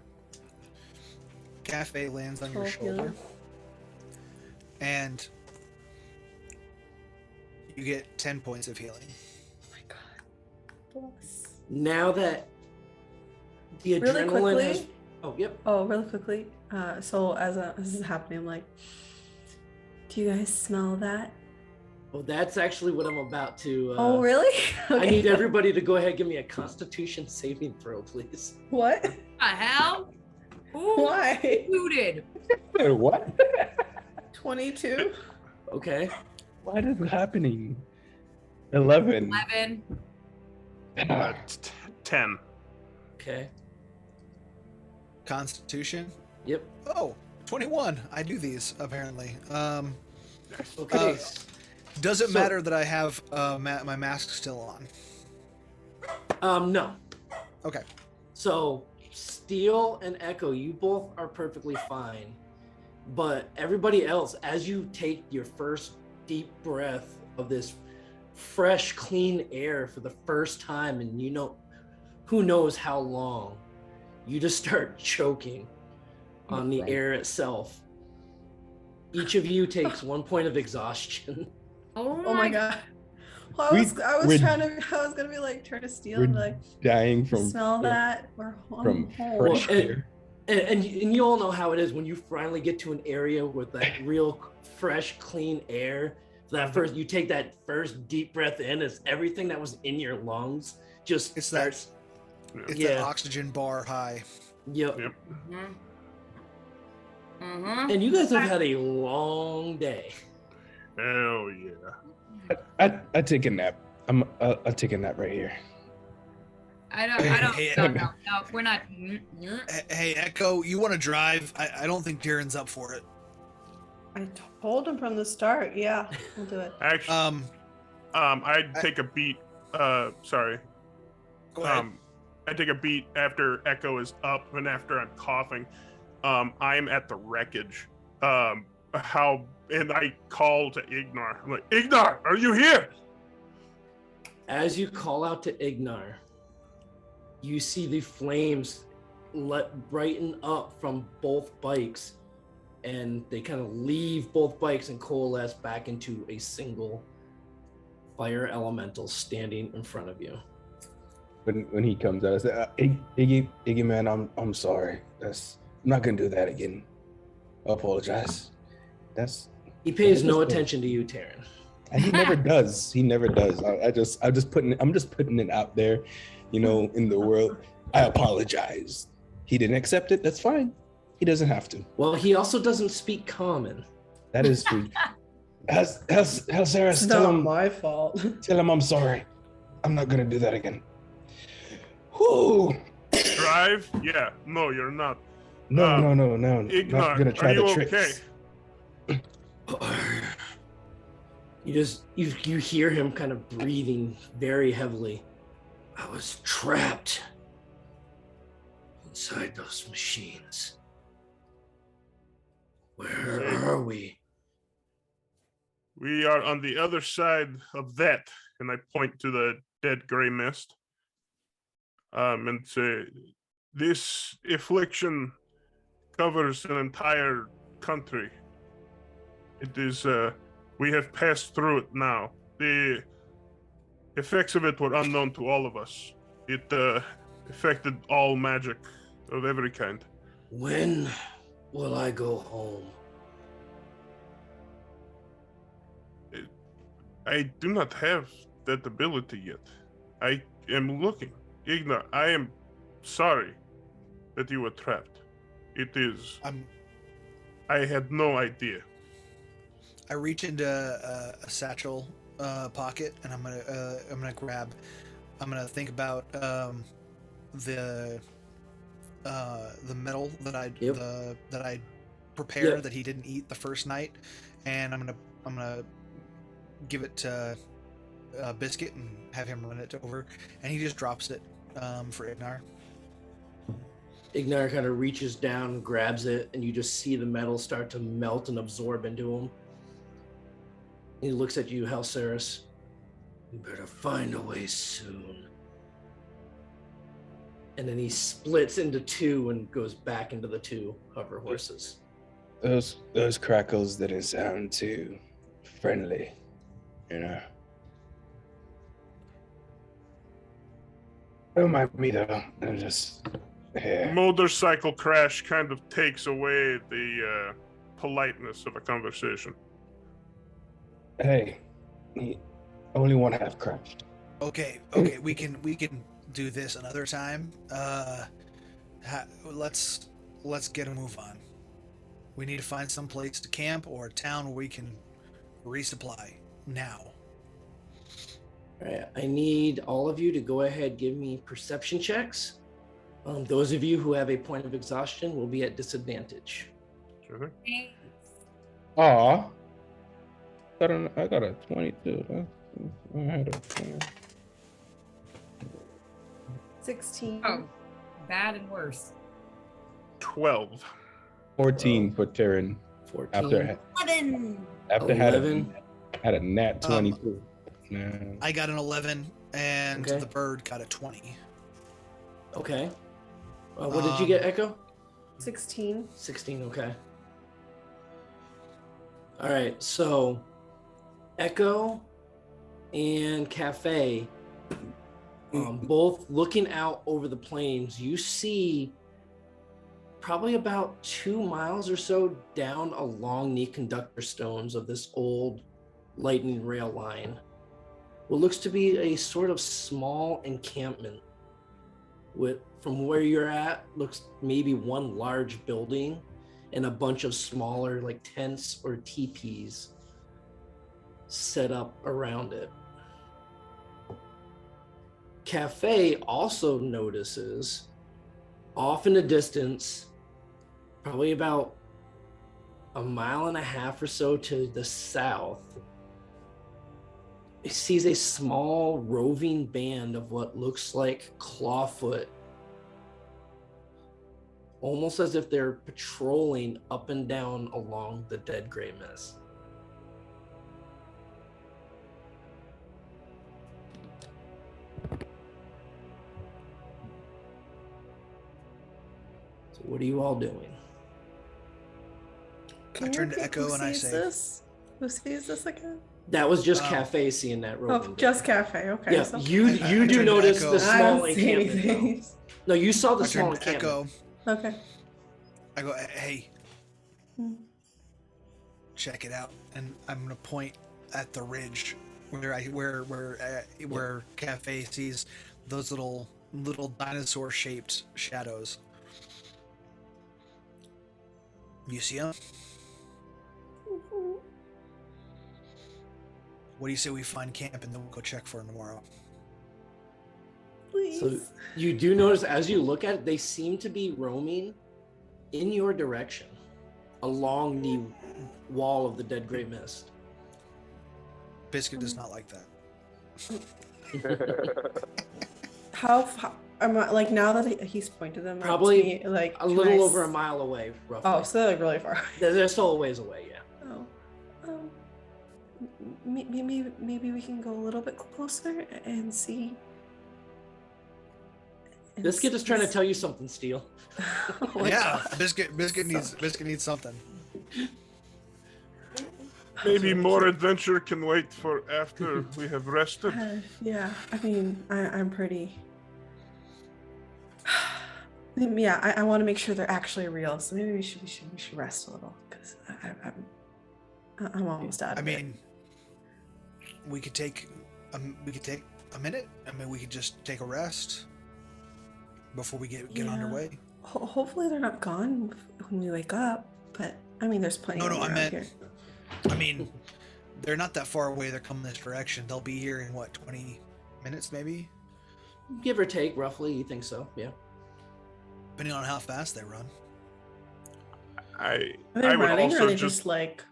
Cafe lands on your 12 shoulder. healing. And you get 10 points of healing. Oh my god. Bless. Now that the Really adrenaline quickly. has, oh yep. Oh, really quickly. So as this is happening, I'm like, do you guys smell that? Well, that's actually what I'm about to. Oh, really? I need everybody to go ahead and give me a Constitution saving throw, please. What? The hell? Ooh, Why? Booted. What? 22. Okay. What is happening? 11. 11. 10. Okay. Constitution. Yep. Oh, 21. I do these apparently. Okay. Does it So- matter that I have my mask still on? No. Okay. So Steel and Echo, you both are perfectly fine. But everybody else, as you take your first deep breath of this fresh, clean air for the first time, and you know, who knows how long, you just start choking on the air itself. Each of you takes 1 point of exhaustion. Oh my god. Well, I We- was we're- gonna be like turn to Steel and be like, Dying "You smell from that? We're from home." fresh Well, air. And you all know how it is when you finally get to an area with that real fresh, clean air. That first, you take that first deep breath in, it's everything that was in your lungs just It's that- starts. It's Yeah. that oxygen bar high. Yep. Yep. And you guys have had a long day. Hell yeah. I take a nap. I'll take a nap right here. I don't, Hey, no, we're not. Hey, Echo, you want to drive? I don't think Darren's up for it. I told him from the start. Yeah, we'll do it. Actually, I'd take a beat. Sorry. Go ahead. I take a beat after Echo is up and after I'm coughing. I'm at the wreckage. And I call to Ignar. I'm like, Ignar, are you here? As you call out to Ignar, you see the flames brighten up from both bikes, and they kind of leave both bikes and coalesce back into a single fire elemental standing in front of you. When he comes out, I say, Iggy man, I'm sorry. I'm not gonna do that again. I apologize. He pays no That's- attention to you, Taryn. And he never does. He never does. I'm just putting it out there, in the world. I apologize. He didn't accept it. That's fine. He doesn't have to. Well, he also doesn't speak common. That is true. How's Sarah? It's not my fault. Tell him I'm sorry. I'm not gonna do that again. Whoo! Drive? Yeah. No, you're not. No. Ignar, Not gonna try are you the okay? tricks. You hear him kind of breathing very heavily. I was trapped inside those machines. Where are we? We are on the other side of that, and I point to the dead gray mist. And this affliction covers an entire country. It is, we have passed through it now. The effects of it were unknown to all of us. It affected all magic of every kind. When will I go home? I do not have that ability yet. I am looking. Igna, I am sorry that you were trapped. It is. I had no idea. I reach into a satchel pocket, and I'm gonna think about the metal that I prepared that he didn't eat the first night, and I'm gonna give it to Biscuit and have him run it over, and he just drops it for Ignar. Ignar kind of reaches down, grabs it, and you just see the metal start to melt and absorb into him. He looks at you, Halceris. You better find a way soon. And then he splits into two and goes back into the two hover horses. Those crackles didn't sound too friendly, you know. Don't mind me though. I'm just here. Motorcycle crash kind of takes away the politeness of a conversation. Hey, only one half crashed. Okay, we can do this another time. Let's get a move on. We need to find some place to camp or a town where we can resupply now. All right, I need all of you to go ahead, give me perception checks. Those of you who have a point of exhaustion will be at disadvantage. Sure. Aw. I got a 22. I had a 20. 16. Oh, bad and worse. 12. 14 for Terran. 14. After 11. had a nat 22. Man. I got an 11, and Okay. the bird got a 20. Okay. What did you get, Echo? 16. 16, okay. All right, so Echo and Cafe, both looking out over the plains, you see probably about 2 miles or so down along the conductor stones of this old lightning rail line, what looks to be a sort of small encampment with, from where you're at, looks maybe one large building and a bunch of smaller like tents or teepees set up around it. Cafe also notices off in the distance, probably about 1.5 miles or so to the south, he sees a small roving band of what looks like clawfoot, almost as if they're patrolling up and down along the Dead Gray Mist. So what are you all doing? I turn to Echo and I say, Who sees this again? That was just Cafe seeing that roving Oh, band. just Cafe. Okay. Yeah, so- you I do turned to notice Echo. the I small don't see encampment. anything. though. No, you saw the I small turn to encampment. Echo. Okay. I go, hey, Hmm. check it out, and I'm gonna point at the ridge where Cafe sees those little dinosaur-shaped shadows. You see them? What do you say we find camp and then we'll go check for them tomorrow? Please. So you do notice as you look at it, they seem to be roaming in your direction along the wall of the Dead Gray Mist. Biscuit does not like that. How I'm like now that he's pointed them out to Probably me, like A can little I over s- 1 mile away, roughly. Oh, so they're like really far. They're still a ways away, yeah. Oh, maybe we can go a little bit closer and see Biscuit is trying to tell you something, Steel. Oh my Yeah, God. biscuit needs something. Maybe more adventure can wait for after we have rested. Yeah, I mean, I'm pretty. Yeah, I want to make sure they're actually real. So maybe we should rest a little because I'm almost out of I it. mean, we could take a minute. I mean, we could just take a rest before we get Yeah. underway. Hopefully they're not gone when we wake up. But I mean, there's plenty of them around here. I mean, they're not that far away. They're coming this direction. They'll be here in what, 20 minutes, maybe? Give or take, roughly. You think so? Yeah. Depending on how fast they run. I Are they would running also or are they just just like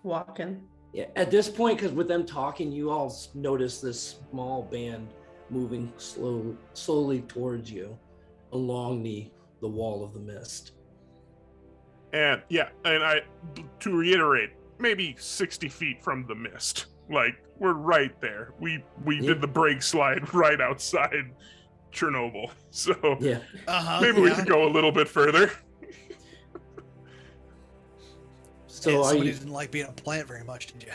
walking? Yeah. At this point, because with them talking, you all notice this small band moving slowly towards you along the wall of the mist. and I to reiterate, maybe 60 feet from the mist. Like we're right there. We did the brake slide right outside Chernobyl. So Yeah. maybe we could go a little bit further. So Yeah, are somebody you didn't like being a plant very much, did you?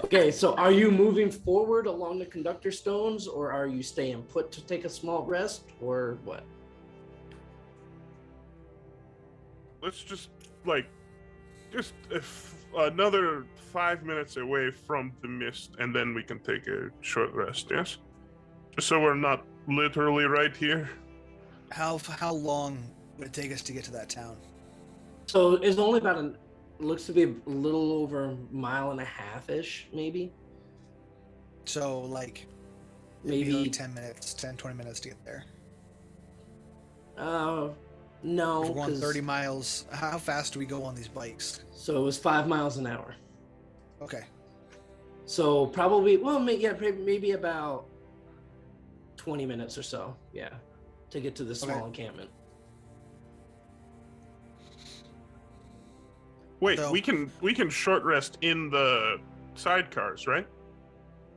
okay? So are you moving forward along the conductor stones, or are you staying put to take a small rest, or what? Let's just another 5 minutes away from the mist, and then we can take a short rest. Yes, just so we're not literally right here. How long would it take us to get to that town? So it's only about looks to be a little over a mile and a half ish, maybe. So like Maybe like 20 minutes to get there. No, If we're going 'cause- 30 miles, how fast do we go on these bikes? So it was 5 miles an hour. Okay. So probably, well, maybe about 20 minutes or so. Yeah, to get to the small Okay. encampment. Wait, So- we can short rest in the sidecars, right?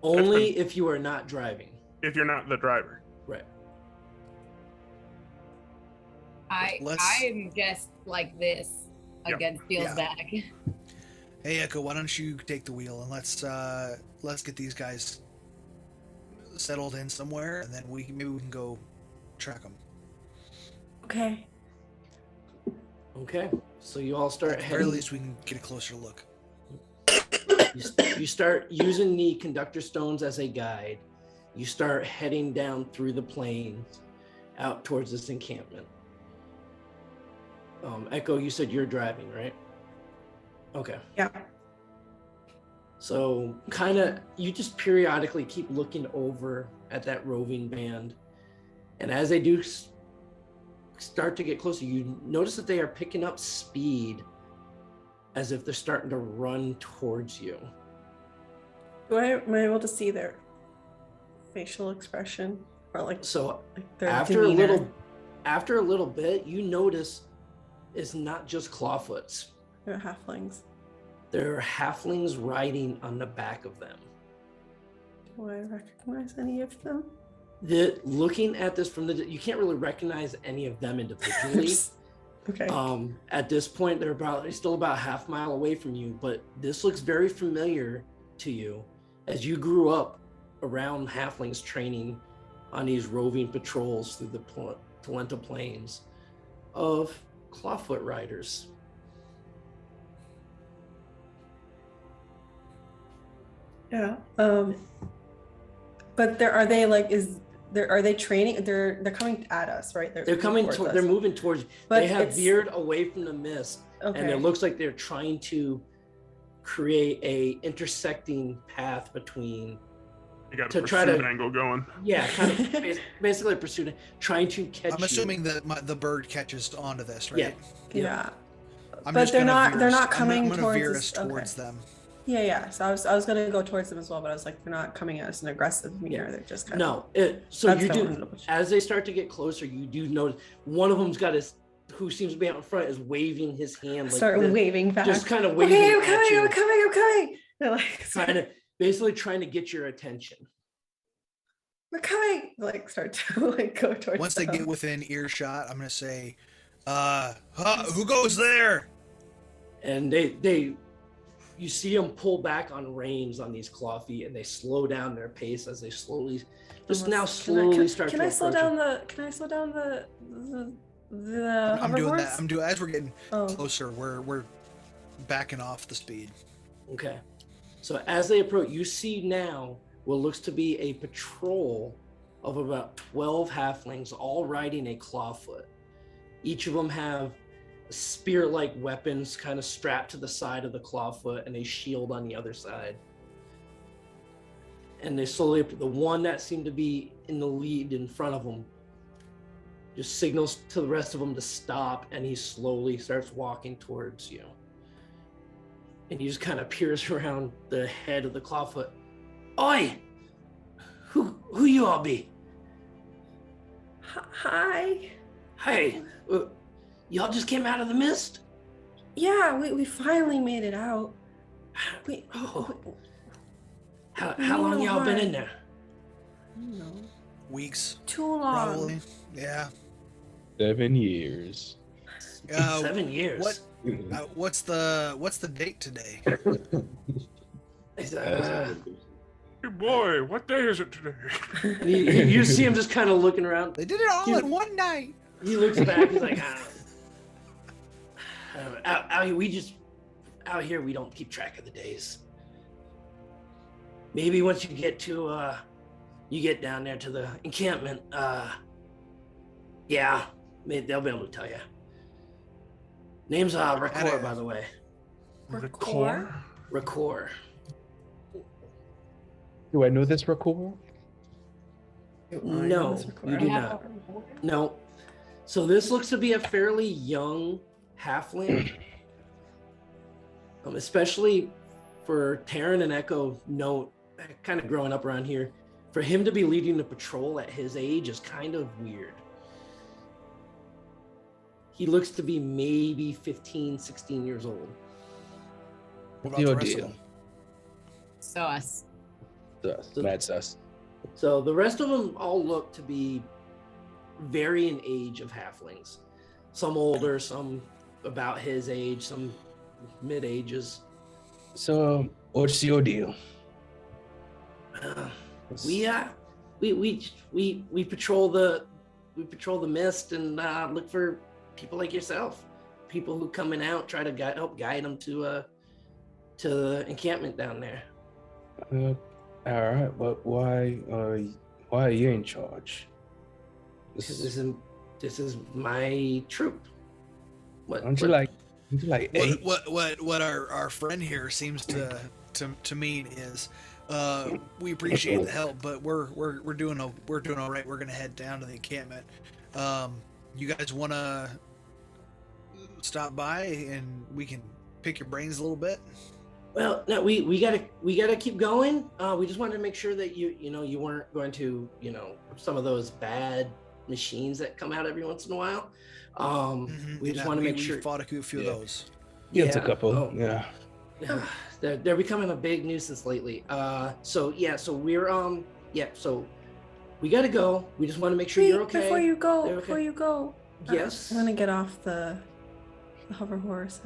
Only if you are not driving. If you're not the driver. Right. I'm just like this Yep. against Steel's Yeah. back. Hey Echo, why don't you take the wheel and let's get these guys settled in somewhere, and then maybe we can go track them. Okay. Okay. So you all start At the very heading. least, we can get a closer look. You start using the conductor stones as a guide. You start heading down through the plains out towards this encampment. Echo, you said you're driving, right? Okay. Yeah. So kind of, you just periodically keep looking over at that roving band. And as they do start to get closer, you notice that they are picking up speed as if they're starting to run towards you. Am I able to see their facial expression or like So their after demeanor? a little bit, you notice it's not just clawfoots. They're halflings. There are halflings riding on the back of them. Do I recognize any of them? Looking at this you can't really recognize any of them individually. Okay. At this point, they're still about half mile away from you, but this looks very familiar to you as you grew up around halflings training on these roving patrols through the Talenta Plains of clawfoot riders. Yeah. But are they training? They're coming at us, right? They're coming towards us. they're moving towards you. But They have it's- veered away from the mist, Okay. and it looks like they're trying to create a intersecting path between You got To a try pursuit to- angle going. kind of basically pursuing, trying to catch I'm you. assuming that the bird catches onto this, right? Yeah. Yeah. I'm But just they're gonna not- veer they're us- not I'm coming gonna towards veer us. us towards Okay. them. Yeah. So I was gonna go towards them as well, but I was like, they're not coming at us in an aggressive manner. They're just kind of. So That's you what I do, wanted to push. as they start to get closer, you do notice one of them's got who seems to be out in front is waving his hand like Start this, waving back. just kind of waving Okay, I'm at coming. you, I'm coming. I'm coming. They're like, basically trying to get your attention. We're coming. Like start to like go towards. Once they them. get within earshot, I'm gonna say, who goes there? And you see them pull back on reins on these claw feet, and they slow down their pace as they slowly, just now slowly start to Can I slow approach down you. the? Can I slow down the I'm doing hoverboards? that. I'm doing as we're getting Oh. closer. We're backing off the speed. Okay. So as they approach, you see now what looks to be a patrol of about 12 halflings, all riding a clawfoot. Each of them have spear-like weapons kind of strapped to the side of the clawfoot and a shield on the other side. And they slowly, the one that seemed to be in the lead in front of them just signals to the rest of them to stop, and he slowly starts walking towards you. And he just kind of peers around the head of the clawfoot. Oi! Who you all be? Hi. Hey, y'all just came out of the mist? Yeah, we finally made it out. We, Oh. we- How long y'all been in there? I don't know. Weeks, Too long. probably. Yeah. 7 years. 7 years. What? What's the date today? It's, Hey boy, what day is it today? and you see him just kind of looking around. They did it all in one night. He looks back. He's like, out here we don't keep track of the days. Maybe once you get to you get down there to the encampment, yeah, they'll be able to tell you. Name's Rakor, by the way. Record? Rakor. Do I know this record? No, you do not. No. So this looks to be a fairly young halfling, especially for Tavern and Echo. Note, kind of growing up around here, for him to be leading the patrol at his age is kind of weird. He looks to be maybe 15, 16 years old. What about the rest of them? Sus. Sus. Mad sus. So the rest of them all look to be varying age of halflings. Some older, some about his age, some mid ages. So, what's your deal? We patrol the mist and look for people like yourself, people who come in out, try to help guide them to the encampment down there. All right, but why are you in charge? Because this is my troop. Aren't you like eight? What our friend here seems to mean is, we appreciate the help, but we're doing all right. We're gonna head down to the encampment. You guys want to stop by and we can pick your brains a little bit? Well, no, we gotta keep going. We just wanted to make sure that you weren't going to some of those bad machines that come out every once in a while. We just want to make sure. We fought a few of those. Yeah, it's a couple. Oh. Yeah. They're becoming a big nuisance lately. So we're so we gotta go. We just want to make sure Wait, you're okay. Before you go, Okay. Yes. I'm gonna get off the hover horse.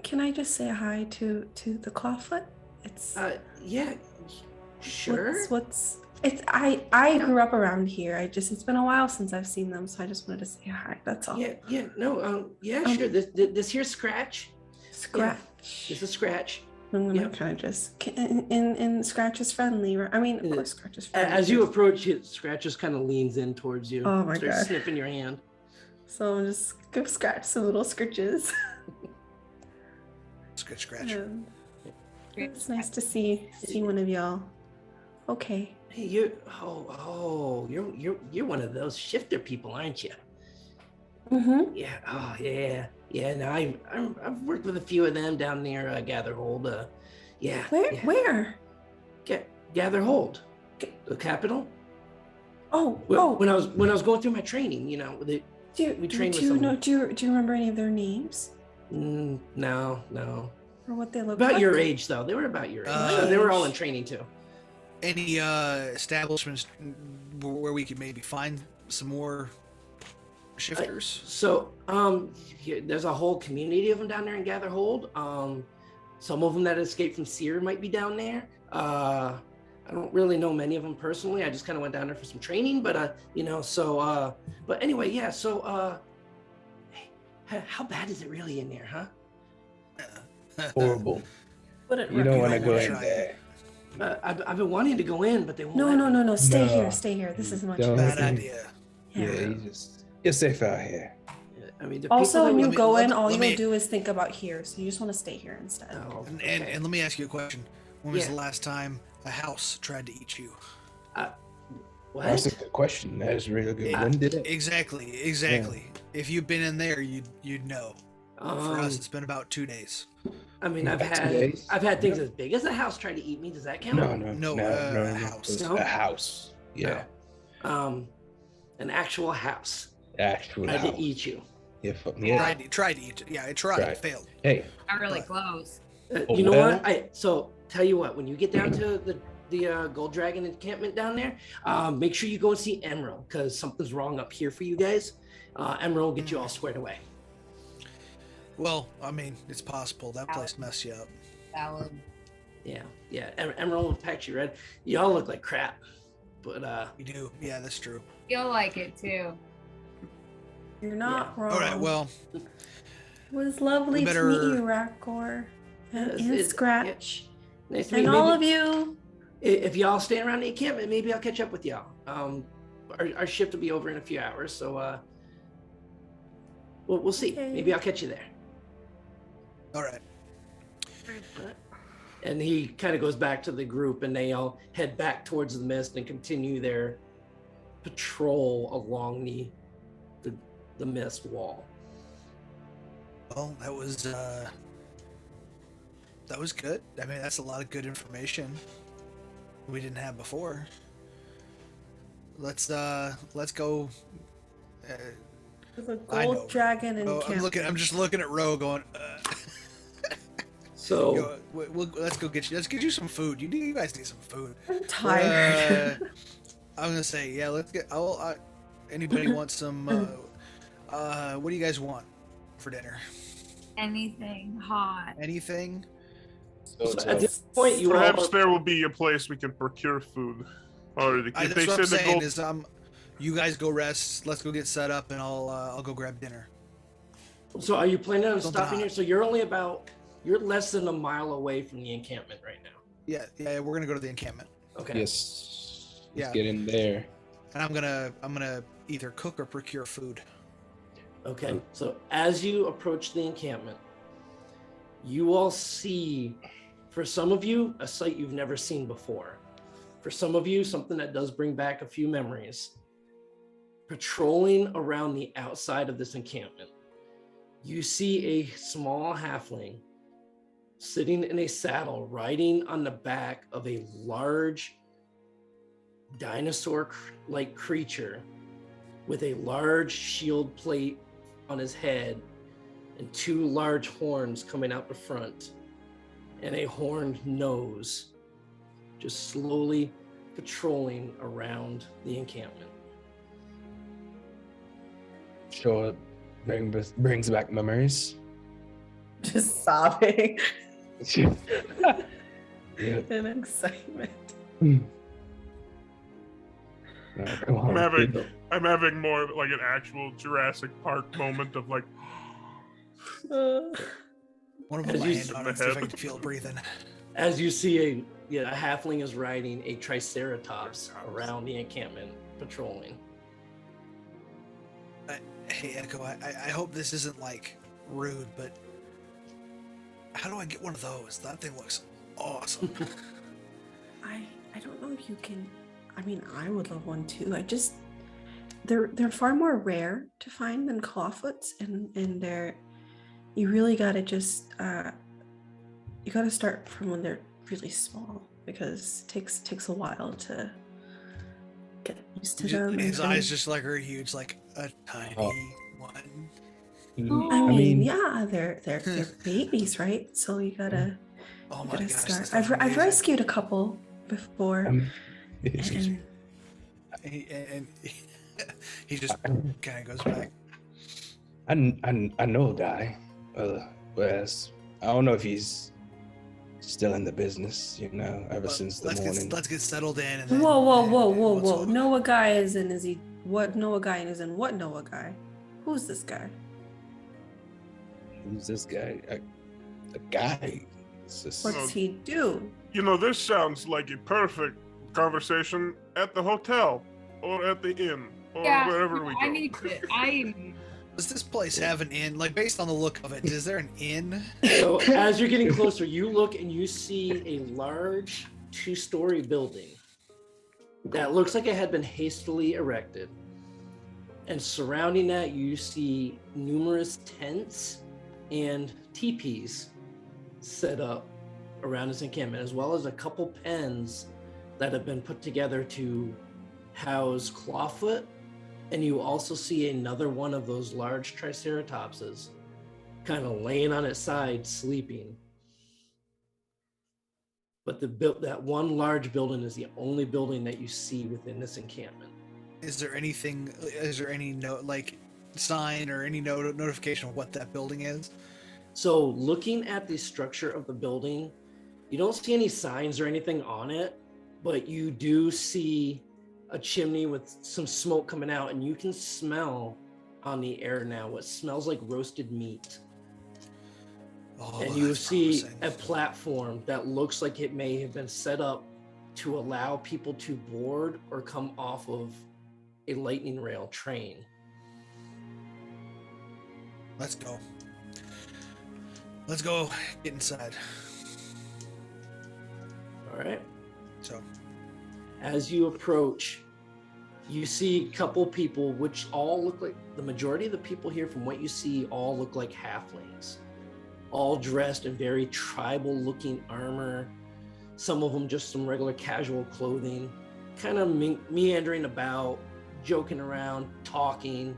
Can I just say hi to the clawfoot? It's Yeah. Sure. It's I grew up around here. It's been a while since I've seen them, so I just wanted to say hi. That's all. Sure. This here's Scratch. Scratch. This is Scratch. I'm gonna Yep. kind of just and Scratch is friendly, right? I mean, of course, Scratch is friendly. As you approach it, Scratch just kind of leans in towards you. Oh my starts God. sniffing your hand. So I'm just give Scratch some little scritches. Scratch. And it's nice to see one of y'all. Okay. Hey, you're one of those shifter people, aren't you? Mm-hmm. Yeah. Oh, yeah. Yeah. No, I've worked with a few of them down near Gatherhold. Yeah. Where? Gatherhold, the capital. Oh. When I was going through my training, we trained with some. Do you remember any of their names No. or what they look About like? your age, though. They were about your age. Oh. So they were all in training too. any establishments where we could maybe find some more shifters? So, there's a whole community of them down there in Gatherhold. Some of them that escaped from Seer might be down there. I don't really know many of them personally. I just kind of went down there for some training, but but anyway, yeah. So, hey, how bad is it really in there, huh? Horrible. Wouldn't You don't want to recommend go it. in there. I've been wanting to go in, but they won't. No, let no, me. no, no. Stay No. here. Stay here. This is much Don't. Bad nicer. idea. Yeah, you're safe out here. I mean, the Also, people when that you would- go in, let all me- you'll do is think about here. So you just want to stay here instead. Oh, And okay. let me ask you a question. When was Yeah. the last time a house tried to eat you? What? That's a good question. That is really good. When did it? Exactly. If you've been in there, you'd know. For us, it's been about 2 days. I mean, I've About 2 had days? things as big as a house try to eat me. Does that count? No, No, a house. It's No? a house. Yeah, An actual house actual tried house. to eat you. Yeah, yeah. Tried to eat. Yeah, it tried. Tried. It failed. Hey, Not really But- close. You know Well- what? So tell you what, when you get down to the Gold Dragon encampment down there, make sure you go and see Emerald because something's wrong up here for you guys. Emerald will get you all squared away. Well, I mean, it's possible that place messed you up. Valid. Yeah. Emerald will pack you red. Y'all look like crap, but You do. Yeah, that's true. Feel like it too. You're not wrong. All right. Well, It was lovely we to better- meet you, Rakor. And, Yes, and it- Scratch. nice to meet And you. all Maybe- of you. If y'all stay around the encampment, maybe I'll catch up with y'all. Our shift will be over in a few hours, so we'll see. Okay. Maybe I'll catch you there. all right. And he kind of goes back to the group, and they all head back towards the mist and continue their patrol along the mist wall. Well, that was good. I mean, that's a lot of good information we didn't have before. Let's go. With a I know. gold dragon and Oh, I'm just looking at Ro going. So Let's get you some food. You guys need some food. I'm tired. I'm gonna say, yeah. Let's get. Anybody want some? What do you guys want for dinner? Anything hot. Anything? so at this point, you Perhaps all there will be a place we can procure food. Or if That's they what I'm said the saying. gold. Is you guys go rest. Let's go get set up, and I'll go grab dinner. So are you planning on Something stopping hot. here? So you're less than a mile away from the encampment right now. Yeah. We're gonna go to the encampment, Okay. yes, let's Yeah. get in there. and I'm gonna either cook or procure food. Okay. So as you approach the encampment, you all see, for some of you, a sight you've never seen before. For some of you, something that does bring back a few memories. Patrolling around the outside of this encampment, you see a small halfling sitting in a saddle, riding on the back of a large dinosaur-like creature with a large shield plate on his head and two large horns coming out the front and a horned nose, just slowly patrolling around the encampment. Sure, brings back memories. Just sobbing Yeah. in excitement. No, come on, I'm having more of like an actual Jurassic Park moment of like. One of them As my you hand on it, see if I can feel it breathing. As you see a halfling is riding a triceratops around the encampment patrolling. Hey Echo, I hope this isn't like rude, but how do I get one of those? That thing looks awesome. I don't know if you can. I mean, I would love one too. They're far more rare to find than clawfoots, and they're you really gotta just you gotta start from when they're really small because it takes a while to get used to them. His and- eyes just like are huge, like a tiny one. I mean, yeah, they're babies, right? So you gotta Oh you my gotta gosh, start. that sounds I've amazing. rescued a couple before. Excuse me. And He just kind of goes back. I know a guy. Whereas I don't know if he's still in the business, ever since the morning. Let's get settled in. And then, whoa. Noah guy is in, is he, what Noah guy is in? What Noah guy? Who's this guy? Who's this guy? A guy. It's just, What's he do? This sounds like a perfect conversation at the hotel or at the inn or wherever we go. Does this place have an inn? Like, based on the look of it, is there an inn? So as you're getting closer, you look and you see a large 2-story building that looks like it had been hastily erected. And surrounding that, you see numerous tents and teepees set up around this encampment, as well as a couple pens that have been put together to house clawfoot. And you also see another one of those large triceratopses kind of laying on its side, sleeping. But that one large building is the only building that you see within this encampment. Is there any sign or any notification of what that building is? So looking at the structure of the building, you don't see any signs or anything on it, but you do see a chimney with some smoke coming out, and you can smell on the air now what smells like roasted meat. And you see a platform that looks like it may have been set up to allow people to board or come off of a lightning rail train. Let's go. Let's go get inside. All right. So, as you approach, you see a couple people, which all look like, the majority of the people here, from what you see, all look like halflings, all dressed in very tribal looking armor. Some of them just some regular casual clothing, kind of meandering about, joking around, talking.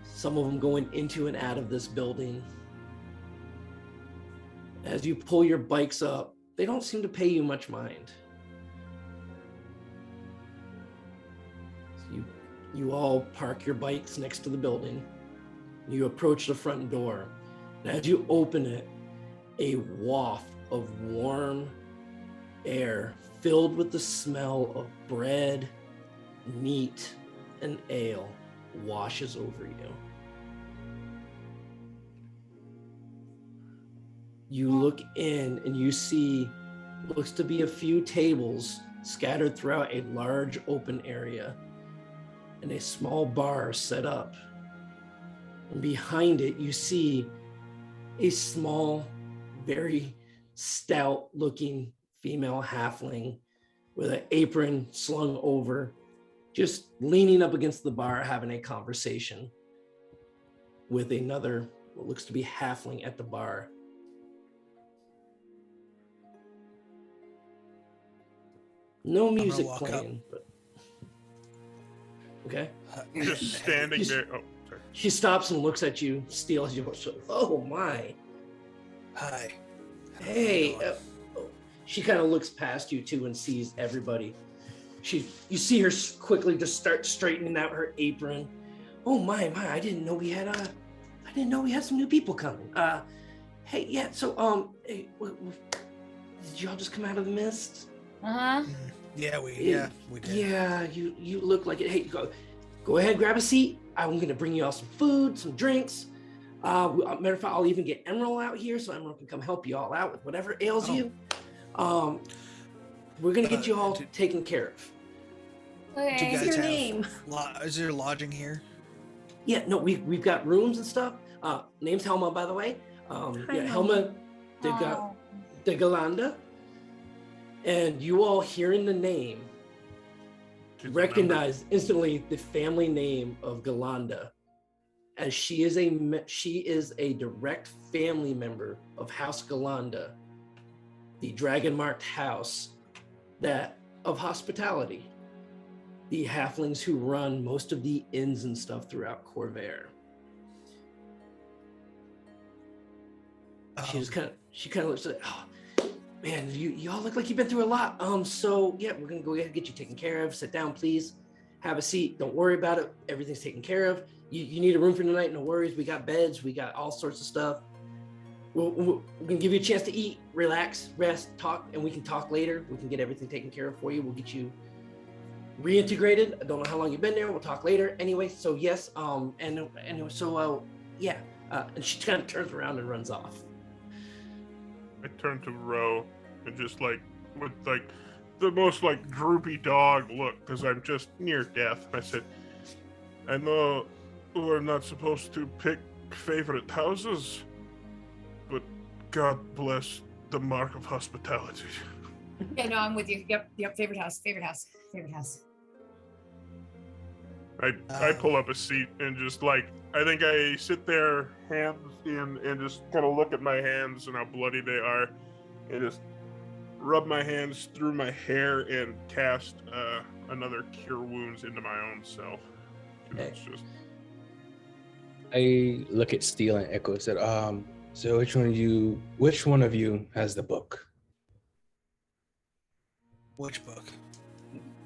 Some of them going into and out of this building. As you pull your bikes up, they don't seem to pay you much mind. So you all park your bikes next to the building. You approach the front door. And as you open it, a waft of warm air filled with the smell of bread, meat, and ale washes over you. You look in and you see what looks to be a few tables scattered throughout a large open area and a small bar set up. And behind it, you see a small, very stout looking female halfling with an apron slung over, just leaning up against the bar, having a conversation with another, what looks to be halfling at the bar. No music playing, but okay. Just standing there. Oh, sorry. She stops and looks at you, steals you. Oh my. Hi. Hey. She kind of looks past you too and sees everybody. You see her quickly just start straightening out her apron. Oh my, I didn't know we had some new people coming. Hey, yeah. So hey, did y'all just come out of the mist? Uh-huh. Yeah, we did. Yeah, you look like it. Hey, go ahead, grab a seat. I'm gonna bring you all some food, some drinks. Matter of fact, I'll even get Emerald out here so Emerald can come help you all out with whatever ails you. We're gonna get you all taken care of. Okay. What's your name? Is there lodging here? Yeah, no, we've got rooms and stuff. Name's Helma, by the way. Hi, Helma de Galanda. And you all hearing the name, recognize instantly the family name of Galanda, as she is a direct family member of House Galanda, the dragon-marked house of hospitality, the halflings who run most of the inns and stuff throughout Corvair. She kind of looks like, Man, you all look like you've been through a lot. So yeah, we're gonna go ahead and get you taken care of. Sit down, please. Have a seat. Don't worry about it. Everything's taken care of. You need a room for the night. No worries. We got beds. We got all sorts of stuff. We're gonna give you a chance to eat, relax, rest, talk, and we can talk later. We can get everything taken care of for you. We'll get you reintegrated. I don't know how long you've been there. We'll talk later. Anyway, so yes, and she kind of turns around and runs off. I turn to Ro and just like with like the most like droopy dog look because I'm just near death. I said, I know we're not supposed to pick favorite houses, but God bless the mark of hospitality. Yeah, no, I'm with you. Yep. Favorite house. I pull up a seat and just like I think I sit there, hands in, and just kind of look at my hands and how bloody they are, and just rub my hands through my hair and cast another cure wounds into my own self. It's just. I look at Steele and Echo and said, so which one of you has the book? Which book?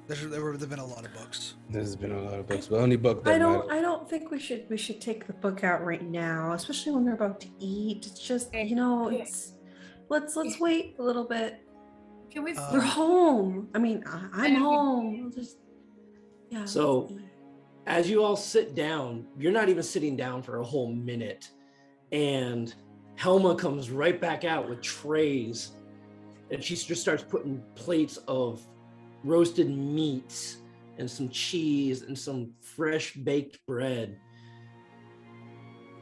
There've been a lot of books. There's been a lot of books, but the only book that I matters. don't think we should take the book out right now, especially when they're about to eat. It's just, it's let's wait a little bit. Can we? We're home. I mean, I'm home. So, as you all sit down, you're not even sitting down for a whole minute, and Helma comes right back out with trays, and she just starts putting plates of roasted meats and some cheese and some fresh baked bread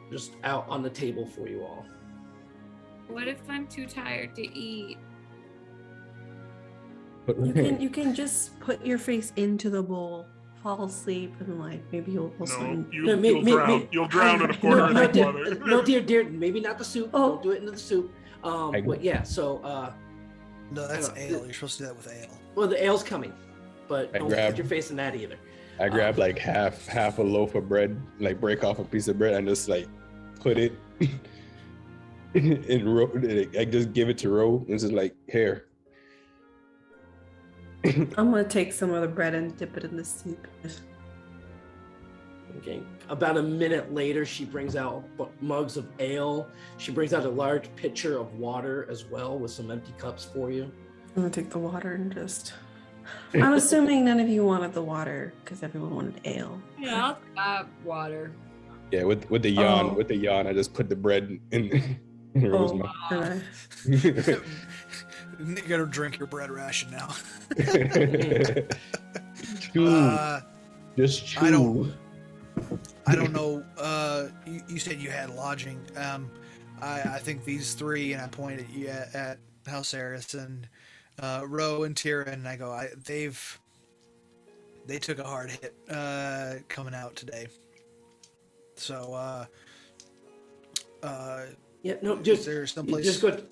just out on the table for you all. What if I'm too tired to eat? You can just put your face into the bowl, fall asleep, and like maybe you'll You'll drown in a quarter of that water. No, dear, maybe not the soup. Don't do it into the soup. But yeah, so no, that's ale. You're supposed to do that with ale. Well, the ale's coming, but don't put your face in that either. I grab like half a loaf of bread, like break off a piece of bread and just like put it in Ro. I just give it to Ro. It's just like, here. I'm gonna take some of the bread and dip it in the soup. Okay. About a minute later, she brings out mugs of ale. She brings out a large pitcher of water as well with some empty cups for you. I'm gonna take the water and just. I'm assuming none of you wanted the water because everyone wanted ale. Yeah, I'll water. Yeah, with the yawn, I just put the bread in Ro's mouth. You gotta drink your bread ration now. Just chew. I don't know. You said you had lodging. I think these three, and I pointed at House Eris and Ro and Tira, and I go, they took a hard hit coming out today. So yeah, no, just there's someplace.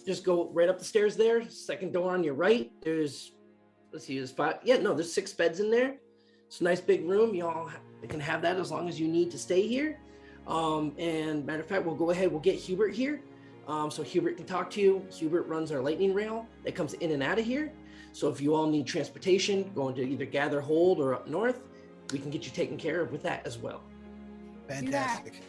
Just go right up the stairs there. Second door on your right. There's spot. Yeah, no, there's 6 beds in there. It's a nice big room. You can have that as long as you need to stay here. And matter of fact, we'll go ahead. We'll get Hubert here. So Hubert can talk to you. Hubert runs our lightning rail that comes in and out of here. So if you all need transportation, going to either Gather Hold or up north, we can get you taken care of with that as well. Fantastic.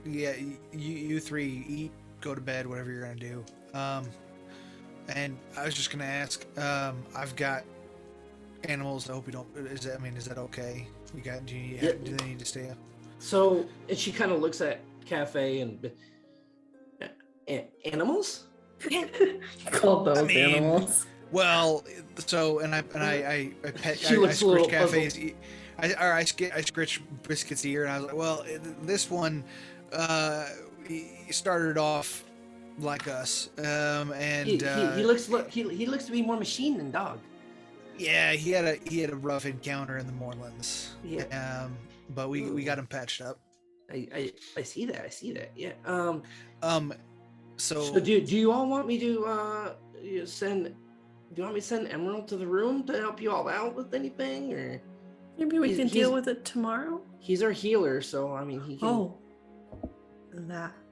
Yeah, you three eat, go to bed, whatever you're gonna do. And I was just gonna ask, I've got animals. I hope you don't. Is that okay? Do they need to stay up? So, and she kind of looks at Cafe and animals. Call those animals. Well, so I pet. She I looks a little scratch Cafe's. I scratch Biscuit's ear, and I was like, well, this one, he started off like us, and he looks to be more machine than dog. Yeah, he had a rough encounter in the Mournlands. Yeah. But we got him patched up. I see that. Yeah. So do you all want me to send? Do you want me to send Emerald to the room to help you all out with anything, or maybe we can deal with it tomorrow? He's our healer, so I mean he can. Oh,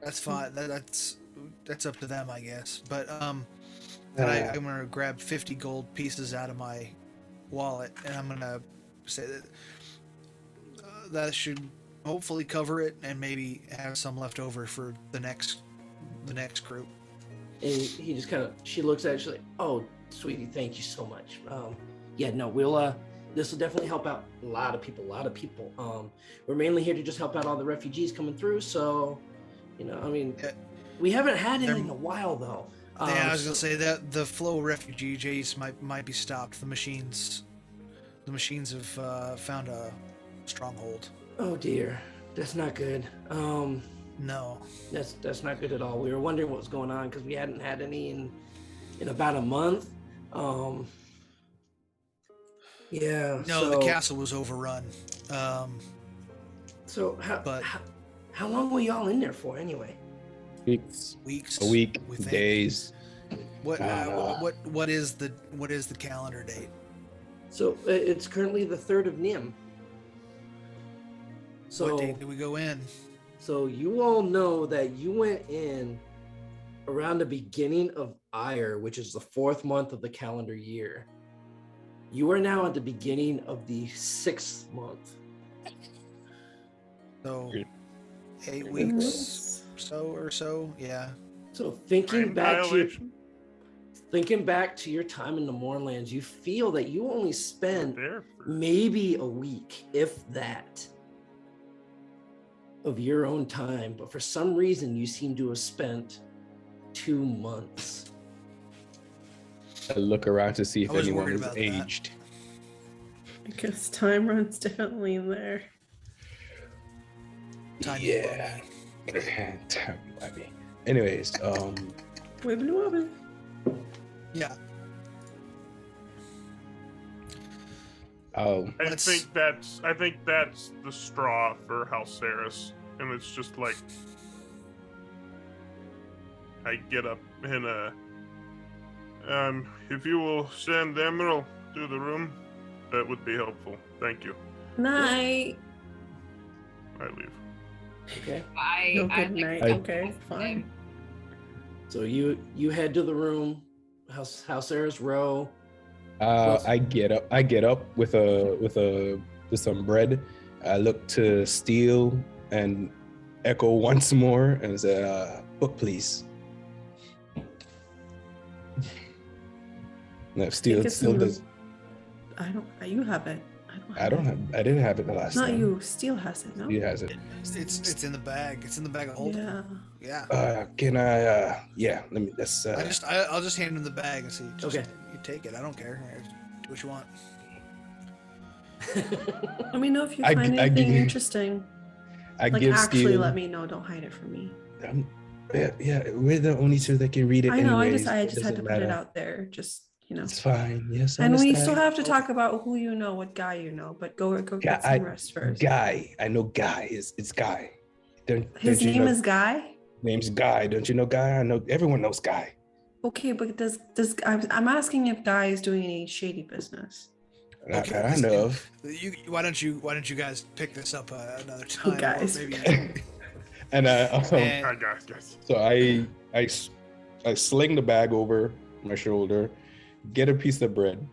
that's fine. That's up to them, I guess. But And I'm gonna grab 50 gold pieces out of my wallet, and I'm gonna say that that should hopefully cover it, and maybe have some left over for the next group. And he just kind of, she looks at it, she's like, oh, sweetie, thank you so much. Yeah, no, we'll, this will definitely help out a lot of people. We're mainly here to just help out all the refugees coming through. So, you know, I mean, we haven't had any in a while though. Yeah, I was gonna say that the flow of refugees might be stopped. The machines have found a stronghold. Oh dear, that's not good. No, that's not good at all. We were wondering what was going on because we hadn't had any in about a month. Yeah. No, the castle was overrun. So how long were y'all in there for anyway? Weeks. Weeks. A week. we think. Days. What is the calendar date? So it's currently the 3rd of Nim. So What date did we go in? So you all know that you went in around the beginning of Ire, which is the 4th month of the calendar year. You are now at the beginning of the 6th month. So 8 weeks or so, yeah. So thinking back Annihilation? to your time in the Mournlands, you feel that you only spent There for- maybe a week, if that, of your own time, but for some reason you seem to have spent 2 months. I look around to see if I was anyone worried is about that. aged. Because time runs differently in there. Time Yeah. Time, I mean. Anyways, Wibbly wobbly. Yeah. oh, I Let's- think that's the straw for Halceris, and it's just like I get up and if you will send Emerald to the room, that would be helpful. Thank you. Night. I leave. Okay. No, I good night. I- Okay, fine. So you head to the room, House Sarah's row. I get up with some bread. I look to Steele and echo once more and say, book please. No, Steele it's still in the- does. I don't. You have it. I didn't have it the last Not time. you. Steel has it. No. He has it. It's in the bag. It's in the bag of holding. Yeah. Yeah. Can I yeah, let me that's I'll just hand him the bag and see. Just, Okay. You take it. I don't care. Do what you want. Let me know if you I find gi- I anything give- interesting. I Like, give actually, Steele let me know. Don't hide it from me. yeah, we're the only two that can read it I know. anyways. I It just had to doesn't put it matter. out there. Just It's fine. Yes, I And we understand. still have to talk about who you know, what guy you know. But go get Guy- some rest first. Guy. I know Guy. It's Guy. His don't you name know- is Guy. Name's Guy. Don't you know Guy? I know everyone knows Guy. Okay, but does I'm asking if Guy is doing any shady business. Not that I know of. Why don't you guys pick this up another time? or guys. maybe And And- All right, guys. so I sling the bag over my shoulder, get a piece of bread,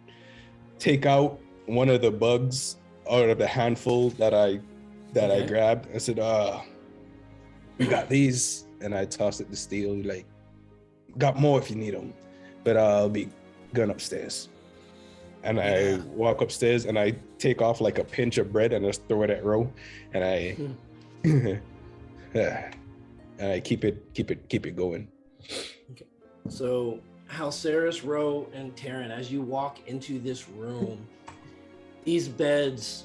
take out one of the bugs out of the handful that I Okay. grabbed. I said, we got these, and I tossed it to Steele. Like, got more if you need them, but I'll be going upstairs. And I Yeah. walk upstairs and I take off like a pinch of bread and just throw it at Ro, and I and I keep it going. So Halceris, Roe, and Taryn, as you walk into this room, these beds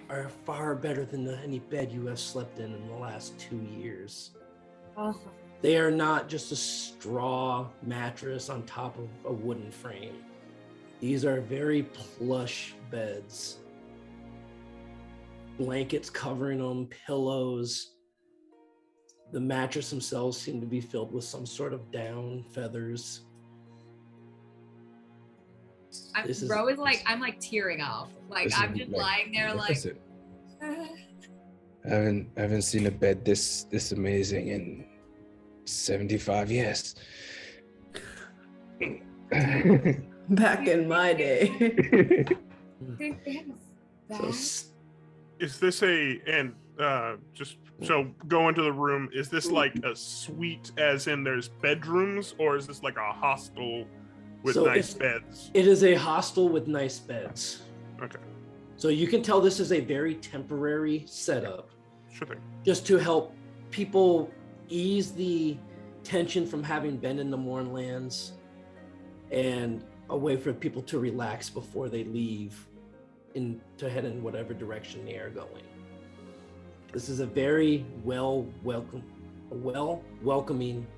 are far better than any bed you have slept in the last 2 years. Oh, They are not just a straw mattress on top of a wooden frame. These are very plush beds. Blankets covering them, pillows. The mattress themselves seem to be filled with some sort of down, feathers. This is- Bro is like, I'm like tearing up. Like, This I'm is, just lying there like, magnificent. I haven't seen a bed this amazing in 75 years. Back in my day. So, Is this just so go into the room, is this like a suite as in there's bedrooms, or is this like a hostel with So nice beds? it is a hostel with nice beds. Okay. So you can tell this is a very temporary setup, Sure thing. just to help people ease the tension from having been in the Mournlands, and a way for people to relax before they leave to head in whatever direction they are going. This is a very welcoming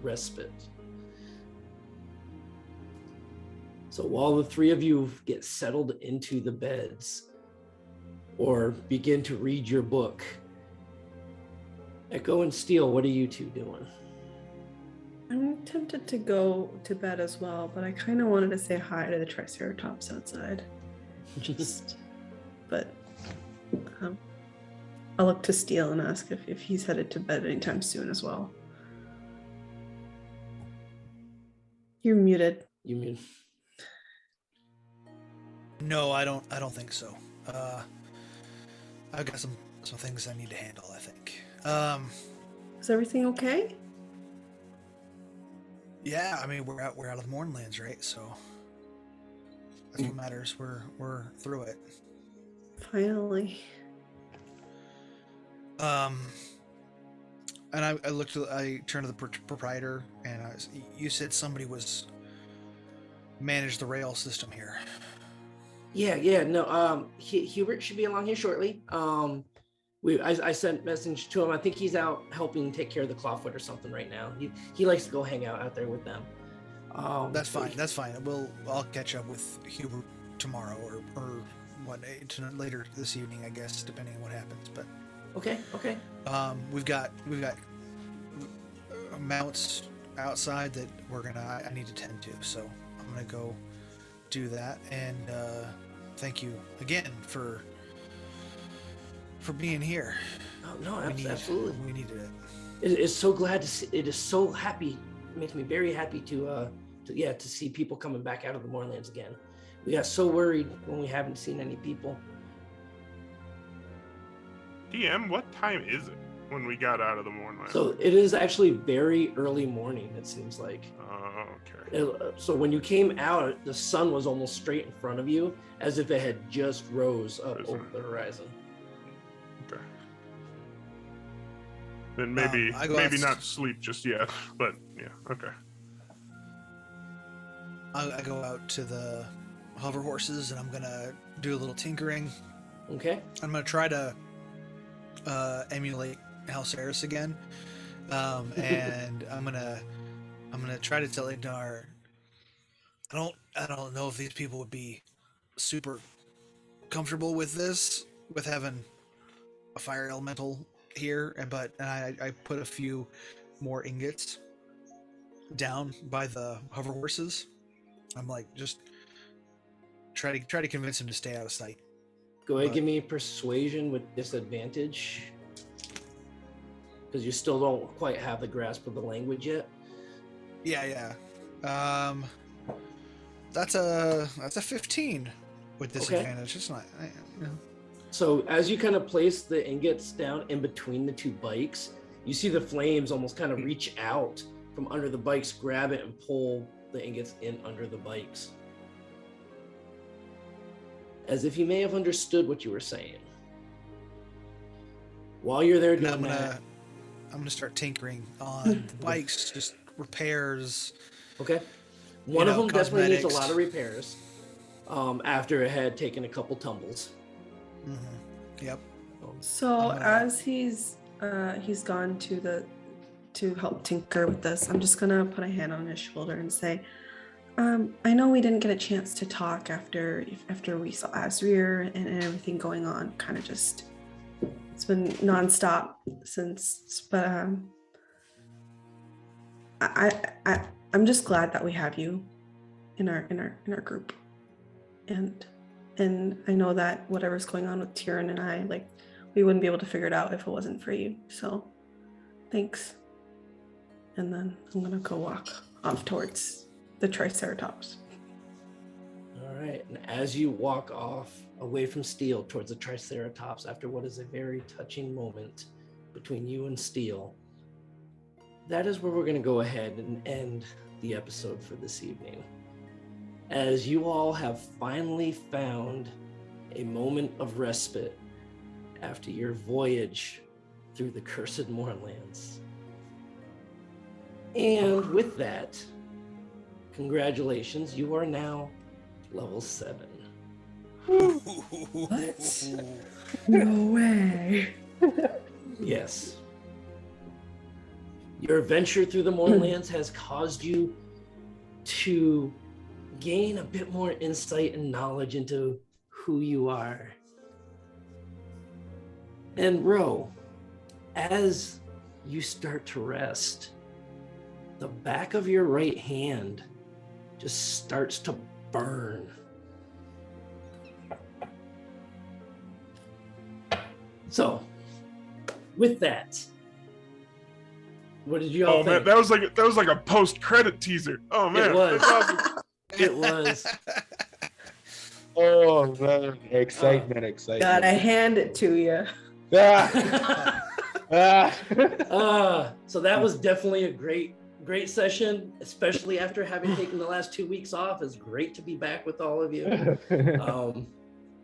respite. So while the three of you get settled into the beds or begin to read your book, Echo and Steel, what are you two doing? I'm tempted to go to bed as well, but I kind of wanted to say hi to the Triceratops outside. But I'll look to Steel and ask if he's headed to bed anytime soon as well. You're muted. You mean No, I don't think so. I've got some things I need to handle, I think. Is everything okay? Yeah, I mean we're out of the Mournlands, right? So that's what matters. We're through it. Finally. And I turned to the proprietor, and you said somebody was managed the rail system here. no, Hubert should be along here shortly. I sent message to him. I think he's out helping take care of the clawfoot or something right now. He likes to go hang out there with them. That's fine. That's fine. I'll catch up with Hubert tomorrow or later this evening, I guess, depending on what happens. But Okay. we've got mounts outside that I need to tend to, so I'm gonna go do that. And thank you again for being here. Oh, no, absolutely. We needed it. It is so glad to see. It is so happy. It makes me very happy to see people coming back out of the Mournlands again. We got so worried when we haven't seen any people. DM, what time is it when we got out of the Mournlands? So it is actually very early morning, it seems like. Okay. So when you came out, the sun was almost straight in front of you, as if it had just rose up over the horizon. Okay. Then maybe not sleep just yet, but yeah, okay. I go out to the hover horses, and I'm gonna do a little tinkering. Okay. I'm gonna try to emulate Halceris again, and I'm gonna try to tell Ignar. I don't know if these people would be super comfortable with this, with having a fire elemental here, but I put a few more ingots down by the hover horses. I'm like, just try to convince him to stay out of sight. Go ahead, give me persuasion with disadvantage, because you still don't quite have the grasp of the language yet. Yeah. That's a 15 with disadvantage. Okay. It's not. So as you kind of place the ingots down in between the two bikes, you see the flames almost kind of reach out from under the bikes, grab it, and pull the ingots in under the bikes. As if he may have understood what you were saying. While you're there doing that, I'm gonna start tinkering on the bikes, just repairs. Okay. One of them definitely needs a cosmetics. lot of repairs. After it had taken a couple tumbles. Mm-hmm. Yep. So as he's gone to help tinker with this, I'm just gonna put a hand on his shoulder and say, I know we didn't get a chance to talk after we saw Azrir and everything going on. Kind of just, it's been nonstop since. But I'm just glad that we have you in our group, and I know that whatever's going on with Tyrion and I, like, we wouldn't be able to figure it out if it wasn't for you. So, thanks. And then I'm gonna go walk off towards the Triceratops. All right. And as you walk off away from Steel towards the Triceratops, after what is a very touching moment between you and Steel, that is where we're going to go ahead and end the episode for this evening. As you all have finally found a moment of respite after your voyage through the cursed Mournlands. And with that, congratulations, you are now level 7. What? No way. Yes. Your adventure through the Mournlands has caused you to gain a bit more insight and knowledge into who you are. And Ro, as you start to rest, the back of your right hand just starts to burn. So, with that, what did you all think? Man, that was like a post-credit teaser. Oh man, It was. that's awesome. It was. Oh man, excitement. Gotta hand it to you. So that was definitely a great session, especially after having taken the last 2 weeks off. It's great to be back with all of you.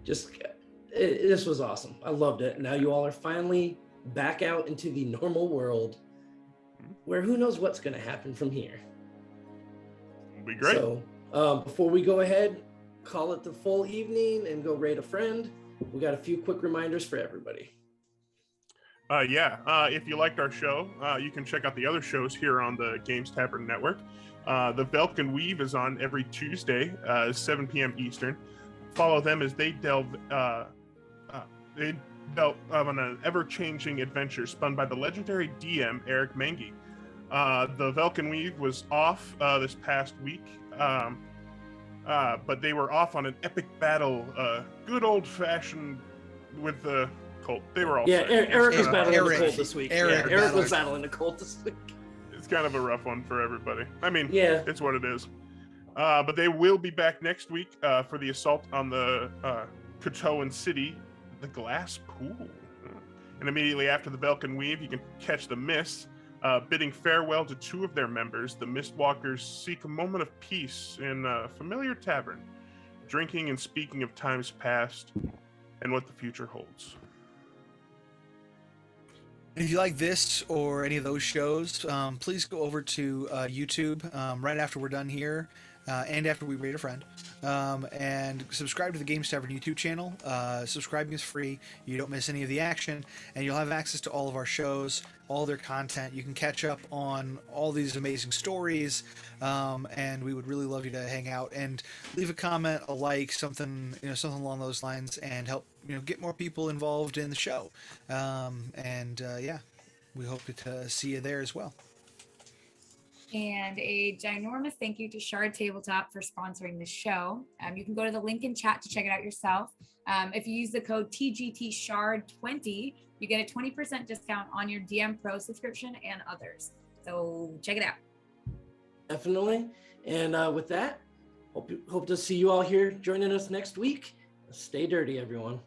This was awesome. I loved it. Now you all are finally back out into the normal world, where who knows what's going to happen from here. It'll be great. So before we go ahead, call it the full evening and go raid a friend, we got a few quick reminders for everybody. If you liked our show, you can check out the other shows here on the Games Tavern Network. The Velk and Weave is on every Tuesday, 7 p.m. Eastern. Follow them as they delve on an ever-changing adventure spun by the legendary DM Eric Mengi. The Velk and Weave was off this past week, but they were off on an epic battle, good old-fashioned with the cult. They were all Eric was battling the Eric. cult this week. Eric Was battling the cult this week. It's kind of a rough one for everybody. I mean, Yeah. it's what it is. But they will be back next week for the assault on the Katoan city, the Glass Pool. And immediately after the Velk and Weave, you can catch the Mist, bidding farewell to 2 of their members. The Mistwalkers seek a moment of peace in a familiar tavern, drinking and speaking of times past and what the future holds. If you like this or any of those shows, please go over to YouTube right after we're done here and after we raid a friend, and subscribe to the Games Tavern YouTube channel. Subscribing is free. You don't miss any of the action, and you'll have access to all of our shows, all their content. You can catch up on all these amazing stories, and we would really love you to hang out and leave a comment, a like, something along those lines, and help get more people involved in the show. We hope to see you there as well. And a ginormous thank you to Shard Tabletop for sponsoring the show. You can go to the link in chat to check it out yourself. If you use the code TGTShard20, you get a 20% discount on your DM Pro subscription and others. So check it out. Definitely. And with that, hope to see you all here joining us next week. Stay dirty, everyone.